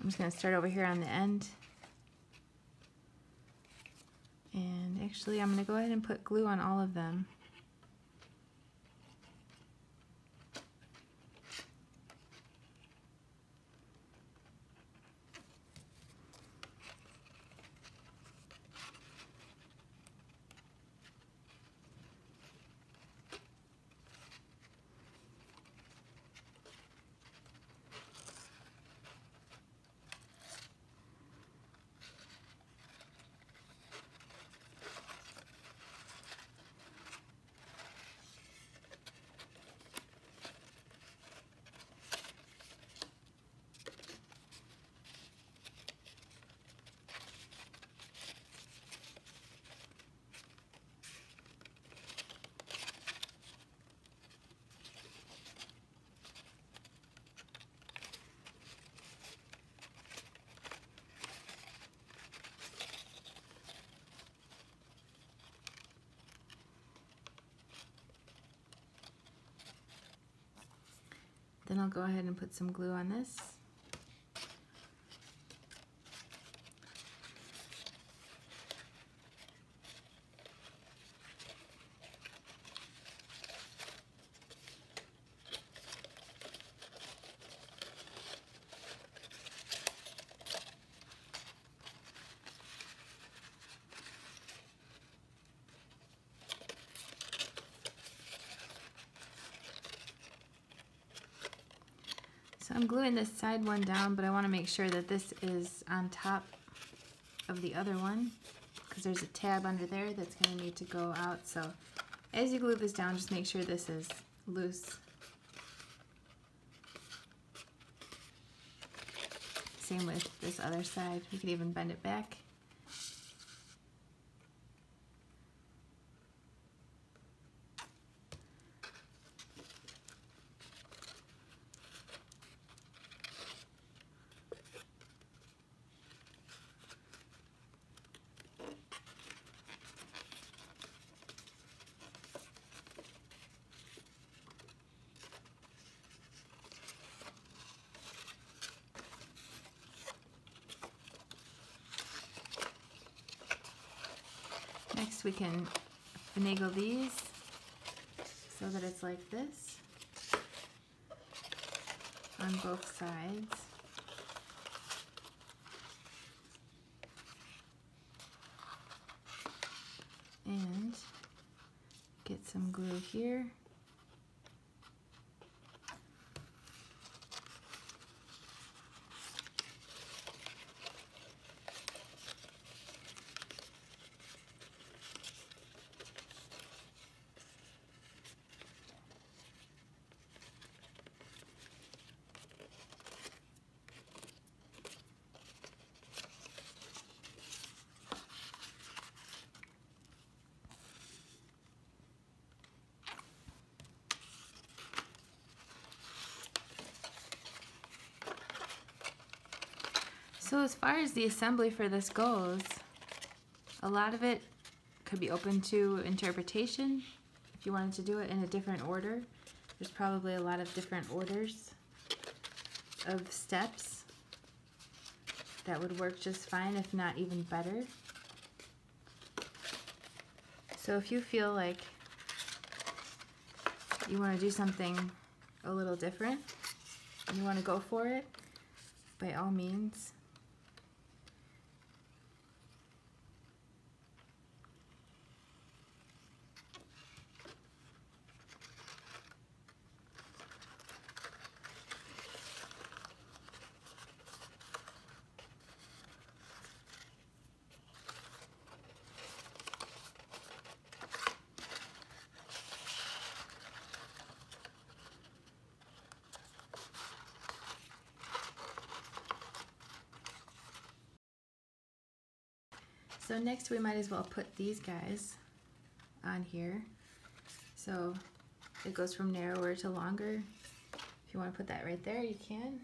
just going to start over here on the end. And actually, I'm going to go ahead and put glue on all of them. Then I'll go ahead and put some glue on this. So I'm gluing this side one down, but I want to make sure that this is on top of the other one, because there's a tab under there that's going to need to go out. So as you glue this down, just make sure this is loose. Same with this other side. You could even bend it back. Next we can finagle these so that it's like this on both sides. And get some glue here. So as far as the assembly for this goes, a lot of it could be open to interpretation. If you wanted to do it in a different order, there's probably a lot of different orders of steps that would work just fine, if not even better. So if you feel like you want to do something a little different and you want to go for it, by all means. So next we might as well put these guys on here. So it goes from narrower to longer. If you want to put that right there, you can.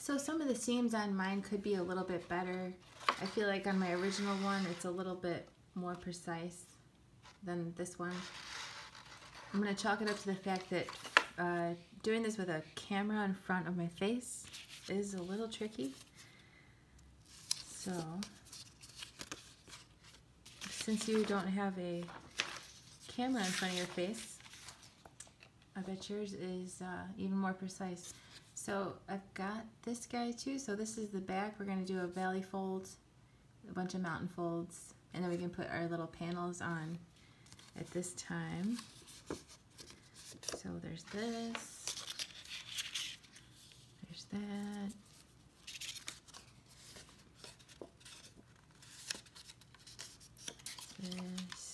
So some of the seams on mine could be a little bit better. I feel like on my original one it's a little bit more precise than this one. I'm going to chalk it up to the fact that doing this with a camera in front of my face is a little tricky. So since you don't have a camera in front of your face, I bet yours is even more precise. So I've got this guy too. So this is the back. We're going to do a valley fold, a bunch of mountain folds, and then we can put our little panels on at this time. So there's this, there's that. This.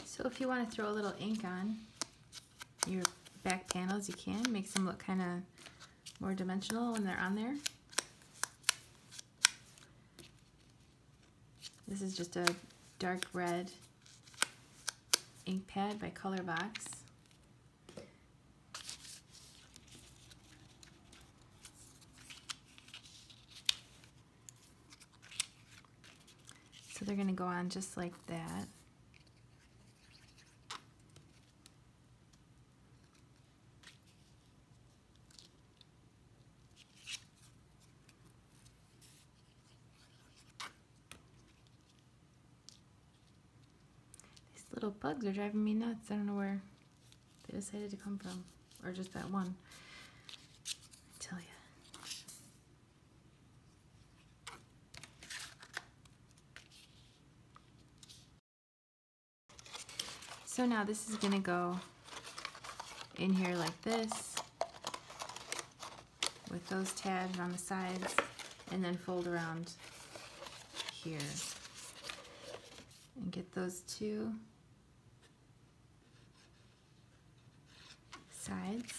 So if you want to throw a little ink on your back panels, you can. Makes them look kind of more dimensional when they're on there. This is just a dark red ink pad by Color Box. So they're going to go on just like that. Little bugs are driving me nuts. I don't know where they decided to come from, or just that one. I tell you. So now this is going to go in here like this, with those tabs on the sides, and then fold around here and get those two sides.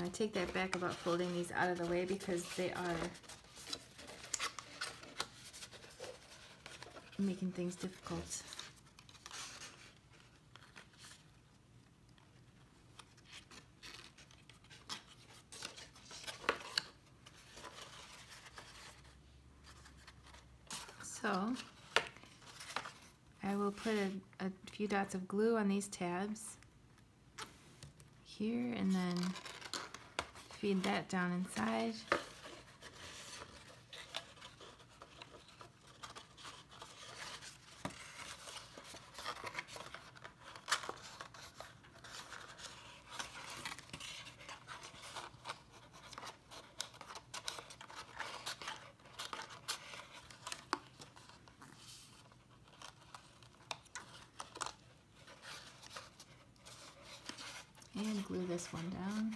I take that back about folding these out of the way because they are making things difficult. So I will put a few dots of glue on these tabs here, and then feed that down inside. And glue this one down.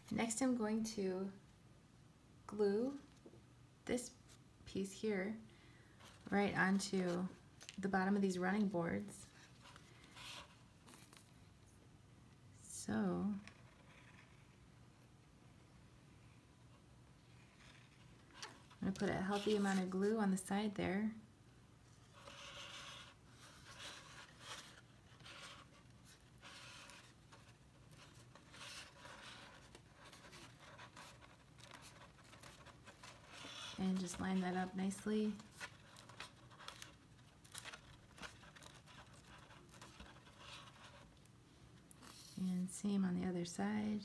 Next I'm going to glue this piece here right onto the bottom of these running boards. So I'm going to put a healthy amount of glue on the side there. And just line that up nicely. And same on the other side.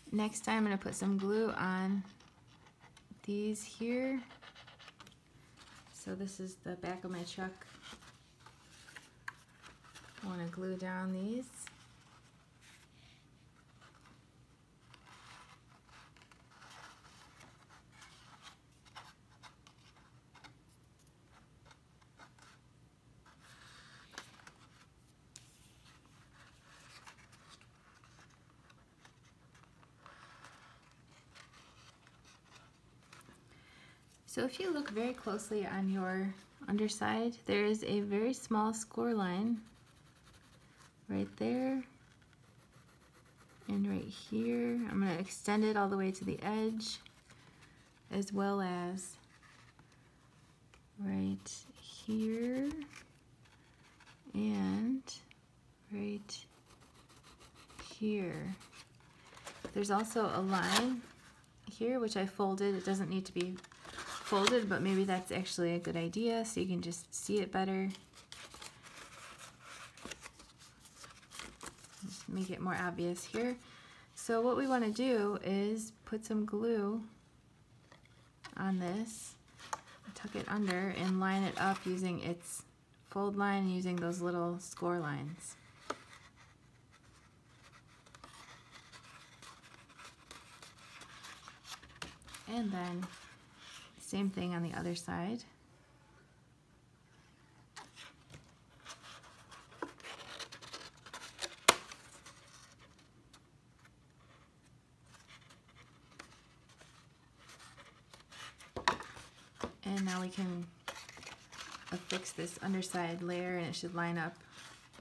Next time I'm going to put some glue on these here. So this is the back of my truck. I want to glue down these. So if you look very closely on your underside, there is a very small score line right there and right here. I'm going to extend it all the way to the edge, as well as right here and right here. There's also a line here which I folded. It doesn't need to be folded, but maybe that's actually a good idea so you can just see it better. Just make it more obvious here. So what we want to do is put some glue on this, tuck it under, and line it up using its fold line, using those little score lines. And then same thing on the other side. And now we can affix this underside layer, and it should line up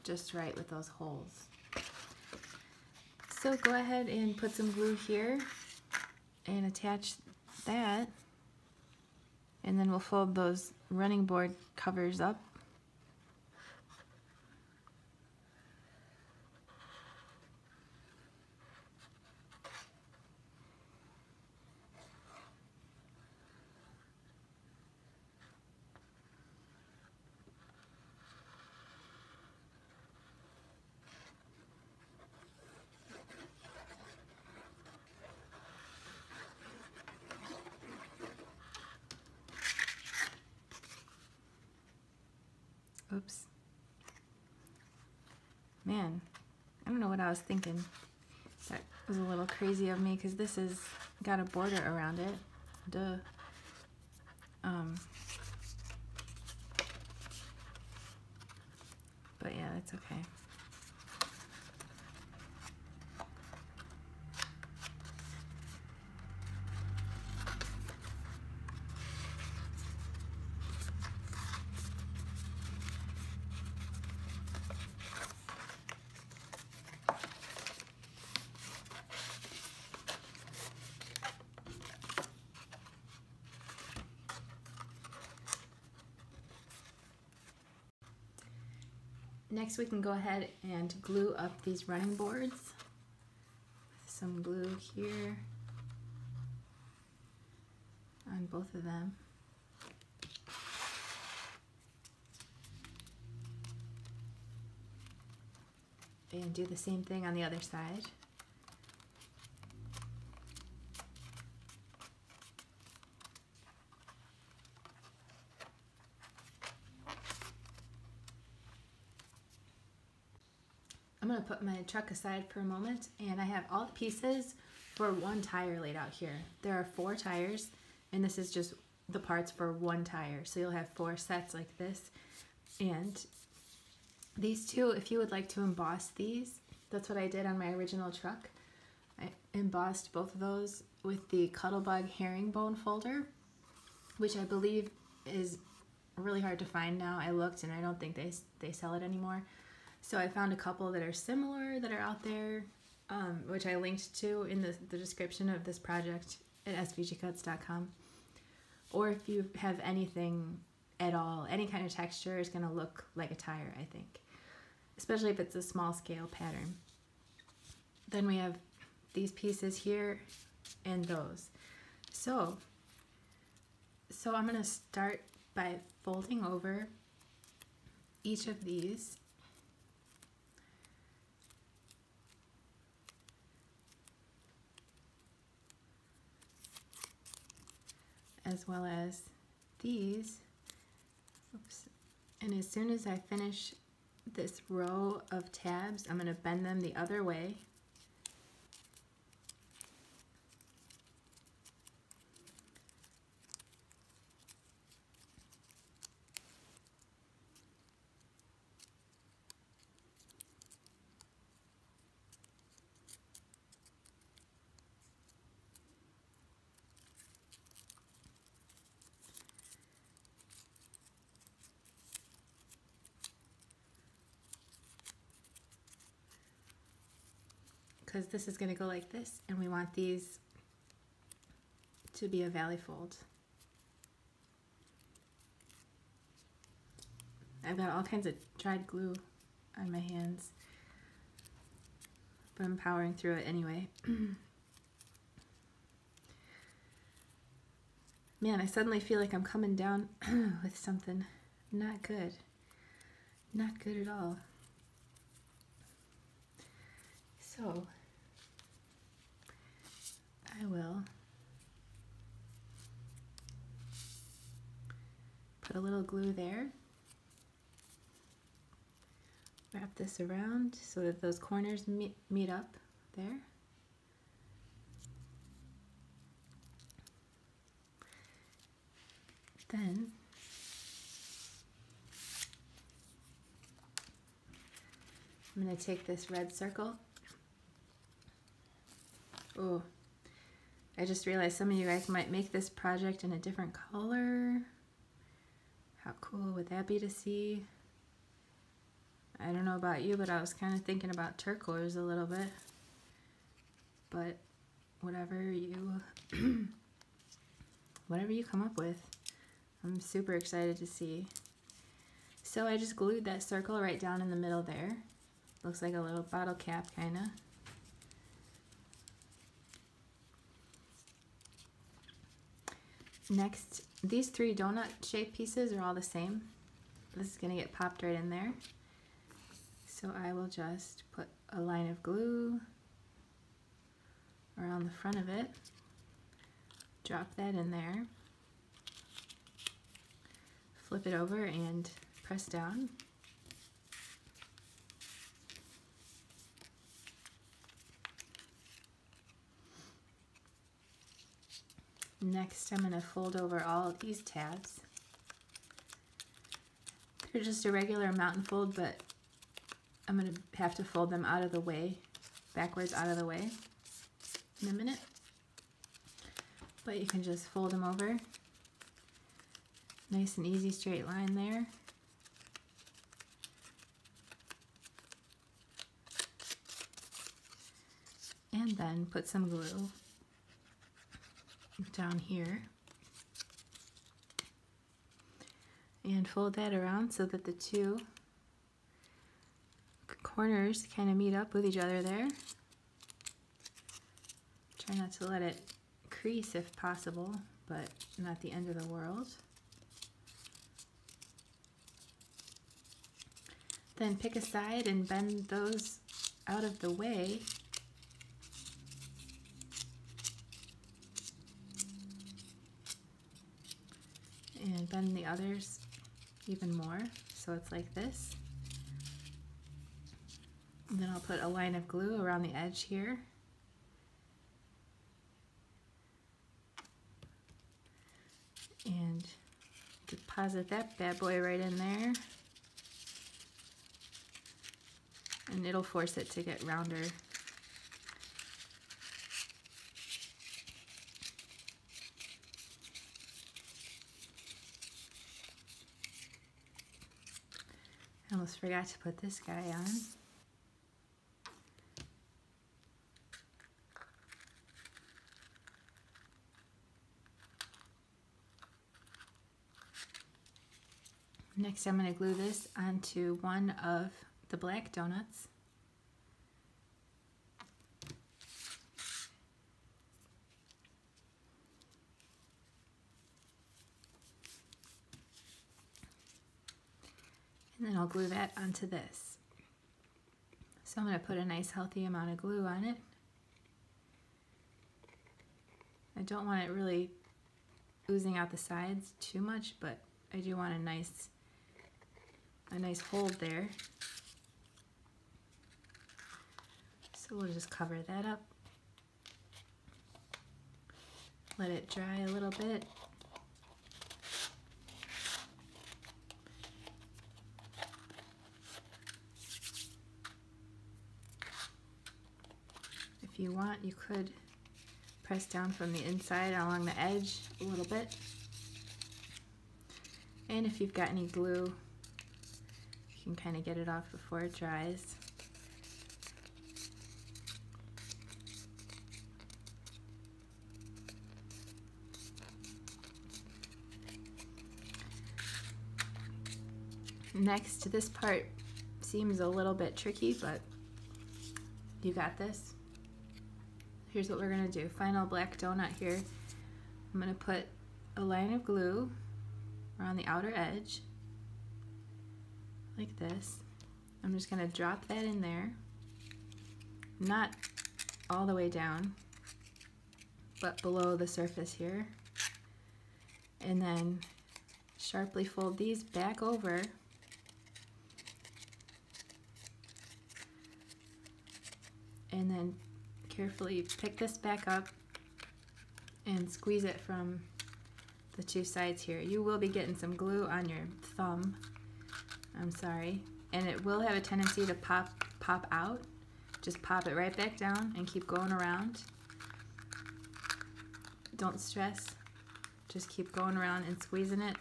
just right with those holes. So go ahead and put some glue here and attach that. And then we'll fold those running board covers up. Oops. Man, I don't know what I was thinking. That was a little crazy of me because this has got a border around it. Duh. But yeah, that's okay. Next we can go ahead and glue up these running boards with some glue here on both of them. And do the same thing on the other side. I'm gonna put my truck aside for a moment, and I have all the pieces for one tire laid out here. There are 4 tires, and this is just the parts for one tire. So you'll have 4 sets like this. And these two, if you would like to emboss these, that's what I did on my original truck. I embossed both of those with the Cuttlebug herringbone folder, which I believe is really hard to find now. I looked and I don't think they sell it anymore. So I found a couple that are similar that are out there, which I linked to in the description of this project at svgcuts.com. Or if you have anything at all, any kind of texture is going to look like a tire, I think. Especially if it's a small scale pattern. Then we have these pieces here and those. So I'm going to start by folding over each of these. As well as these. Oops. And as soon as I finish this row of tabs, I'm going to bend them the other way. Because this is going to go like this, and we want these to be a valley fold. I've got all kinds of dried glue on my hands, but I'm powering through it anyway. Man, I suddenly feel like I'm coming down with something not good. Not good at all. So I will put a little glue there, wrap this around so that those corners meet up there. Then I'm going to take this red circle. Oh, I just realized some of you guys might make this project in a different color. How cool would that be to see? I don't know about you, but I was kind of thinking about turquoise a little bit. But whatever you come up with, I'm super excited to see. So I just glued that circle right down in the middle there. Looks like a little bottle cap kind of. Next, these 3 donut shaped pieces are all the same. This is going to get popped right in there. So I will just put a line of glue around the front of it. Drop that in there. Flip it over and press down. Next, I'm going to fold over all of these tabs. They're just a regular mountain fold, but I'm going to have to fold them out of the way, backwards out of the way in a minute. But you can just fold them over. Nice and easy straight line there. And then put some glue down here and fold that around so that the 2 corners kind of meet up with each other there. Try not to let it crease if possible, but not the end of the world. Then pick a side and bend those out of the way. And bend the others even more, so it's like this. And then I'll put a line of glue around the edge here. And deposit that bad boy right in there. And it'll force it to get rounder. I almost forgot to put this guy on. Next, I'm going to glue this onto one of the black donuts. And then I'll glue that onto this. So I'm going to put a nice healthy amount of glue on it. I don't want it really oozing out the sides too much, but I do want a nice hold there. So we'll just cover that up. Let it dry a little bit. If you want, you could press down from the inside along the edge a little bit. And if you've got any glue, you can kind of get it off before it dries. Next, this part seems a little bit tricky, but you got this. Here's what we're going to do. Final black donut here. I'm going to put a line of glue around the outer edge, like this. I'm just going to drop that in there, not all the way down, but below the surface here. And then sharply fold these back over. And then carefully pick this back up and squeeze it from the two sides here. You will be getting some glue on your thumb. I'm sorry. And it will have a tendency to pop out. Just pop it right back down and keep going around. Don't stress. Just keep going around and squeezing it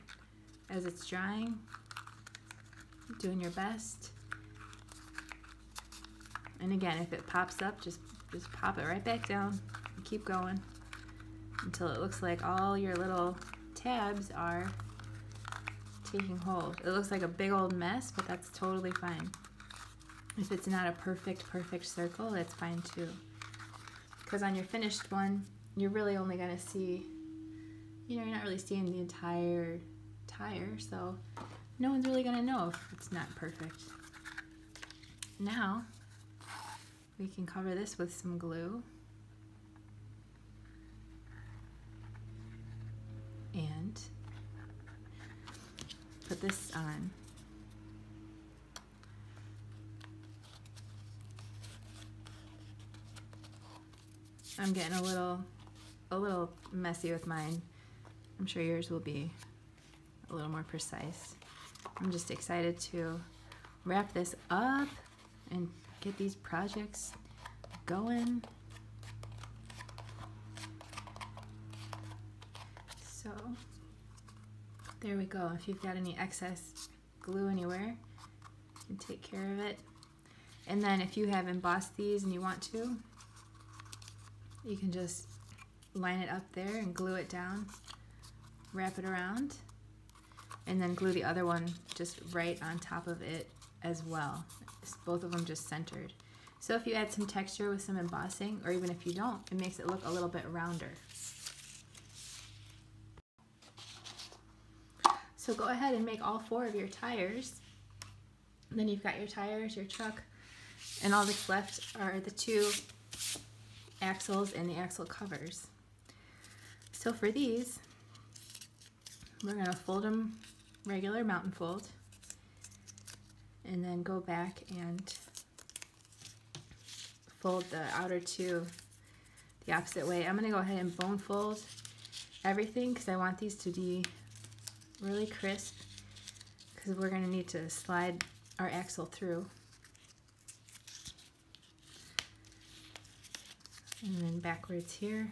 as it's drying. Doing your best. And again, if it pops up, just pop it right back down and keep going until it looks like all your little tabs are taking hold. It looks like a big old mess, but that's totally fine. If it's not a perfect circle, that's fine too. Because on your finished one, you're really only going to see, you're not really seeing the entire tire, so no one's really going to know if it's not perfect. Now, we can cover this with some glue. And put this on. I'm getting a little messy with mine. I'm sure yours will be a little more precise. I'm just excited to wrap this up and get these projects going. So there we go. If you've got any excess glue anywhere, you can take care of it. And then if you have embossed these and you want to, you can just line it up there and glue it down, wrap it around, and then glue the other one just right on top of it as well. Both of them just centered. So if you add some texture with some embossing, or even if you don't, it makes it look a little bit rounder. So go ahead and make all 4 of your tires. And then you've got your tires, your truck, and all that's left are the 2 axles and the axle covers. So for these, we're going to fold them regular mountain fold, and then go back and fold the outer two the opposite way. I'm going to go ahead and bone fold everything because I want these to be really crisp because we're going to need to slide our axle through. And then backwards here.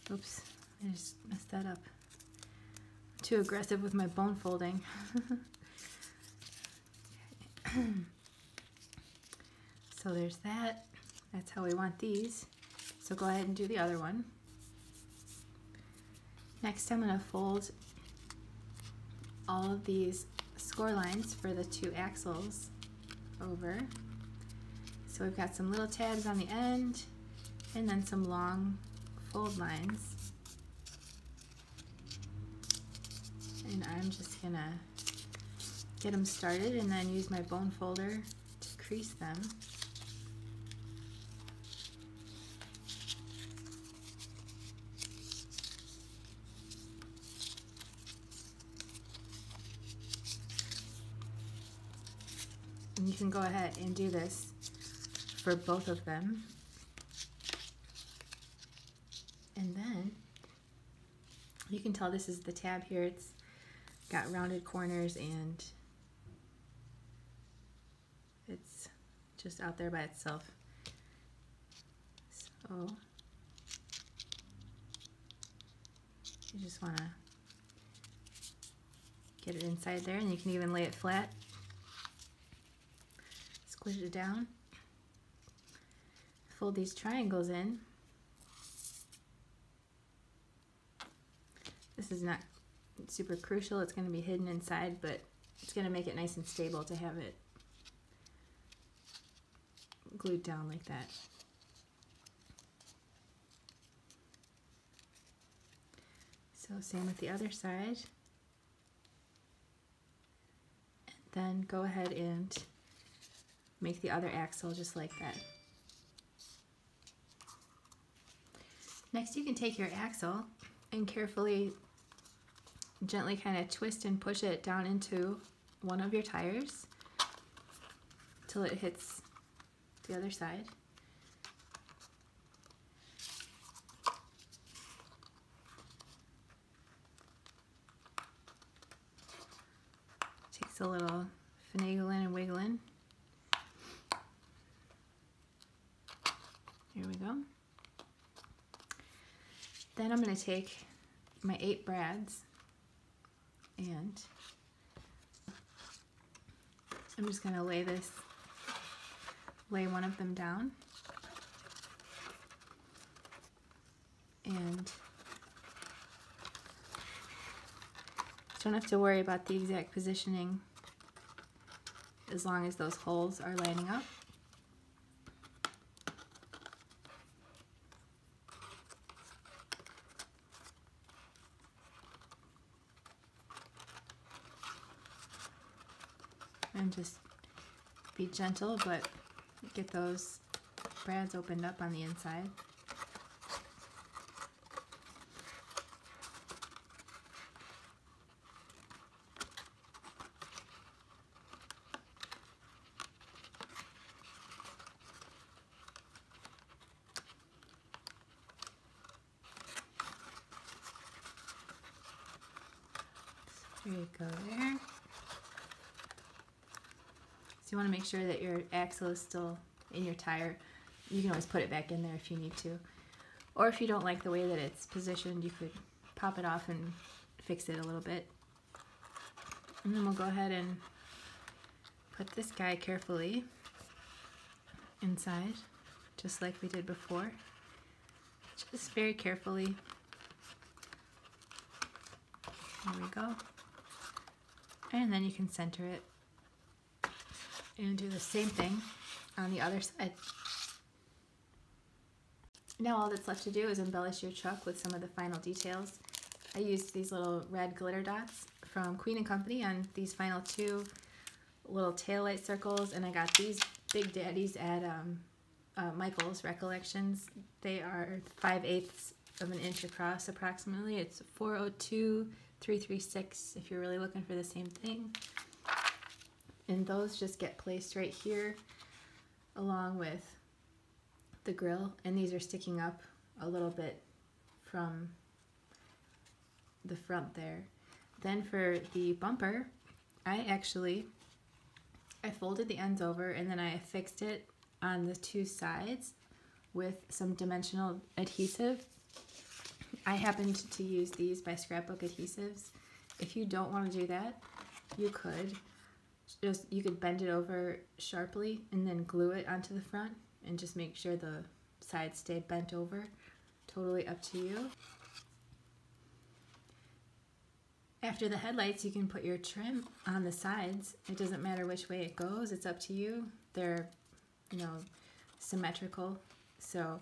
Oops, I just messed that up. I'm too aggressive with my bone folding. So there's that. That's how we want these. So go ahead and do the other one. Next I'm going to fold all of these score lines for the two axles over. So we've got some little tabs on the end and then some long fold lines. And I'm just going to get them started and then use my bone folder to crease them. And you can go ahead and do this for both of them. And then you can tell this is the tab here. It's got rounded corners and it's just out there by itself. So you just want to get it inside there, and you can even lay it flat. Squish it down. Fold these triangles in. This is not super crucial. It's going to be hidden inside, but it's going to make it nice and stable to have it glued down like that. So same with the other side. And then go ahead and make the other axle just like that. Next you can take your axle and carefully, gently kind of twist and push it down into one of your tires till it hits the other side. Takes a little finagling and wiggling. Here we go. Then I'm going to take my 8 brads and I'm just going to lay one of them down, and don't have to worry about the exact positioning as long as those holes are lining up. And just be gentle, but get those brads opened up on the inside. There you go there. So you want to make sure that your axle is still in your tire. You can always put it back in there if you need to. Or if you don't like the way that it's positioned, you could pop it off and fix it a little bit. And then we'll go ahead and put this guy carefully inside, just like we did before. Just very carefully. There we go. And then you can center it and do the same thing on the other side. Now all that's left to do is embellish your truck with some of the final details. I used these little red glitter dots from Queen & Company on these final 2 little taillight circles, and I got these big daddies at Michael's Recollections. They are 5/8 of an inch across approximately. It's 402-336 if you're really looking for the same thing. And those just get placed right here along with the grill, and these are sticking up a little bit from the front there. Then for the bumper, I folded the ends over and then I affixed it on the two sides with some dimensional adhesive. I happened to use these by Scrapbook Adhesives. If you don't want to do that, you could bend it over sharply and then glue it onto the front and just make sure the sides stay bent over. Totally up to you. After the headlights, you can put your trim on the sides. It doesn't matter which way it goes, it's up to you. They're, symmetrical. So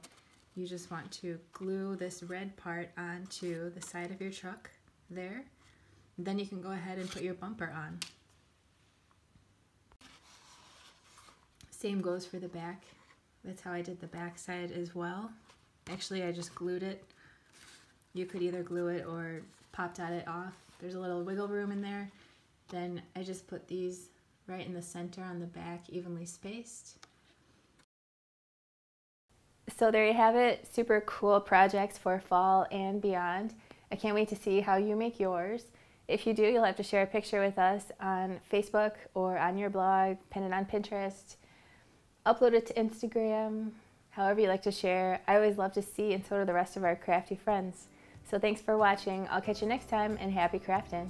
you just want to glue this red part onto the side of your truck there. Then you can go ahead and put your bumper on. Same goes for the back. That's how I did the back side as well. Actually, I just glued it. You could either glue it or pop-dot it off. There's a little wiggle room in there. Then I just put these right in the center on the back, evenly spaced. So there you have it, super cool projects for fall and beyond. I can't wait to see how you make yours. If you do, you'll have to share a picture with us on Facebook or on your blog, pin it on Pinterest, upload it to Instagram, however you like to share. I always love to see, and so do the rest of our crafty friends. So thanks for watching. I'll catch you next time, and happy crafting.